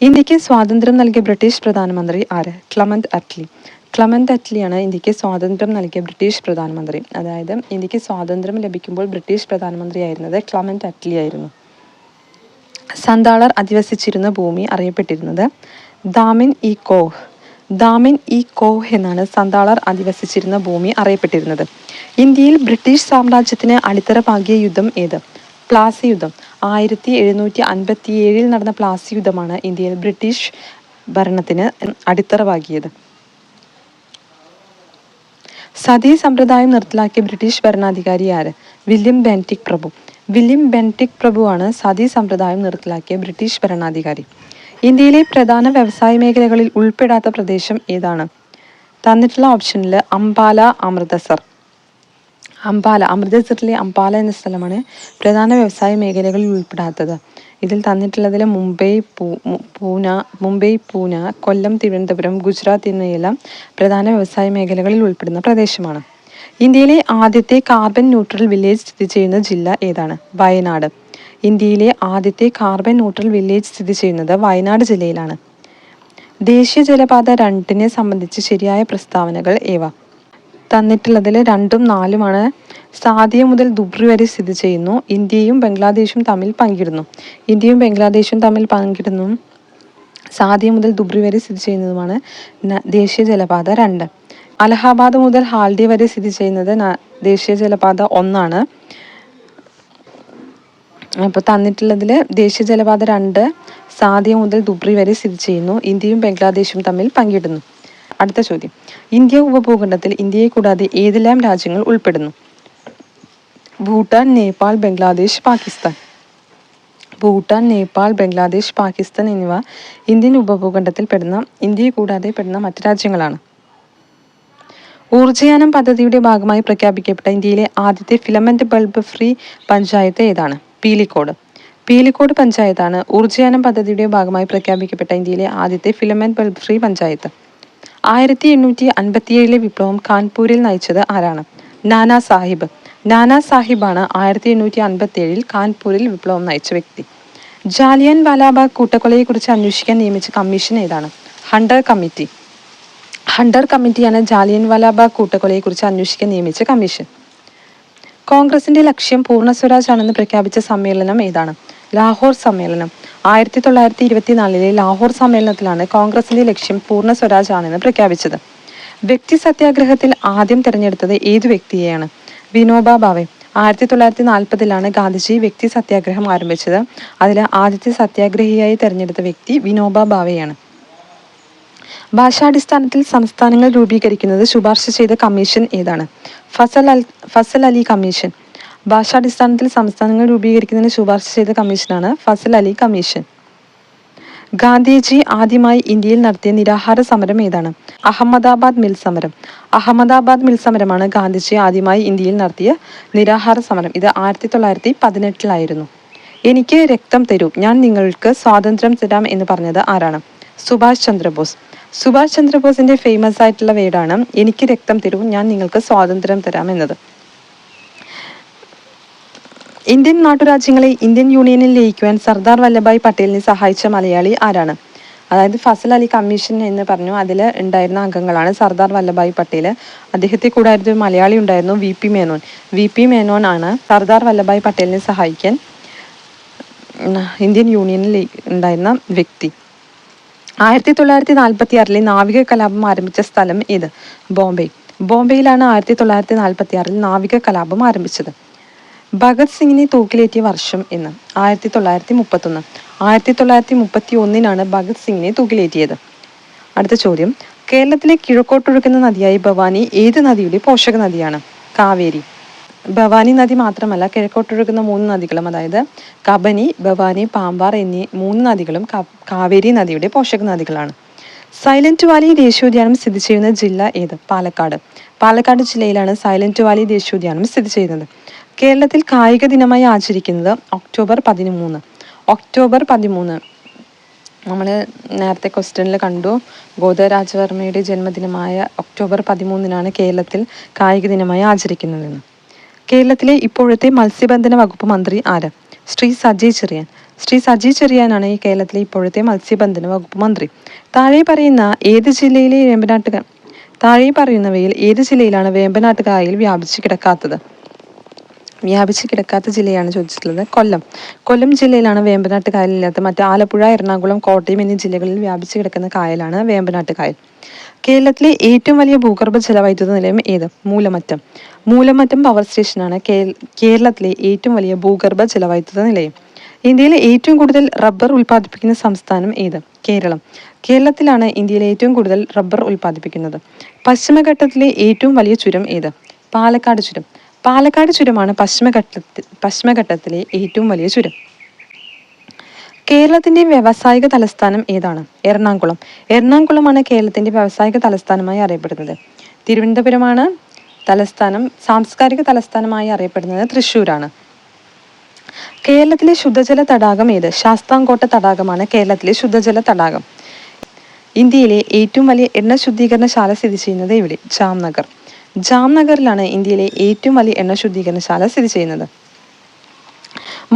ഇന്ത്യക്ക് സ്വാതന്ത്ര്യം നൽകിയ ബ്രിട്ടീഷ് പ്രധാനമന്ത്രി ആര്? ക്ലമന്റ് അറ്റ്ലി. ക്ലമന്റ് അറ്റ്ലിയാണ് ഇന്ത്യക്ക് സ്വാതന്ത്ര്യം നൽകിയ ബ്രിട്ടീഷ് പ്രധാനമന്ത്രി. അതായത് ഇന്ത്യക്ക് സ്വാതന്ത്ര്യം ലഭിക്കുമ്പോൾ ബ്രിട്ടീഷ് പ്രധാനമന്ത്രിയായിരുന്നത് ക്ലമന്റ് അറ്റ്ലി ആയിരുന്നു. സന്താളർ അധിവസിച്ചിരുന്ന ഭൂമി അറിയപ്പെട്ടിരുന്നത് ദാമിൻ ഇ കോഹ്. ദാമിൻ ഇ കോഹ് എന്നാണ് സന്താളർ അധിവസിച്ചിരുന്ന ഭൂമി അറിയപ്പെട്ടിരുന്നത്. ഇന്ത്യയിൽ ബ്രിട്ടീഷ് സാമ്രാജ്യത്തിന് അടിത്തറ പാകിയ യുദ്ധം ഏത്? പ്ലാസി യുദ്ധം. 1757 നടന്ന പ്ലാസി യുദ്ധമാണ് ഇന്ത്യയിൽ ബ്രിട്ടീഷ് ഭരണത്തിന് അടിത്തറ പാകിയത്. സതി സമ്പ്രദായം നിർത്തലാക്കിയ ബ്രിട്ടീഷ് ഭരണാധികാരി ആര്? വില്യം ബെന്റിക് പ്രഭു. വില്യം ബെന്റിക് പ്രഭുവാണ് സതി സമ്പ്രദായം നിർത്തലാക്കിയ ബ്രിട്ടീഷ് ഭരണാധികാരി. ഇന്ത്യയിലെ പ്രധാന വ്യവസായ മേഖലകളിൽ ഉൾപ്പെടാത്ത പ്രദേശം ഏതാണ്? തന്നിട്ടുള്ള ഓപ്ഷനിൽ അംബാല, അമൃതസർ. അമൃതസറിലെ അംബാല എന്ന സ്ഥലമാണ് പ്രധാന വ്യവസായ മേഖലകളിൽ ഉൾപ്പെടാത്തത്. ഇതിൽ തന്നിട്ടുള്ളതിൽ മുംബൈ, പൂന, കൊല്ലം, തിരുവനന്തപുരം, ഗുജറാത്ത് എന്നിവയെല്ലാം പ്രധാന വ്യവസായ മേഖലകളിൽ ഉൾപ്പെടുന്ന പ്രദേശമാണ്. ഇന്ത്യയിലെ ആദ്യത്തെ കാർബൺ ന്യൂട്രൽ വില്ലേജ് സ്ഥിതി ചെയ്യുന്ന ജില്ല ഏതാണ്? വയനാട്. ഇന്ത്യയിലെ ആദ്യത്തെ കാർബൺ ന്യൂട്രൽ വില്ലേജ് സ്ഥിതി ചെയ്യുന്നത് വയനാട് ജില്ലയിലാണ്. ദേശീയ ജലപാത 2 സംബന്ധിച്ച് ശരിയായ പ്രസ്താവനകൾ ഏവ? തന്നിട്ടുള്ളതിൽ 2ഉം 4ഉമാണ്. സാദിയ മുതൽ ദുബ്രി വരെ സ്ഥിതി ചെയ്യുന്നു. ഇന്ത്യയും ബംഗ്ലാദേശും തമ്മിൽ പങ്കിടുന്നു. സാദിയ മുതൽ ദുബ്രി വരെ സ്ഥിതി ചെയ്യുന്നതുമാണ് ദേശീയ ജലപാത 2. അലഹാബാദ് മുതൽ ഹാൽഡി വരെ സ്ഥിതി ചെയ്യുന്നത് ദേശീയ ജലപാത 1 ആണ്. അപ്പോൾ തന്നിട്ടുള്ളതിൽ ദേശീയ ജലപാത 2 സാദിയ മുതൽ ദുബ്രി വരെ സ്ഥിതി ചെയ്യുന്നു. ഇന്ത്യയും ബംഗ്ലാദേശും തമ്മിൽ പങ്കിടുന്നു. അടുത്ത ചോദ്യം, ഇന്ത്യ ഉപഭൂഖണ്ഡത്തിൽ ഇന്ത്യയെ കൂടാതെ ഏതെല്ലാം രാജ്യങ്ങൾ ഉൾപ്പെടുന്നു? ഭൂട്ടാൻ, നേപ്പാൾ, ബംഗ്ലാദേശ്, പാകിസ്ഥാൻ. ഭൂട്ടാൻ, നേപ്പാൾ, ബംഗ്ലാദേശ്, പാകിസ്ഥാൻ എന്നിവ ഇന്ത്യൻ ഉപഭൂഖണ്ഡത്തിൽ പെടുന്ന, ഇന്ത്യയെ കൂടാതെ പെടുന്ന മറ്റ് രാജ്യങ്ങളാണ്. ഊർജ്ജയാനം പദ്ധതിയുടെ ഭാഗമായി പ്രഖ്യാപിക്കപ്പെട്ട ഇന്ത്യയിലെ ആദ്യത്തെ ഫിലമെന്റ് ബൾബ് ഫ്രീ പഞ്ചായത്ത് ഏതാണ്? പീലിക്കോട്. പീലിക്കോട് പഞ്ചായത്താണ് ഊർജ്ജയാനം പദ്ധതിയുടെ ഭാഗമായി പ്രഖ്യാപിക്കപ്പെട്ട ഇന്ത്യയിലെ ആദ്യത്തെ ഫിലമെന്റ് ബൾബ് ഫ്രീ പഞ്ചായത്ത്. 1857 വിപ്ലവം കാൺപൂരിൽ നയിച്ചത് ആരാണ്? നാനാ സാഹിബ്. നാനാ സാഹിബാണ് 1857 കാൺപൂരിൽ വിപ്ലവം നയിച്ച വ്യക്തി. ജാലിയൻ വാലാബാഗ് കൂട്ടക്കൊലയെക്കുറിച്ച് അന്വേഷിക്കാൻ നിയമിച്ച കമ്മീഷൻ ഏതാണ്? Hunter committee. ഹണ്ടർ കമ്മിറ്റിയാണ് ജാലിയൻ വാലാബാഗ് കൂട്ടക്കൊലയെക്കുറിച്ച് അന്വേഷിക്കാൻ നിയമിച്ച കമ്മീഷൻ. കോൺഗ്രസിന്റെ ലക്ഷ്യം പൂർണ്ണ സ്വരാജ് ആണെന്ന് പ്രഖ്യാപിച്ച സമ്മേളനം ഏതാണ്? ലാഹോർ സമ്മേളനം. 1924 ലാഹോർ സമ്മേളനത്തിലാണ് കോൺഗ്രസിന്റെ ലക്ഷ്യം പൂർണ്ണ സ്വരാജ് ആണെന്ന് പ്രഖ്യാപിച്ചത്. വ്യക്തി സത്യാഗ്രഹത്തിൽ ആദ്യം തിരഞ്ഞെടുത്തത് ഏതു വ്യക്തിയെയാണ്? വിനോബ ഭാവെ. 1940 ഗാന്ധിജി വ്യക്തി സത്യാഗ്രഹം ആരംഭിച്ചത്. അതിൽ ആദ്യത്തെ സത്യാഗ്രഹിയായി തിരഞ്ഞെടുത്ത വ്യക്തി വിനോബ ഭാവെയാണ്. ഭാഷാടിസ്ഥാനത്തിൽ സംസ്ഥാനങ്ങൾ രൂപീകരിക്കുന്നത് ശുപാർശ ചെയ്ത കമ്മീഷൻ ഏതാണ്? ഫസൽ അലി കമ്മീഷൻ. ഭാഷാടിസ്ഥാനത്തിൽ സംസ്ഥാനങ്ങൾ രൂപീകരിക്കുന്നതിന് ശുപാർശ ചെയ്ത കമ്മീഷനാണ് ഫസൽ അലി കമ്മീഷൻ. ഗാന്ധിജി ആദ്യമായി ഇന്ത്യയിൽ നടത്തിയ നിരാഹാര സമരം ഏതാണ്? അഹമ്മദാബാദ് മിൽ സമരം. അഹമ്മദാബാദ് മിൽ സമരമാണ് ഗാന്ധിജി ആദ്യമായി ഇന്ത്യയിൽ നടത്തിയ നിരാഹാര സമരം. ഇത് 1918 എനിക്ക് രക്തം തരൂ, ഞാൻ നിങ്ങൾക്ക് സ്വാതന്ത്ര്യം തരാം എന്ന് പറഞ്ഞത് ആരാണ്? സുഭാഷ് ചന്ദ്രബോസ്. സുഭാഷ് ചന്ദ്രബോസിന്റെ ഫേമസ് ആയിട്ടുള്ള വേർഡാണ് എനിക്ക് രക്തം തരൂ, ഞാൻ നിങ്ങൾക്ക് സ്വാതന്ത്ര്യം തരാം എന്നത്. ഇന്ത്യൻ നാട്ടുരാജ്യങ്ങളെ ഇന്ത്യൻ യൂണിയനിൽ ലയിക്കുവാൻ സർദാർ വല്ലഭായ് പട്ടേലിനെ സഹായിച്ച മലയാളി ആരാണ്? അതായത് ഫസൽ അലി കമ്മീഷൻ എന്ന് പറഞ്ഞു, അതിൽ ഉണ്ടായിരുന്ന അംഗങ്ങളാണ് സർദാർ വല്ലഭായ് പട്ടേൽ. അദ്ദേഹത്തെ കൂടാതെ ഒരു മലയാളി ഉണ്ടായിരുന്നു, V P Menon. V P Menon ആണ് സർദാർ വല്ലഭായ് പട്ടേലിനെ സഹായിക്കാൻ ഇന്ത്യൻ യൂണിയനിൽ ഉണ്ടായിരുന്ന വ്യക്തി. 1946 നാവിക കലാപം ആരംഭിച്ച സ്ഥലം ഏത്? ബോംബെ. ബോംബെയിലാണ് 1946 നാവിക കലാപം ആരംഭിച്ചത്. ഭഗത് സിംഗിനെ തൂക്കിലേറ്റിയ വർഷം എന്ന്? 1931. 1931 ഭഗത് സിംഗിനെ തൂക്കിലേറ്റിയത്. അടുത്ത ചോദ്യം, കേരളത്തിലെ കിഴക്കോട്ടൊഴുകുന്ന നദിയായ ഭവാനി ഏത് നദിയുടെ പോഷക നദിയാണ്? കാവേരി. ഭവാനി നദി മാത്രമല്ല, കിഴക്കോട്ടൊഴുകുന്ന 3 നദികളും, അതായത് കബനി, ഭവാനി, പാമ്പാർ എന്നീ 3 നദികളും കാവേരി നദിയുടെ പോഷക നദികളാണ്. സൈലന്റ് വാലി ദേശീയോദ്യാനം സ്ഥിതി ചെയ്യുന്ന ജില്ല ഏത്? പാലക്കാട്. പാലക്കാട് ജില്ലയിലാണ് സൈലന്റ് വാലി ദേശീയോദ്യാനം സ്ഥിതി ചെയ്യുന്നത്. കേരളത്തിൽ കായിക ദിനമായി ആചരിക്കുന്നത് ഒക്ടോബർ 13. ഒക്ടോബർ 13 നമ്മൾ നേരത്തെ ക്വസ്റ്റ്യനിൽ കണ്ടു, ഗോദരാജവർമ്മയുടെ ജന്മദിനമായ ഒക്ടോബർ 13 കേരളത്തിൽ കായിക ദിനമായി ആചരിക്കുന്നതെന്ന്. കേരളത്തിലെ ഇപ്പോഴത്തെ മത്സ്യബന്ധന വകുപ്പ് മന്ത്രി ആര്? ശ്രീ സജി ചെറിയാൻ. ശ്രീ സജി ചെറിയാനാണ് ഈ കേരളത്തിലെ ഇപ്പോഴത്തെ മത്സ്യബന്ധന വകുപ്പ് മന്ത്രി. താഴെ പറയുന്നവയിൽ ഏത് ജില്ലയിലാണ് വേമ്പനാട്ട് കായൽ വ്യാപിച്ചു കിടക്കാത്ത ജില്ലയാണ് ചോദിച്ചിട്ടുള്ളത്? കൊല്ലം. കൊല്ലം ജില്ലയിലാണ് വേമ്പനാട്ട് കായലില്ലാത്ത. മറ്റ് ആലപ്പുഴ, എറണാകുളം, കോട്ടയം എന്നീ ജില്ലകളിൽ വ്യാപിച്ചു കിടക്കുന്ന കായലാണ് വേമ്പനാട്ട് കായൽ. കേരളത്തിലെ ഏറ്റവും വലിയ ഭൂഗർഭ ജലവൈദ്യുത നിലയം ഏത്? മൂലമറ്റം. മൂലമറ്റം പവർ സ്റ്റേഷനാണ് കേരളത്തിലെ ഏറ്റവും വലിയ ഭൂഗർഭ ജലവൈദ്യുത നിലയം. ഇന്ത്യയിലെ ഏറ്റവും കൂടുതൽ റബ്ബർ ഉൽപ്പാദിപ്പിക്കുന്ന സംസ്ഥാനം ഏത്? കേരളം. കേരളത്തിലാണ് ഇന്ത്യയിലെ ഏറ്റവും കൂടുതൽ റബ്ബർ ഉൽപ്പാദിപ്പിക്കുന്നത്. പശ്ചിമഘട്ടത്തിലെ ഏറ്റവും വലിയ ചുരം ഏത്? പാലക്കാട് ചുരം. പാലക്കാട് ചുരമാണ് പശ്ചിമഘട്ടത്തിലെ ഏറ്റവും വലിയ ചുരം. കേരളത്തിന്റെ വ്യാവസായിക തലസ്ഥാനം ഏതാണ്? എറണാകുളം. എറണാകുളമാണ് കേരളത്തിന്റെ വ്യാവസായിക തലസ്ഥാനമായി അറിയപ്പെടുന്നത്. തിരുവനന്തപുരമാണ് തലസ്ഥാനം. സാംസ്കാരിക തലസ്ഥാനമായി അറിയപ്പെടുന്നത് തൃശ്ശൂരാണ്. കേരളത്തിലെ ശുദ്ധജല തടാകം ഏത്? ശാസ്താംകോട്ട തടാകമാണ് കേരളത്തിലെ ശുദ്ധജല തടാകം. ഇന്ത്യയിലെ ഏറ്റവും വലിയ എണ്ണ ശുദ്ധീകരണശാല സ്ഥിതി ചെയ്യുന്നത് എവിടെ? ജാംനഗർ. ജാംനഗറിലാണ് ഇന്ത്യയിലെ ഏറ്റവും വലിയ എണ്ണ ശുദ്ധീകരണശാല സ്ഥിതി ചെയ്യുന്നത്.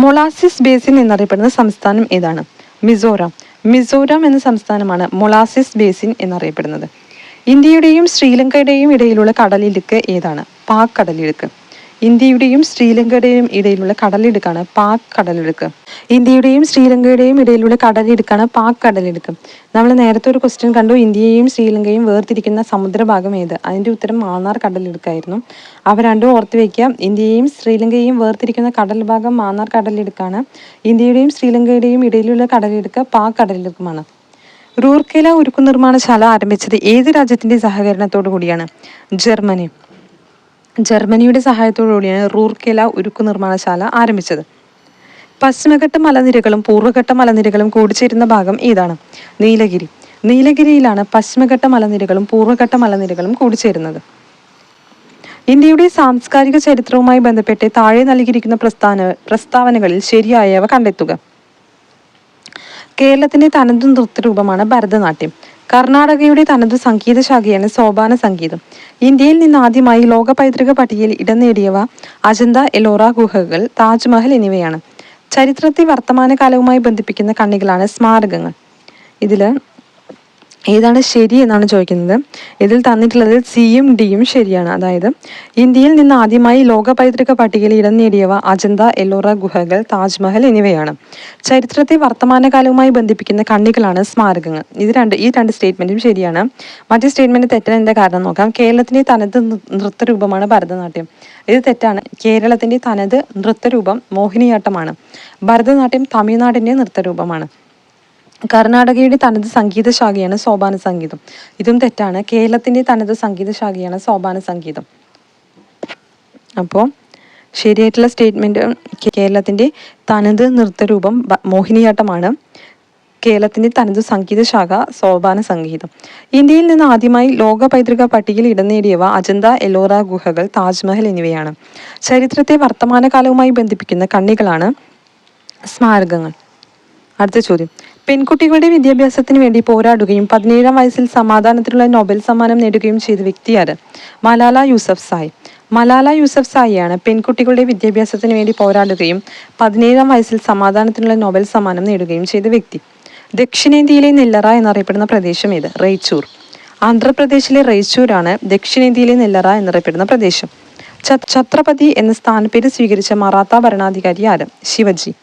മൊളാസിസ് ബേസിൻ എന്നറിയപ്പെടുന്ന സംസ്ഥാനം ഏതാണ്? മിസോറാം. മിസോറാം എന്ന സംസ്ഥാനമാണ് മൊളാസിസ് ബേസിൻ എന്നറിയപ്പെടുന്നത്. ഇന്ത്യയുടെയും ശ്രീലങ്കയുടെയും ഇടയിലുള്ള കടലിടുക്ക് ഏതാണ്? പാക് കടലിടുക്ക്. ഇന്ത്യയുടെയും ശ്രീലങ്കയുടെയും ഇടയിലുള്ള കടലിടുക്കാണ് പാക് കടലിടുക്ക്. ഇന്ത്യയുടെയും ശ്രീലങ്കയുടെയും ഇടയിലുള്ള കടലിടുക്കാണ് പാക് കടലിടുക്ക്. നമ്മൾ നേരത്തെ ഒരു ക്വസ്റ്റ്യൻ കണ്ടു, ഇന്ത്യയെയും ശ്രീലങ്കയും വേർതിരിക്കുന്ന സമുദ്രഭാഗം ഏത്? അതിൻ്റെ ഉത്തരം മാന്നാർ കടലിടുക്കായിരുന്നു. അവ രണ്ടും ഓർത്ത് വയ്ക്കുക. ഇന്ത്യയെയും ശ്രീലങ്കയെയും വേർതിരിക്കുന്ന കടൽ ഭാഗം മാന്നാർ കടലിടുക്കാണ്. ഇന്ത്യയുടെയും ശ്രീലങ്കയുടെയും ഇടയിലുള്ള കടലിടുക്ക് പാക് കടലിടുക്കുമാണ്. റൂർക്കേല ഉരുക്കു നിർമ്മാണശാല ആരംഭിച്ചത് ഏത് രാജ്യത്തിൻ്റെ സഹകരണത്തോടു കൂടിയാണ്? ജർമ്മനി. ജർമ്മനിയുടെ സഹായത്തോടു കൂടിയാണ് റൂർക്കേല ഉരുക്കു നിർമ്മാണശാല ആരംഭിച്ചത്. പശ്ചിമഘട്ട മലനിരകളും പൂർവ്വഘട്ട മലനിരകളും കൂടിച്ചേരുന്ന ഭാഗം ഏതാണ്? നീലഗിരി. നീലഗിരിയിലാണ് പശ്ചിമഘട്ട മലനിരകളും പൂർവ്വഘട്ട മലനിരകളും കൂടിച്ചേരുന്നത്. ഇന്ത്യയുടെ സാംസ്കാരിക ചരിത്രവുമായി ബന്ധപ്പെട്ട് താഴെ നൽകിയിരിക്കുന്ന പ്രസ്താവനകളിൽ ശരിയായവ കണ്ടെത്തുക. കേരളത്തിന്റെ തനതു നൃത്തരൂപമാണ് ഭരതനാട്യം. കർണാടകയുടെ തനതു സംഗീത ശാഖയാണ് സോപാന സംഗീതം. ഇന്ത്യയിൽ നിന്ന് ആദ്യമായി ലോക പൈതൃക പട്ടികയിൽ ഇടം നേടിയവ അജന്ത, എലോറ ഗുഹകൾ, താജ്മഹൽ എന്നിവയാണ്. ചരിത്രത്തെ വർത്തമാനകാലവുമായി ബന്ധിപ്പിക്കുന്ന കണ്ണികളാണ് സ്മാരകങ്ങൾ. ഇതിൽ ഏതാണ് ശരി എന്നാണ് ചോദിക്കുന്നത്. ഇതിൽ തന്നിട്ടുള്ളത് സിയും ഡിയും ശരിയാണ്. അതായത് ഇന്ത്യയിൽ നിന്ന് ആദ്യമായി ലോക പൈതൃക പട്ടികയിൽ ഇടം നേടിയവ അജന്ത, എല്ലോറ ഗുഹകൾ, താജ്മഹൽ എന്നിവയാണ്. ചരിത്രത്തെ വർത്തമാനകാലവുമായി ബന്ധിപ്പിക്കുന്ന കണ്ണികളാണ് സ്മാരകങ്ങൾ. ഈ രണ്ട് സ്റ്റേറ്റ്മെൻറ്റും ശരിയാണ്. മറ്റേ സ്റ്റേറ്റ്മെൻറ്റ് തെറ്റാനതിൻ്റെ കാരണം നോക്കാം. കേരളത്തിൻ്റെ തനത് നൃത്തരൂപമാണ് ഭരതനാട്യം. ഇത് തെറ്റാണ്. കേരളത്തിൻ്റെ തനത് നൃത്തരൂപം മോഹിനിയാട്ടമാണ്. ഭരതനാട്യം തമിഴ്നാടിൻ്റെ നൃത്തരൂപമാണ്. കർണാടകയുടെ തനത് സംഗീത ശാഖയാണ് സോപാന സംഗീതം. ഇതും തെറ്റാണ്. കേരളത്തിൻ്റെ തനത് സംഗീത ശാഖയാണ് സോപാന സംഗീതം. അപ്പോൾ ശരിയായിട്ടുള്ള സ്റ്റേറ്റ്മെൻറ്റ് കേരളത്തിൻ്റെ തനത് നൃത്തരൂപം മോഹിനിയാട്ടമാണ്. കേരളത്തിൻ്റെ തനത് സംഗീത ശാഖ സോപാന സംഗീതം. ഇന്ത്യയിൽ നിന്ന് ആദ്യമായി ലോക പൈതൃക പട്ടികയിൽ ഇടം നേടിയവ അജന്ത, എലോറ ഗുഹകൾ, താജ്മഹൽ എന്നിവയാണ്. ചരിത്രത്തെ വർത്തമാനകാലവുമായി ബന്ധിപ്പിക്കുന്ന കണ്ണികളാണ് സ്മാരകങ്ങൾ. അടുത്ത ചോദ്യം. പെൺകുട്ടികളുടെ വിദ്യാഭ്യാസത്തിന് വേണ്ടി പോരാടുകയും 17-ാം വയസ്സിൽ സമാധാനത്തിനുള്ള നൊബേൽ സമ്മാനം നേടുകയും ചെയ്ത വ്യക്തിയാര്? മലാല യൂസഫ്സായി. മലാല യൂസഫ്സായിയാണ് പെൺകുട്ടികളുടെ വിദ്യാഭ്യാസത്തിന് വേണ്ടി പോരാടുകയും 17-ാം വയസ്സിൽ സമാധാനത്തിനുള്ള നൊബേൽ സമ്മാനം നേടുകയും ചെയ്ത വ്യക്തി. ദക്ഷിണേന്ത്യയിലെ നെല്ലറ എന്നറിയപ്പെടുന്ന പ്രദേശം ഏത്? റൈച്ചൂർ. ആന്ധ്രാപ്രദേശിലെ റൈച്ചൂരാണ് ദക്ഷിണേന്ത്യയിലെ നെല്ലറ എന്നറിയപ്പെടുന്ന പ്രദേശം. ഛത്രപതി എന്ന സ്ഥാനപ്പേര് സ്വീകരിച്ച മറാത്ത ഭരണാധികാരി ആര്? ശിവജി.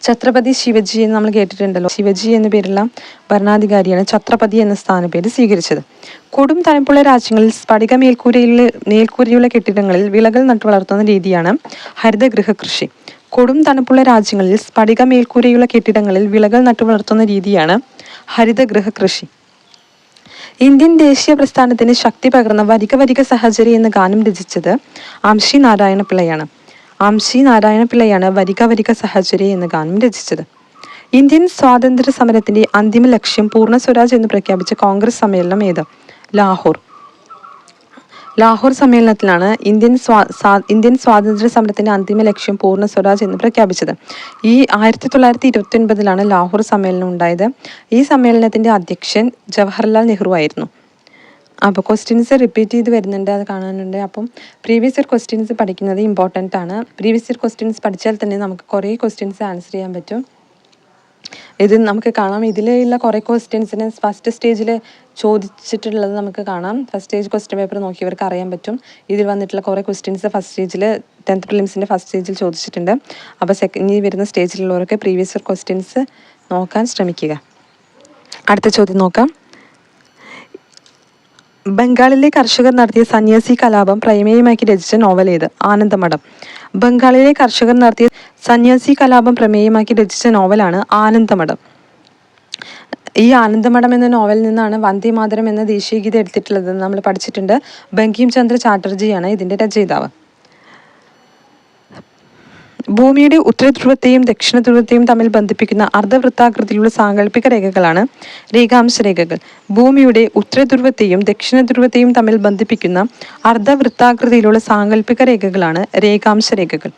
ഛത്രപതി ശിവജി എന്ന് നമ്മൾ കേട്ടിട്ടുണ്ടല്ലോ. ശിവജി എന്ന പേരുള്ള ഭരണാധികാരിയാണ് ഛത്രപതി എന്ന സ്ഥാനപ്പേര് സ്വീകരിച്ചത്. കൊടും തണുപ്പുള്ള രാജ്യങ്ങളിൽ സ്ഫടിക മേൽക്കൂരയുള്ള കെട്ടിടങ്ങളിൽ വിളകൾ നട്ടുവളർത്തുന്ന രീതിയാണ് ഹരിതഗൃഹ കൃഷി. കൊടും തണുപ്പുള്ള രാജ്യങ്ങളിൽ സ്ഫടിക മേൽക്കൂരയുള്ള കെട്ടിടങ്ങളിൽ വിളകൾ നട്ടുവളർത്തുന്ന രീതിയാണ് ഹരിതഗൃഹ കൃഷി. ഇന്ത്യൻ ദേശീയ പ്രസ്ഥാനത്തിന് ശക്തി പകർന്ന വരിക വരിക സഹചരി എന്ന ഗാനം രചിച്ചത് ആംഷി നാരായണപിള്ളയാണ്. ആംഷി നാരായണപിള്ളയാണ് വരിക വരിക സഹചരി എന്ന ഗാനം രചിച്ചത്. ഇന്ത്യൻ സ്വാതന്ത്ര്യ സമരത്തിന്റെ അന്തിമ ലക്ഷ്യം പൂർണ്ണ സ്വരാജ് എന്ന് പ്രഖ്യാപിച്ച കോൺഗ്രസ് സമ്മേളനം ഏത്? ലാഹോർ. ലാഹോർ സമ്മേളനത്തിലാണ് ഇന്ത്യൻ സ്വാതന്ത്ര്യ സമരത്തിന്റെ അന്തിമ ലക്ഷ്യം പൂർണ്ണ സ്വരാജ് എന്ന് പ്രഖ്യാപിച്ചത്. ഈ 1929 ലാഹോർ സമ്മേളനം ഉണ്ടായത്. ഈ സമ്മേളനത്തിന്റെ അധ്യക്ഷൻ ജവഹർലാൽ നെഹ്റു ആയിരുന്നു. അപ്പോൾ ക്വസ്റ്റ്യൻസ് റിപ്പീറ്റ് ചെയ്ത് വരുന്നുണ്ട്, അത് കാണാനുണ്ട്. അപ്പം പ്രീവിയസ് ഇയർ ക്വസ്റ്റ്യൻസ് പഠിക്കുന്നത് ഇമ്പോർട്ടൻ്റ് ആണ്. പ്രീവിയസ് ഇയർ ക്വസ്റ്റ്യൻസ് പഠിച്ചാൽ തന്നെ നമുക്ക് കുറേ ക്വസ്റ്റ്യൻസ് ആൻസർ ചെയ്യാൻ പറ്റും. ഇത് നമുക്ക് കാണാം. ഇതിലുള്ള കുറേ ക്വസ്റ്റ്യൻസിന് ഫസ്റ്റ് സ്റ്റേജിൽ ചോദിച്ചിട്ടുള്ളത് നമുക്ക് കാണാം. ഫസ്റ്റ് സ്റ്റേജ് ക്വസ്റ്റ്യൻ പേപ്പർ നോക്കിയവർക്ക് അറിയാൻ പറ്റും. ഇതിൽ വന്നിട്ടുള്ള കുറേ ക്വസ്റ്റ്യൻസ് ഫസ്റ്റ് സ്റ്റേജിൽ 10th പ്രിലിംസിൻ്റെ ഫസ്റ്റ് സ്റ്റേജിൽ ചോദിച്ചിട്ടുണ്ട്. അപ്പോൾ ഇനി വരുന്ന സ്റ്റേജിലുള്ളവർക്ക് പ്രീവിയസ് ഇയർ ക്വസ്റ്റ്യൻസ് നോക്കാൻ ശ്രമിക്കുക. അടുത്ത ചോദ്യം നോക്കാം. ബംഗാളിലെ കർഷകർ നടത്തിയ സന്യാസി കലാപം പ്രമേയമാക്കി രചിച്ച നോവൽ ഏത്? ആനന്ദമഠം. ബംഗാളിലെ കർഷകർ നടത്തിയ സന്യാസി കലാപം പ്രമേയമാക്കി രചിച്ച നോവലാണ് ആനന്ദമഠം. ഈ ആനന്ദമഠം എന്ന നോവലിൽ നിന്നാണ് വന്ദേമാതരം എന്ന ദേശീയഗീതം എടുത്തിട്ടുള്ളത്. നമ്മൾ പഠിച്ചിട്ടുണ്ട്. ബങ്കിം ചന്ദ്ര ചാറ്റർജിയാണ് ഇതിൻ്റെ രചയിതാവ്. ഭൂമിയുടെ ഉത്തരധ്രുവത്തെയും ദക്ഷിണ ധ്രുവത്തെയും തമ്മിൽ ബന്ധിപ്പിക്കുന്ന അർദ്ധവൃത്താകൃതിയിലുള്ള സാങ്കല്പിക രേഖകളാണ് രേഖാംശ രേഖകൾ. ഭൂമിയുടെ ഉത്തരധ്രുവത്തെയും ദക്ഷിണ ധ്രുവത്തെയും തമ്മിൽ ബന്ധിപ്പിക്കുന്ന അർദ്ധവൃത്താകൃതിയിലുള്ള സാങ്കല്പിക രേഖകളാണ് രേഖാംശ രേഖകൾ.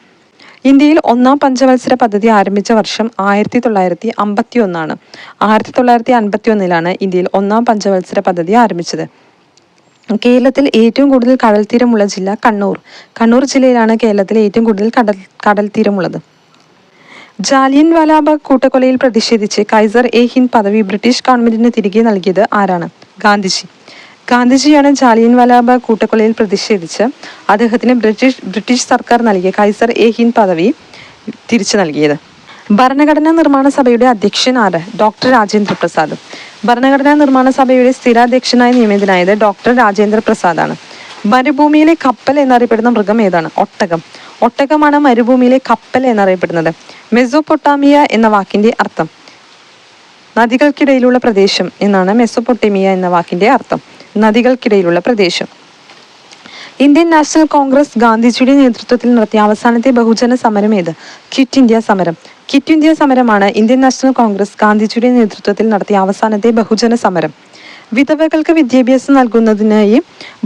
ഇന്ത്യയിൽ 1-ാം പഞ്ചവത്സര പദ്ധതി ആരംഭിച്ച വർഷം 1951. 1951 ഇന്ത്യയിൽ 1-ാം പഞ്ചവത്സര പദ്ധതി ആരംഭിച്ചത്. കേരളത്തിൽ ഏറ്റവും കൂടുതൽ കടൽത്തീരമുള്ള ജില്ല കണ്ണൂർ. കണ്ണൂർ ജില്ലയിലാണ് കേരളത്തിലെ ഏറ്റവും കൂടുതൽ കടൽത്തീരമുള്ളത്. ജാലിയൻ വാലാബാഗ് കൂട്ടക്കൊലയിൽ പ്രതിഷേധിച്ച് കൈസർ-എ-ഹിന്ദ് പദവി ബ്രിട്ടീഷ് ഗവൺമെന്റിന് തിരികെ നൽകിയത് ആരാണ്? ഗാന്ധിജി. ഗാന്ധിജിയാണ് ജാലിയൻവാലാബാഗ് കൂട്ടക്കൊലയിൽ പ്രതിഷേധിച്ച് അദ്ദേഹത്തിന് ബ്രിട്ടീഷ് സർക്കാർ നൽകിയ കൈസർ എ ഹിന്ദ് പദവി തിരിച്ചു നൽകിയത്. ഭരണഘടനാ നിർമ്മാണ സഭയുടെ അധ്യക്ഷൻ ആര്? ഡോക്ടർ രാജേന്ദ്ര പ്രസാദ്. ഭരണഘടനാ നിർമ്മാണ സഭയുടെ സ്ഥിരാധ്യക്ഷനായി നിയമിതനായത് ഡോക്ടർ രാജേന്ദ്ര പ്രസാദാണ്. മരുഭൂമിയിലെ കപ്പൽ എന്നറിയപ്പെടുന്ന മൃഗം ഏതാണ്? ഒട്ടകം. ഒട്ടകമാണ് മരുഭൂമിയിലെ കപ്പൽ എന്നറിയപ്പെടുന്നത്. മെസോപ്പൊട്ടാമിയ എന്ന വാക്കിന്റെ അർത്ഥം? നദികൾക്കിടയിലുള്ള പ്രദേശം എന്നാണ് മെസോപ്പൊട്ടേമിയ എന്ന വാക്കിന്റെ അർത്ഥം. നദികൾക്കിടയിലുള്ള പ്രദേശം. ഇന്ത്യൻ നാഷണൽ കോൺഗ്രസ് ഗാന്ധിജിയുടെ നേതൃത്വത്തിൽ നടത്തിയ അവസാനത്തെ ബഹുജന സമരം ഏത്? ക്വിറ്റ് ഇന്ത്യ സമരം. ക്വിറ്റ് ഇന്ത്യ സമരമാണ് ഇന്ത്യൻ നാഷണൽ കോൺഗ്രസ് ഗാന്ധിജിയുടെ നേതൃത്വത്തിൽ നടത്തിയ അവസാനത്തെ ബഹുജന സമരം. വിധവകൾക്ക് വിദ്യാഭ്യാസം നൽകുന്നതിനായി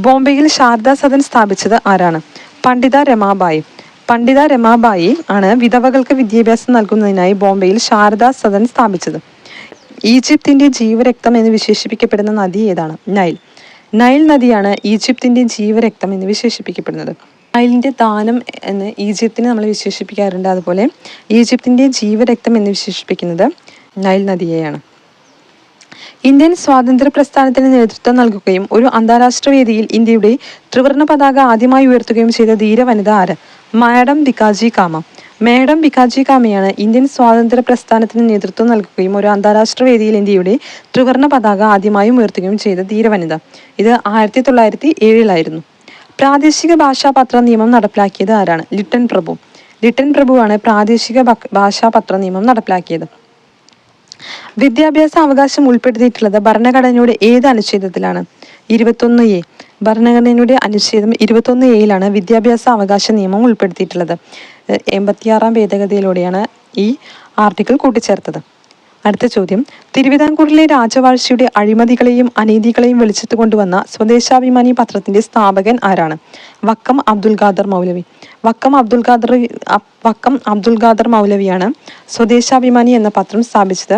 ബോംബെയിൽ ശാരദാ സദൻ സ്ഥാപിച്ചത് ആരാണ്? പണ്ഡിത രമാബായി. പണ്ഡിത രമാബായി ആണ് വിധവകൾക്ക് വിദ്യാഭ്യാസം നൽകുന്നതിനായി ബോംബെയിൽ ശാരദാ സദൻ സ്ഥാപിച്ചത്. ഈജിപ്തിന്റെ ജീവരക്തം എന്ന് വിശേഷിപ്പിക്കപ്പെടുന്ന നദി ഏതാണ്? നൈൽ. നൈൽ നദിയാണ് ഈജിപ്തിന്റെ ജീവരക്തം എന്ന് വിശേഷിപ്പിക്കപ്പെടുന്നത്. നൈലിന്റെ ദാനം എന്ന് ഈജിപ്തിനെ നമ്മൾ വിശേഷിപ്പിക്കാറുണ്ട്. അതുപോലെ ഈജിപ്തിന്റെ ജീവരക്തം എന്ന് വിശേഷിപ്പിക്കുന്നത് നൈൽ നദിയെയാണ്. ഇന്ത്യൻ സ്വാതന്ത്ര്യ പ്രസ്ഥാനത്തിന് നേതൃത്വം നൽകുകയും ഒരു അന്താരാഷ്ട്ര വേദിയിൽ ഇന്ത്യയുടെ ത്രിവർണ്ണ പതാക ആദ്യമായി ഉയർത്തുകയും ചെയ്ത ധീര വനിത ആര്? മാഡം ഭിക്കാജി കാമ. മാഡം ഭിക്കാജി കാമയാണ് ഇന്ത്യൻ സ്വാതന്ത്ര്യ പ്രസ്ഥാനത്തിന് നേതൃത്വം നൽകുകയും ഒരു അന്താരാഷ്ട്ര വേദിയിൽ ഇന്ത്യയുടെ ത്രിവർണ്ണ പതാക ആദ്യമായും ഉയർത്തുകയും ചെയ്ത ധീരവനിത. ഇത് 1907 പ്രാദേശിക ഭാഷാ പത്ര നിയമം നടപ്പിലാക്കിയത് ആരാണ്? ലിട്ടൻ പ്രഭു. ലിട്ടൻ പ്രഭുവാണ് പ്രാദേശിക ഭാഷാ പത്ര നിയമം നടപ്പിലാക്കിയത്. വിദ്യാഭ്യാസ അവകാശം ഉൾപ്പെടുത്തിയിട്ടുള്ളത് ഭരണഘടനയുടെ ഏത് അനുച്ഛേദത്തിലാണ്? 21A. ഭരണഘടനയുടെ അനുച്ഛേദം 21A വിദ്യാഭ്യാസ അവകാശ നിയമം ഉൾപ്പെടുത്തിയിട്ടുള്ളത്. 86 ഭേദഗതിയിലൂടെയാണ് ഈ ആർട്ടിക്കിൾ കൂട്ടിച്ചേർത്തത്. അടുത്ത ചോദ്യം, തിരുവിതാംകൂറിലെ രാജവാഴ്ചയുടെ അഴിമതികളെയും അനീതികളെയും വെളിച്ചത്ത് കൊണ്ടുവന്ന സ്വദേശാഭിമാനി പത്രത്തിന്റെ സ്ഥാപകൻ ആരാണ്? വക്കം അബ്ദുൽ ഖാദർ മൗലവി. വക്കം അബ്ദുൽ ഖാദർ മൗലവിയാണ് സ്വദേശാഭിമാനി എന്ന പത്രം സ്ഥാപിച്ചത്.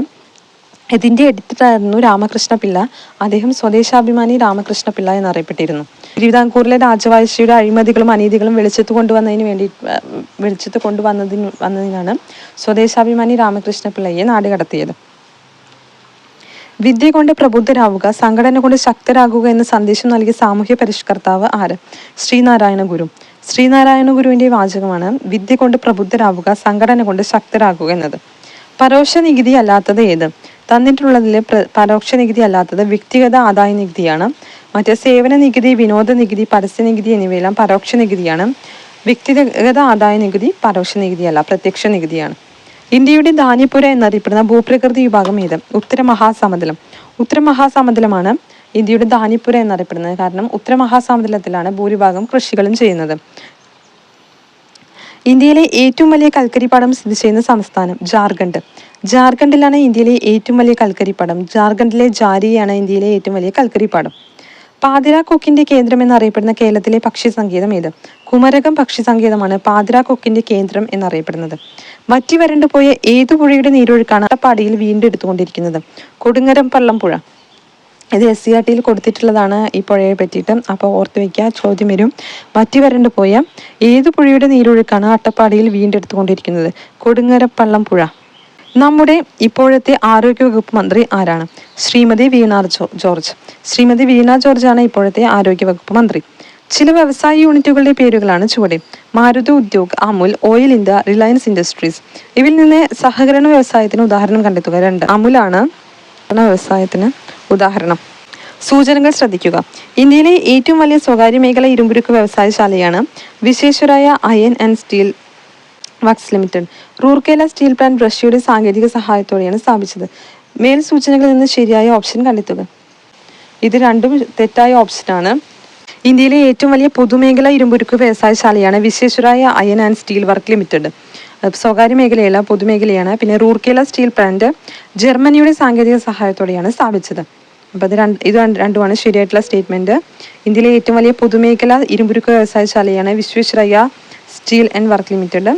ഇതിന്റെ എഡിറ്ററായിരുന്നു രാമകൃഷ്ണ പിള്ള. അദ്ദേഹം സ്വദേശാഭിമാനി രാമകൃഷ്ണ പിള്ള എന്നറിയപ്പെട്ടിരുന്നു. തിരുവിതാംകൂറിലെ രാജവാഴ്ചയുടെ അഴിമതികളും അനീതികളും വെളിച്ചത്ത് കൊണ്ടുവന്നതിനാണ് സ്വദേശാഭിമാനി രാമകൃഷ്ണ പിള്ളയെ നാട് കടത്തിയത്. വിദ്യ കൊണ്ട് പ്രബുദ്ധരാവുക, സംഘടന കൊണ്ട് ശക്തരാകുക എന്ന സന്ദേശം നൽകിയ സാമൂഹ്യ പരിഷ്കർത്താവ് ആര്? ശ്രീനാരായണ ഗുരു. ശ്രീനാരായണ ഗുരുവിന്റെ വാചകമാണ് വിദ്യ കൊണ്ട് പ്രബുദ്ധരാവുക, സംഘടന കൊണ്ട് ശക്തരാകുക എന്നത്. പരോക്ഷ നികുതി അല്ലാത്തത് ഏത്? തന്നിട്ടുള്ളതിൽ പരോക്ഷ നികുതി അല്ലാത്തത് വ്യക്തിഗത ആദായ നികുതിയാണ്. മറ്റ് സേവന നികുതി, വിനോദ നികുതി, പരസ്യ നികുതി എന്നിവയെല്ലാം പരോക്ഷ നികുതിയാണ്. വ്യക്തിഗത ആദായ നികുതി പരോക്ഷ നികുതിയല്ല, പ്രത്യക്ഷ നികുതിയാണ്. ഇന്ത്യയുടെ ധാന്യപ്പുര എന്നറിയപ്പെടുന്ന ഭൂപ്രകൃതി വിഭാഗം ഏത്? ഉത്തരമഹാസമതലം. ഉത്തരമഹാസമതലമാണ് ഇന്ത്യയുടെ ധാന്യപ്പുര എന്നറിയപ്പെടുന്നത്. കാരണം ഉത്തരമഹാസമതലത്തിലാണ് ഭൂരിഭാഗം കൃഷികളും ചെയ്യുന്നത്. ഇന്ത്യയിലെ ഏറ്റവും വലിയ കൽക്കരിപ്പാടം സ്ഥിതി ചെയ്യുന്ന സംസ്ഥാനം? ജാർഖണ്ഡ്. ജാർഖണ്ഡിലാണ് ഇന്ത്യയിലെ ഏറ്റവും വലിയ കൽക്കരിപ്പാടം. ജാർഖണ്ഡിലെ ജാരിയാണ് ഇന്ത്യയിലെ ഏറ്റവും വലിയ കൽക്കരിപ്പാടം. പാതിരാക്കൊക്കിന്റെ കേന്ദ്രം എന്നറിയപ്പെടുന്ന കേരളത്തിലെ പക്ഷി സങ്കേതം ഏത്? കുമരകം പക്ഷി സങ്കേതമാണ് പാതിരാക്കൊക്കിന്റെ കേന്ദ്രം എന്നറിയപ്പെടുന്നത്. വറ്റി വരണ്ടു പോയ ഏതു പുഴയുടെ നീരൊഴുക്കാണ് അട്ടപ്പാടിയിൽ വീണ്ടെടുത്തുകൊണ്ടിരിക്കുന്നത്? കൊടുങ്ങരം പള്ളം പുഴ. ഇത് SCERT കൊടുത്തിട്ടുള്ളതാണ് ഈ പുഴയെ പറ്റിയിട്ട്. അപ്പോൾ ഓർത്ത് വയ്ക്കുക, ചോദ്യം വരും. വറ്റി വരണ്ടു പോയ ഏതു പുഴയുടെ നീരൊഴുക്കാണ് അട്ടപ്പാടിയിൽ വീണ്ടെടുത്തുകൊണ്ടിരിക്കുന്നത്? കൊടുങ്ങരപ്പള്ളം പുഴ. നമ്മുടെ ഇപ്പോഴത്തെ ആരോഗ്യവകുപ്പ് മന്ത്രി ആരാണ്? ശ്രീമതി വീണ ജോർജ്. ശ്രീമതി വീണ ജോർജാണ് ഇപ്പോഴത്തെ ആരോഗ്യവകുപ്പ് മന്ത്രി. ചില വ്യവസായ യൂണിറ്റുകളുടെ പേരുകളാണ് ചുവടെ. Maruti Udyog, Amul, oil India, Reliance industries. ഇവയിൽ നിന്ന് സഹകരണ വ്യവസായത്തിന് ഉദാഹരണം കണ്ടെത്തുക. 2. അമുലാണ് വ്യവസായത്തിന് ഉദാഹരണം. സൂചനകൾ ശ്രദ്ധിക്കുക. ഇന്ത്യയിലെ ഏറ്റവും വലിയ സ്വകാര്യ മേഖല ഇരുമ്പുരുക്ക് വ്യവസായശാലയാണ് Visvesvaraya iron and steel works limited. Rourkela steel plant റഷ്യയുടെ സാങ്കേതിക സഹായത്തോടെയാണ് സ്ഥാപിച്ചത്. മേൽ സൂചനകളിൽ നിന്ന് ശരിയായ ഓപ്ഷൻ കണ്ടെത്തുക. ഇത് രണ്ടും തെറ്റായ ഓപ്ഷനാണ്. ഇന്ത്യയിലെ ഏറ്റവും വലിയ പൊതുമേഖല ഇരുമ്പുരുക്ക് വ്യവസായശാലയാണ് Visvesvaraya iron and steel work limited. സ്വകാര്യ മേഖലയല്ല, പൊതുമേഖലയാണ്. പിന്നെ റൂർക്കേല സ്റ്റീൽ പ്ലാന്റ് ജർമ്മനിയുടെ സാങ്കേതിക സഹായത്തോടെയാണ് സ്ഥാപിച്ചത്. അപ്പോൾ ഇത് രണ്ടുമാണ് ശരിയായിട്ടുള്ള സ്റ്റേറ്റ്മെന്റ്. ഇന്ത്യയിലെ ഏറ്റവും വലിയ പൊതുമേഖല ഇരുമ്പുരുക്ക് വ്യവസായശാലയാണ് Visvesvaraya steel and work limited.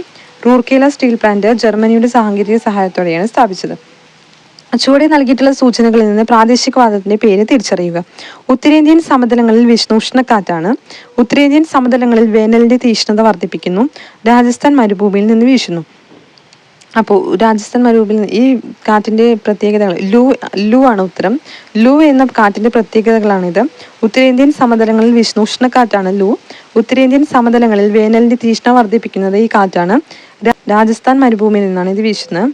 Rourkela steel plant ജർമ്മനിയുടെ സാങ്കേതിക സഹായത്തോടെയാണ് സ്ഥാപിച്ചത്. ചുവടെ നൽകിയിട്ടുള്ള സൂചനകളിൽ നിന്ന് പ്രാദേശികവാദത്തിന്റെ പേര് തിരിച്ചറിയുക. ഉത്തരേന്ത്യൻ സമതലങ്ങളിൽ വീശുന്ന ഉഷ്ണക്കാറ്റാണ്. ഉത്തരേന്ത്യൻ സമതലങ്ങളിൽ വേനലിന്റെ തീക്ഷ്ണത വർദ്ധിപ്പിക്കുന്നു. രാജസ്ഥാൻ മരുഭൂമിയിൽ നിന്ന് വീശുന്നു. അപ്പോൾ രാജസ്ഥാൻ മരുഭൂമിയിൽ ഈ കാറ്റിൻ്റെ പ്രത്യേകതകൾ ലു ആണ് ഉത്തരം. ലു എന്ന കാറ്റിൻ്റെ പ്രത്യേകതകളാണിത്. ഉത്തരേന്ത്യൻ സമതലങ്ങളിൽ വീശുന്ന ഉഷ്ണക്കാറ്റാണ് ലു. ഉത്തരേന്ത്യൻ സമതലങ്ങളിൽ വേനലിൻ്റെ തീഷ്ണത വർദ്ധിപ്പിക്കുന്നത് ഈ കാറ്റാണ്. രാജസ്ഥാൻ മരുഭൂമിയിൽ നിന്നാണ് ഇത് വീശുന്നത്.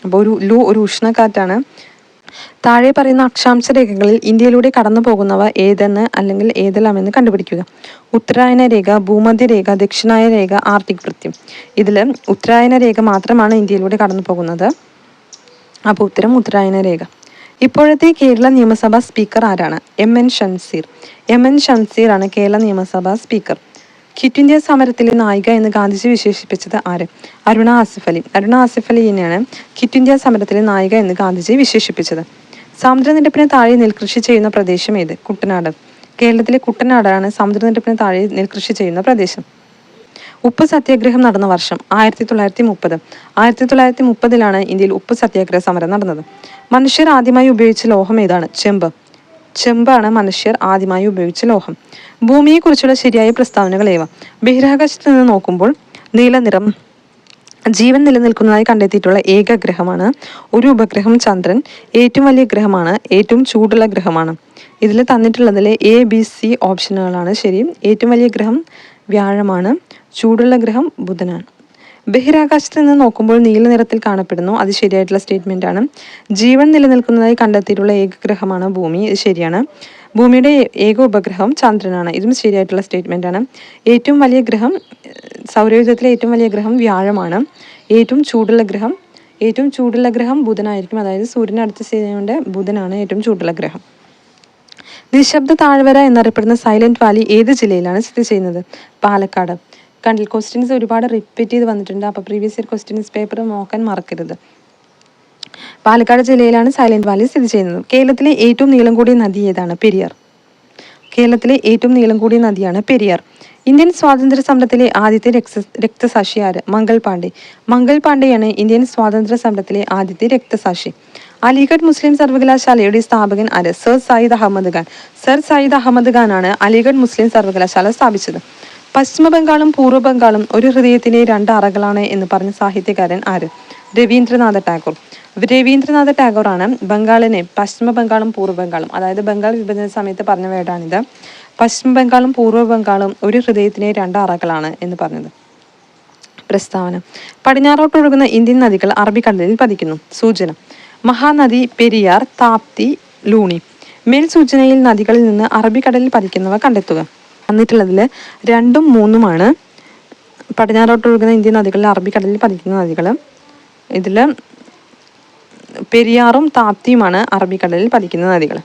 അപ്പോൾ ഒരു ഉഷ്ണക്കാറ്റാണ്. താഴെ പറയുന്ന അക്ഷാംശ രേഖകളിൽ ഇന്ത്യയിലൂടെ കടന്നു പോകുന്നവ ഏതെന്ന് അല്ലെങ്കിൽ ഏതെല്ലാമെന്ന് കണ്ടുപിടിക്കുക. ഉത്തരായന രേഖ, ഭൂമധ്യ രേഖ, ദക്ഷിണായ രേഖ, ആർട്ടിക് വൃത്തം. ഇതിൽ ഉത്തരായന രേഖ മാത്രമാണ് ഇന്ത്യയിലൂടെ കടന്നു പോകുന്നത്. അപ്പോൾ ഉത്തരം ഉത്തരായന രേഖ. ഇപ്പോഴത്തെ കേരള നിയമസഭാ സ്പീക്കർ ആരാണ്? എം.എൻ. ഷംസീർ. എം.എൻ. ഷംസീർ ആണ് കേരള നിയമസഭാ സ്പീക്കർ. ക്വിറ്റ് ഇന്ത്യ സമരത്തിലെ നായിക എന്ന് ഗാന്ധിജി വിശേഷിപ്പിച്ചത് ആര്? അരുണ ആസിഫ് അലി. അരുണ ആസിഫ് അലിയെയാണ് ക്വിറ്റ് ഇന്ത്യ സമരത്തിലെ നായിക എന്ന് ഗാന്ധിജി വിശേഷിപ്പിച്ചത്. സമുദ്രനിരപ്പിന് താഴെ നെൽകൃഷി ചെയ്യുന്ന പ്രദേശം ഏത്? കുട്ടനാട്. കേരളത്തിലെ കുട്ടനാടാണ് സമുദ്രനിരപ്പിന് താഴെ നെൽകൃഷി ചെയ്യുന്ന പ്രദേശം. ഉപ്പ് സത്യാഗ്രഹം നടന്ന വർഷം 1930. 1930 ഇന്ത്യയിൽ ഉപ്പ് സത്യാഗ്രഹ സമരം നടന്നത്. മനുഷ്യർ ആദ്യമായി ഉപയോഗിച്ച ലോഹം ഏതാണ്? ചെമ്പ്. ചെമ്പാണ് മനുഷ്യർ ആദ്യമായി ഉപയോഗിച്ച ലോഹം. ഭൂമിയെക്കുറിച്ചുള്ള ശരിയായ പ്രസ്താവനകൾ ഏവ? ബഹിരാകാശത്ത് നിന്ന് നോക്കുമ്പോൾ നീലനിറം ജീവൻ നിലനിൽക്കുന്നതായി കണ്ടെത്തിയിട്ടുള്ള ഏക ഗ്രഹമാണ്. ഒരു ഉപഗ്രഹം ചന്ദ്രൻ. ഏറ്റവും വലിയ ഗ്രഹമാണ്. ഏറ്റവും ചൂടുള്ള ഗ്രഹമാണ്. ഇതിൽ തന്നിട്ടുള്ളതിൽ A, B, C ഓപ്ഷനുകളാണ് ശരി. ഏറ്റവും വലിയ ഗ്രഹം വ്യാഴമാണ്. ചൂടുള്ള ഗ്രഹം ബുധനാണ്. ബഹിരാകാശത്ത് നിന്ന് നോക്കുമ്പോൾ നീല നിറത്തിൽ കാണപ്പെടുന്നു. അത് ശരിയായിട്ടുള്ള സ്റ്റേറ്റ്മെൻ്റ് ആണ്. ജീവൻ നിലനിൽക്കുന്നതായി കണ്ടെത്തിയിട്ടുള്ള ഏക ഗ്രഹമാണ് ഭൂമി. ഇത് ശരിയാണ്. ഭൂമിയുടെ ഏക ഉപഗ്രഹം ചന്ദ്രനാണ്. ഇതും ശരിയായിട്ടുള്ള സ്റ്റേറ്റ്മെൻ്റ് ആണ്. ഏറ്റവും വലിയ ഗ്രഹം സൗരയൂഥത്തിലെ ഏറ്റവും വലിയ ഗ്രഹം വ്യാഴമാണ്. ഏറ്റവും ചൂടുള്ള ഗ്രഹം ബുധനായിരിക്കും. അതായത് സൂര്യൻ്റെ അടുത്ത് സ്ഥിതി ചെയ്യുന്നതുകൊണ്ട് ബുധനാണ് ഏറ്റവും ചൂടുള്ള ഗ്രഹം. നിശബ്ദ താഴ്വര എന്നറിയപ്പെടുന്ന സൈലന്റ് വാലി ഏത് ജില്ലയിലാണ് സ്ഥിതി ചെയ്യുന്നത്? പാലക്കാട്. കണ്ടിൽ ക്വസ്റ്റ്യൻസ് ഒരുപാട് റിപ്പീറ്റ് ചെയ്ത് വന്നിട്ടുണ്ട്. അപ്പോൾ പ്രീവിയസ് ഇയർ ക്വസ്റ്റ്യൻസ് പേപ്പർ നോക്കാൻ മറക്കരുത്. പാലക്കാട് ജില്ലയിലാണ് സൈലന്റ് വാലി സ്ഥിതി ചെയ്യുന്നത്. കേരളത്തിലെ ഏറ്റവും നീളം കൂടിയ നദി ഏതാണ്? പെരിയാർ. കേരളത്തിലെ ഏറ്റവും നീളം കൂടിയ നദിയാണ് പെരിയാർ. ഇന്ത്യൻ സ്വാതന്ത്ര്യ സമരത്തിലെ ആദ്യത്തെ രക്തസാക്ഷി ആര്? മംഗൾ പാണ്ഡെ. മംഗൾ പാണ്ഡെയാണ് ഇന്ത്യൻ സ്വാതന്ത്ര്യ സമരത്തിലെ ആദ്യത്തെ രക്തസാക്ഷി. അലിഗഡ് മുസ്ലിം സർവകലാശാലയുടെ സ്ഥാപകൻ ആര്? സർ സയ്യിദ് അഹമ്മദ് ഖാൻ. സർ സയ്യിദ് അഹമ്മദ് ഖാൻ ആണ് അലിഗഡ് മുസ്ലിം സർവകലാശാല സ്ഥാപിച്ചത്. പശ്ചിമ ബംഗാളും പൂർവ്വ ബംഗാളും ഒരു ഹൃദയത്തിലെ രണ്ട് അറകളാണ് എന്ന് പറഞ്ഞ സാഹിത്യകാരൻ ആര്? രവീന്ദ്രനാഥ ടാഗോർ. രവീന്ദ്രനാഥ ടാഗോറാണ് ബംഗാളിനെ പശ്ചിമ ബംഗാളും പൂർവ്വ ബംഗാളും, അതായത് ബംഗാൾ വിഭജന സമയത്ത് പറഞ്ഞ വേർഡാണിത്. പശ്ചിമ ബംഗാളും പൂർവ്വ ബംഗാളും ഒരു ഹൃദയത്തിലെ രണ്ട് അറകളാണ് എന്ന് പറഞ്ഞത്. പ്രസ്താവന: പടിഞ്ഞാറോട്ട് ഒഴുകുന്ന ഇന്ത്യൻ നദികൾ അറബിക്കടലിൽ പതിക്കുന്നു. സൂചന: മഹാനദി, പെരിയാർ, താപ്തി, ലൂണി. മേൽ സൂചനയിൽ നദികളിൽ നിന്ന് അറബിക്കടലിൽ പതിക്കുന്നവ കണ്ടെത്തുക. വന്നിട്ടുള്ളതിൽ 2ഉം 3ഉമാണ് പടിഞ്ഞാറോട്ട് ഒഴുകുന്ന ഇന്ത്യൻ നദികളിൽ അറബിക്കടലിൽ പതിക്കുന്ന നദികൾ. ഇതിൽ പെരിയാറും താപ്തിയുമാണ് അറബിക്കടലിൽ പതിക്കുന്ന നദികൾ.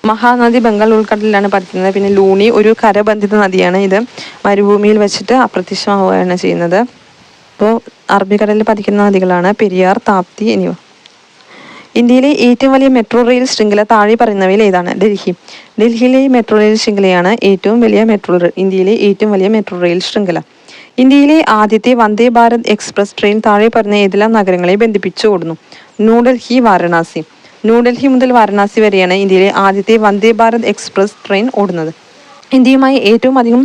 മഹാനദി ബംഗാൾ ഉൾക്കടലിലാണ് പതിക്കുന്നത്. പിന്നെ ലൂണി ഒരു കരബന്ധിത നദിയാണ്. ഇത് മരുഭൂമിയിൽ വെച്ചിട്ട് അപ്രത്യക്ഷമാവുകയാണ് ചെയ്യുന്നത്. അപ്പോൾ അറബിക്കടലിൽ പതിക്കുന്ന നദികളാണ് പെരിയാർ, താപ്തി എന്നിവ. ഇന്ത്യയിലെ ഏറ്റവും വലിയ മെട്രോ റെയിൽ ശൃംഖല താഴെ പറയുന്നവയിൽ ഏതാണ്? ഡൽഹി. ഡൽഹിയിലെ മെട്രോ റെയിൽ ശൃംഖലയാണ് ഇന്ത്യയിലെ ഏറ്റവും വലിയ മെട്രോ റെയിൽ ശൃംഖല. ഇന്ത്യയിലെ ആദ്യത്തെ വന്ദേ ഭാരത് എക്സ്പ്രസ് ട്രെയിൻ താഴെ പറഞ്ഞ ഏതെല്ലാം നഗരങ്ങളെ ബന്ധിപ്പിച്ച് ഓടുന്നു? ന്യൂഡൽഹി, വാരണാസി. ന്യൂഡൽഹി മുതൽ വാരണാസി വരെയാണ് ഇന്ത്യയിലെ ആദ്യത്തെ വന്ദേ ഭാരത് എക്സ്പ്രസ് ട്രെയിൻ ഓടുന്നത്. ഇന്ത്യയുമായി ഏറ്റവും അധികം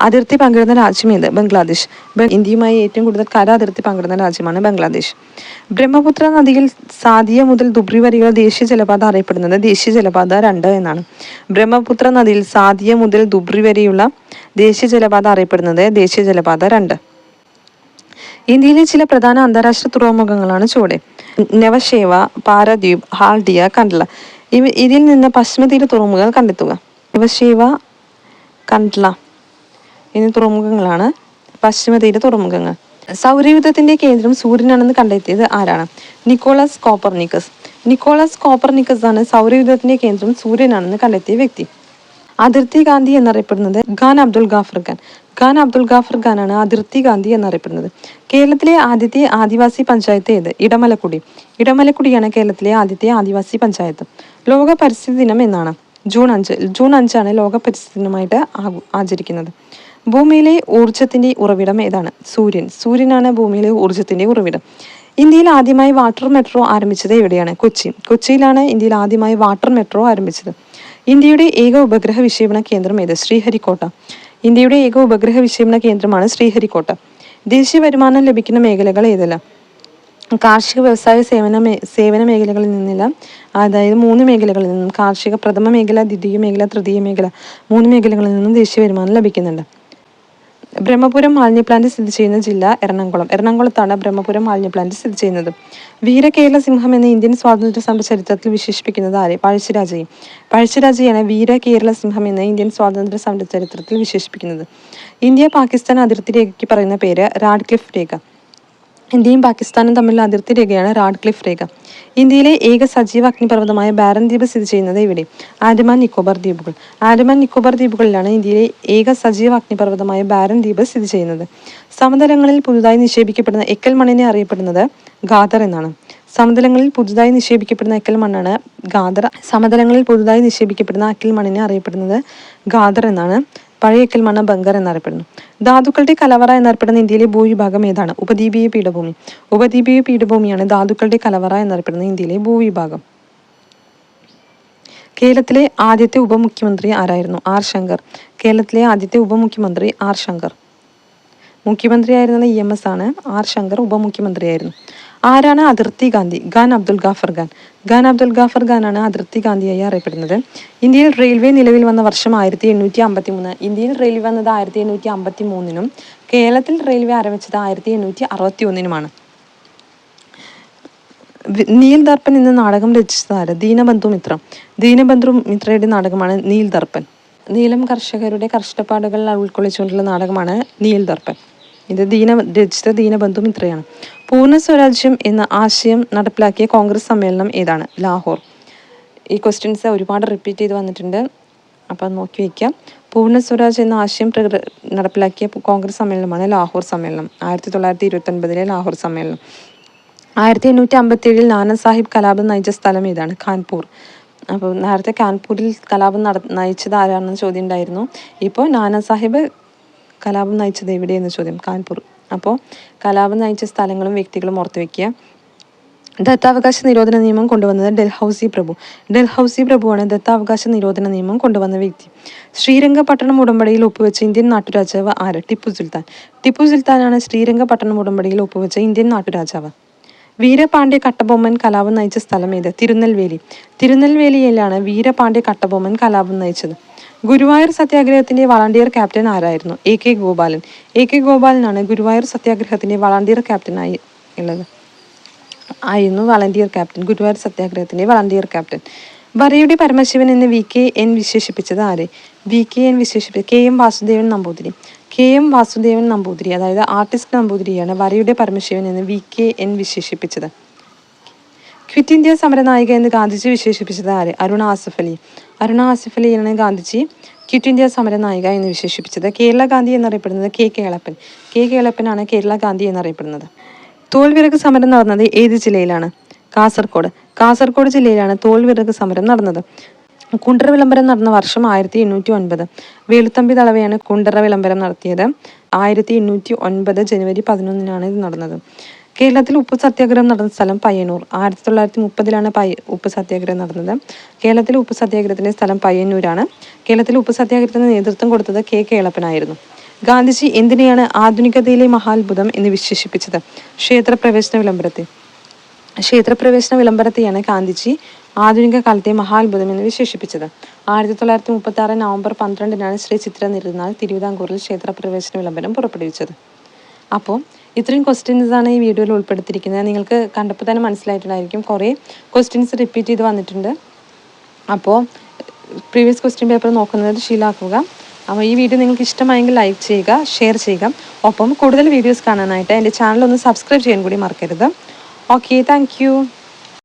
അതിർത്തി പങ്കിടുന്ന രാജ്യം ഏത്? ബംഗ്ലാദേശ്. ഇന്ത്യയുമായി ഏറ്റവും കൂടുതൽ കര അതിർത്തി പങ്കിടുന്ന രാജ്യമാണ് ബംഗ്ലാദേശ്. ബ്രഹ്മപുത്ര നദിയിൽ സാദിയ മുതൽ ദുബ്രി വരെയുള്ള ദേശീയ ജലപാത അറിയപ്പെടുന്നത് ദേശീയ ജലപാത 2 എന്നാണ്. ബ്രഹ്മപുത്ര നദിയിൽ സാദിയ മുതൽ ദുബ്രി വരെയുള്ള ദേശീയ ജലപാത അറിയപ്പെടുന്നത് ദേശീയ ജലപാത 2. ഇന്ത്യയിലെ ചില പ്രധാന അന്താരാഷ്ട്ര തുറമുഖങ്ങളാണ് ചുവടെ: നവശേവ, പാരദ്വീപ്, ഹാൽഡിയ, കണ്ട്ല. ഇതിൽ നിന്ന് പശ്ചിമതീര തുറമുഖങ്ങൾ കണ്ടെത്തുക. നവശേവ, കണ്ട്ല എന്നീ തുറമുഖങ്ങളാണ് പശ്ചിമതീര തുറമുഖങ്ങൾ. സൗരയൂഥത്തിന്റെ കേന്ദ്രം സൂര്യനാണെന്ന് കണ്ടെത്തിയത് ആരാണ്? Nicholas Copernicus. നിക്കോളാസ് കോപ്പർനിക്കസ് ആണ് സൗരയൂഥത്തിന്റെ കേന്ദ്രം സൂര്യനാണെന്ന് കണ്ടെത്തിയ വ്യക്തി. അതിർത്തി ഗാന്ധി എന്നറിയപ്പെടുന്നത് ഖാൻ അബ്ദുൽ ഗാഫർ ഖാൻ. ഖാൻ അബ്ദുൽ ഗാഫർ ഖാനാണ് അതിർത്തി ഗാന്ധി എന്നറിയപ്പെടുന്നത്. കേരളത്തിലെ ആദ്യത്തെ ആദിവാസി പഞ്ചായത്ത് ഏത്? ഇടമലക്കുടി. ഇടമലക്കുടിയാണ് കേരളത്തിലെ ആദ്യത്തെ ആദിവാസി പഞ്ചായത്ത്. ലോക പരിസ്ഥിതി ദിനം എന്നാണ്? ജൂൺ 5. ജൂൺ 5 ലോക പരിസ്ഥിതി ദിനമായിട്ട് ആചരിക്കുന്നത്. ഭൂമിയിലെ ഊർജത്തിന്റെ ഉറവിടം ഏതാണ്? സൂര്യൻ. സൂര്യനാണ് ഭൂമിയിലെ ഊർജത്തിന്റെ ഉറവിടം. ഇന്ത്യയിൽ ആദ്യമായി വാട്ടർ മെട്രോ ആരംഭിച്ചത് എവിടെയാണ്? കൊച്ചി. കൊച്ചിയിലാണ് ഇന്ത്യയിൽ ആദ്യമായി വാട്ടർ മെട്രോ ആരംഭിച്ചത്. ഇന്ത്യയുടെ ഏക ഉപഗ്രഹ വിക്ഷേപണ കേന്ദ്രം ഏത്? ശ്രീഹരിക്കോട്ട. ഇന്ത്യയുടെ ഏക ഉപഗ്രഹ വിക്ഷേപണ കേന്ദ്രമാണ് ശ്രീഹരിക്കോട്ട. ദേശീയ വരുമാനം ലഭിക്കുന്ന മേഖലകൾ ഏതെല്ലാം? കാർഷിക വ്യവസായ സേവന മേഖലകളിൽ നിന്നെല്ലാം, അതായത് 3 മേഖലകളിൽ നിന്നും, കാർഷിക പ്രഥമ മേഖല, ദ്വിതീയ മേഖല, തൃതീയ മേഖല, 3 മേഖലകളിൽ നിന്നും ദേശീയ വരുമാനം ലഭിക്കുന്നുണ്ട്. ബ്രഹ്മപുരം മാലിന്യ പ്ലാന്റ് സ്ഥിതി ചെയ്യുന്ന ജില്ല എറണാകുളത്താണ് ബ്രഹ്മപുരം മാലിന്യ പ്ലാന്റ് സ്ഥിതി ചെയ്യുന്നത്. വീര കേരള സിംഹം എന്ന ഇന്ത്യൻ സ്വാതന്ത്ര്യ സമര ചരിത്രത്തിൽ വിശേഷിപ്പിക്കുന്നത് ആരെ? പഴശ്ശിരാജയാണ് വീര കേരള സിംഹം എന്ന ഇന്ത്യൻ സ്വാതന്ത്ര്യ സമര ചരിത്രത്തിൽ വിശേഷിപ്പിക്കുന്നത്. ഇന്ത്യ പാകിസ്ഥാൻ അതിർത്തി രേഖയ്ക്ക് പറയുന്ന പേര് റാഡ്ക്ലിഫ് രേഖ. ഇന്ത്യയും പാകിസ്ഥാനും തമ്മിലുള്ള അതിർത്തി രേഖയാണ് റാഡ്ക്ലിഫ് രേഖ. ഇന്ത്യയിലെ ഏക സജീവ അഗ്നിപർവ്വതമായ ബാരൻ ദ്വീപ് സ്ഥിതി ചെയ്യുന്നത് ഇവിടെ? ആൻഡമാൻ നിക്കോബാർ ദ്വീപുകൾ. ആൻഡമാൻ നിക്കോബാർ ദ്വീപുകളിലാണ് ഇന്ത്യയിലെ ഏക സജീവ അഗ്നിപർവ്വതമായ ബാരൻ ദ്വീപ് സ്ഥിതി ചെയ്യുന്നത്. സമതലങ്ങളിൽ പുതുതായി നിക്ഷേപിക്കപ്പെടുന്ന എക്കൽ മണ്ണിനെ അറിയപ്പെടുന്നത് ഗാദർ എന്നാണ്. സമതലങ്ങളിൽ പുതുതായി നിക്ഷേപിക്കപ്പെടുന്ന എക്കൽ മണ്ണാണ് ഗാദർ. സമതലങ്ങളിൽ പുതുതായി നിക്ഷേപിക്കപ്പെടുന്ന അക്കൽ മണ്ണിനെ അറിയപ്പെടുന്നത് ഗാദർ എന്നാണ്. പഴയ എക്കൽ മണ്ണ് ബംഗർ എന്നറിയപ്പെടുന്നു. ധാതുക്കളുടെ കലവറ എന്നറിയപ്പെടുന്ന ഇന്ത്യയിലെ ഭൂവിഭാഗം ഏതാണ്? ഉപദ്വീപീയ പീഠഭൂമി. ഉപദ്വീപീയ പീഠഭൂമിയാണ് ധാതുക്കളുടെ കലവറ എന്നറിയപ്പെടുന്ന ഇന്ത്യയിലെ ഭൂവിഭാഗം. കേരളത്തിലെ ആദ്യത്തെ ഉപമുഖ്യമന്ത്രി ആരായിരുന്നു? ആർ ശങ്കർ. കേരളത്തിലെ ആദ്യത്തെ ഉപമുഖ്യമന്ത്രി ആർ ശങ്കർ. മുഖ്യമന്ത്രിയായിരുന്നത് EMS ആണ്. ആർ ശങ്കർ ഉപമുഖ്യമന്ത്രിയായിരുന്നു. ആരാണ് അതിർത്തി ഗാന്ധി? ഖാൻ അബ്ദുൽ ഗാഫർ ഖാൻ. ഖാൻ അബ്ദുൽ ഗാഫർ ഖാനാണ് അതിർത്തി ഗാന്ധിയായി അറിയപ്പെടുന്നത്. ഇന്ത്യയിൽ റെയിൽവേ നിലവിൽ വന്ന വർഷം 1853. ഇന്ത്യയിൽ റെയിൽവേ വന്നത് 1853നും കേരളത്തിൽ റെയിൽവേ ആരംഭിച്ചത് 1861നുമാണ്. നീൽ ദർപ്പൻ എന്ന നാടകം രചിച്ചത് ആര്? ദീനബന്ധു മിത്ര. ദീനബന്ധു മിത്രയുടെ നാടകമാണ് നീൽ ദർപ്പൻ. നീലം കർഷകരുടെ കഷ്ടപ്പാടുകൾ ഉൾക്കൊള്ളിച്ചുകൊണ്ടുള്ള നാടകമാണ് നീൽ ദർപ്പൻ. ഇത് രചിച്ച ദീനബന്ധു മിത്രയാണ്. പൂർണ്ണ സ്വരാജ്യം എന്ന ആശയം നടപ്പിലാക്കിയ കോൺഗ്രസ് സമ്മേളനം ഏതാണ്? ലാഹോർ. ഈ ക്വസ്റ്റ്യൻസ് ഒരുപാട് റിപ്പീറ്റ് ചെയ്ത് വന്നിട്ടുണ്ട്, അപ്പോൾ അത് നോക്കി വയ്ക്കാം. പൂർണ്ണ സ്വരാജ് എന്ന ആശയം നടപ്പിലാക്കിയ കോൺഗ്രസ് സമ്മേളനമാണ് ലാഹോർ സമ്മേളനം. 1929 ലാഹോർ സമ്മേളനം. 1857 നാനാ സാഹിബ് കലാപം നയിച്ച സ്ഥലം ഏതാണ്? കാൺപൂർ. അപ്പോൾ നേരത്തെ കാൺപൂരിൽ കലാപം നയിച്ചത് ആരാണെന്ന് ചോദ്യം ഉണ്ടായിരുന്നു. ഇപ്പോൾ നാനാ സാഹിബ് കലാപം നയിച്ചത് എവിടെയെന്ന് ചോദ്യം? കാൺപൂർ. അപ്പോൾ കലാപം നയിച്ച സ്ഥലങ്ങളും വ്യക്തികളും ഓർത്തു വയ്ക്കുക. ദത്താവകാശ നിരോധന നിയമം കൊണ്ടുവന്നത് ഡൽഹൌസി പ്രഭു. ഡൽഹൌസി പ്രഭുവാണ് ദത്താവകാശ നിരോധന നിയമം കൊണ്ടുവന്ന വ്യക്തി. ശ്രീരംഗപട്ടണം ഉടമ്പടിയിൽ ഒപ്പുവെച്ച ഇന്ത്യൻ നാട്ടുരാജാവ് ആര്? ടിപ്പു സുൽത്താൻ. ടിപ്പു സുൽത്താനാണ് ശ്രീരംഗപട്ടണം ഉടമ്പടിയിൽ ഒപ്പുവെച്ച ഇന്ത്യൻ നാട്ടുരാജാവ്. വീരപാണ്ഡ്യ കട്ടബൊമ്മൻ കലാപം നയിച്ച സ്ഥലം ഏത്? തിരുനെൽവേലി. തിരുനെൽവേലിയിലാണ് വീരപാണ്ഡ്യ കട്ടബൊമ്മൻ കലാപം നയിച്ചത്. ഗുരുവായൂർ സത്യാഗ്രഹത്തിന്റെ വളണ്ടിയർ ക്യാപ്റ്റൻ ആരായിരുന്നു? AK ഗോപാലൻ. AK ഗോപാലനാണ് ഗുരുവായൂർ സത്യാഗ്രഹത്തിന്റെ വളണ്ടിയർ ക്യാപ്റ്റനായി ഉള്ളത്. Volunteer captain. ഗുരുവായൂർ സത്യാഗ്രഹത്തിന്റെ വളണ്ടിയർ ക്യാപ്റ്റൻ. വരയുടെ പരമശിവൻ എന്ന് VKN വിശേഷിപ്പിച്ചത് ആരെ? VKN KM Vasudevan Namboothiri. KM Vasudevan Namboothiri, അതായത് ആർട്ടിസ്റ്റ് നമ്പൂതിരിയാണ് വരയുടെ പരമശിവൻ എന്ന് VKN വിശേഷിപ്പിച്ചത്. ക്വിറ്റ് ഇന്ത്യ സമരനായിക എന്ന് ഗാന്ധിജി വിശേഷിപ്പിച്ചത് ആര്? അരുണ ആസിഫ് അലി. അരുണ ആസിഫ് അലിയാണ് ഗാന്ധിജി ക്വിറ്റ് ഇന്ത്യ സമരനായിക എന്ന് വിശേഷിപ്പിച്ചത്. കേരള ഗാന്ധി എന്നറിയപ്പെടുന്നത് KK കേളപ്പൻ. കേളപ്പനാണ് കേരള ഗാന്ധി എന്നറിയപ്പെടുന്നത്. തോൽവിറക് സമരം നടന്നത് ഏത് ജില്ലയിലാണ്? കാസർഗോഡ്. കാസർഗോഡ് ജില്ലയിലാണ് തോൽവിറക് സമരം നടന്നത്. കുണ്ടറ വിളംബരം നടന്ന വർഷം 1809. വേലുത്തമ്പി ദളവയാണ് കുണ്ടറ വിളംബരം നടത്തിയത്. 1809 ജനുവരി 11 ഇത് നടന്നത്. കേരളത്തിൽ ഉപ്പു സത്യാഗ്രഹം നടന്ന സ്ഥലം പയ്യന്നൂർ. 1930 ഉപ്പു സത്യാഗ്രഹം നടന്നത്. കേരളത്തിലെ ഉപ്പു സത്യാഗ്രഹത്തിന്റെ സ്ഥലം പയ്യന്നൂരാണ്. കേരളത്തിലെ ഉപ്പു സത്യാഗ്രഹത്തിന് നേതൃത്വം കൊടുത്തത് KK കേളപ്പനായിരുന്നു. ഗാന്ധിജി എന്തിനെയാണ് ആധുനികതയിലെ മഹാത്ഭുതം എന്ന് വിശേഷിപ്പിച്ചത്? ക്ഷേത്രപ്രവേശന വിളംബരത്തെ. ക്ഷേത്രപ്രവേശന വിളംബരത്തെയാണ് ഗാന്ധിജി ആധുനിക കാലത്തെ മഹാത്ഭുതം എന്ന് വിശേഷിപ്പിച്ചത്. 1936 നവംബർ 12 ശ്രീ ചിത്ര തിരുനാൾ തിരുവിതാംകൂറിൽ ക്ഷേത്രപ്രവേശന വിളംബരം പുറപ്പെടുവിച്ചത്. അപ്പോൾ ഇത്രയും ക്വസ്റ്റ്യൻസാണ് ഈ വീഡിയോയിൽ ഉൾപ്പെടുത്തിയിരിക്കുന്നത്. നിങ്ങൾക്ക് കണ്ടപ്പോൾ തന്നെ മനസ്സിലായിട്ടുണ്ടായിരിക്കും, കുറേ ക്വസ്റ്റ്യൻസ് റിപ്പീറ്റ് ചെയ്ത് വന്നിട്ടുണ്ട്. അപ്പോൾ പ്രീവിയസ് ക്വസ്റ്റ്യൻ പേപ്പർ നോക്കുന്നത് ശീലമാക്കുക. അപ്പോൾ ഈ വീഡിയോ നിങ്ങൾക്ക് ഇഷ്ടമായെങ്കിൽ ലൈക്ക് ചെയ്യുക, ഷെയർ ചെയ്യുക. ഒപ്പം കൂടുതൽ വീഡിയോസ് കാണാനായിട്ട് എൻ്റെ ചാനൽ ഒന്ന് സബ്സ്ക്രൈബ് ചെയ്യാൻ കൂടി മറക്കരുത്. Okay, thank you.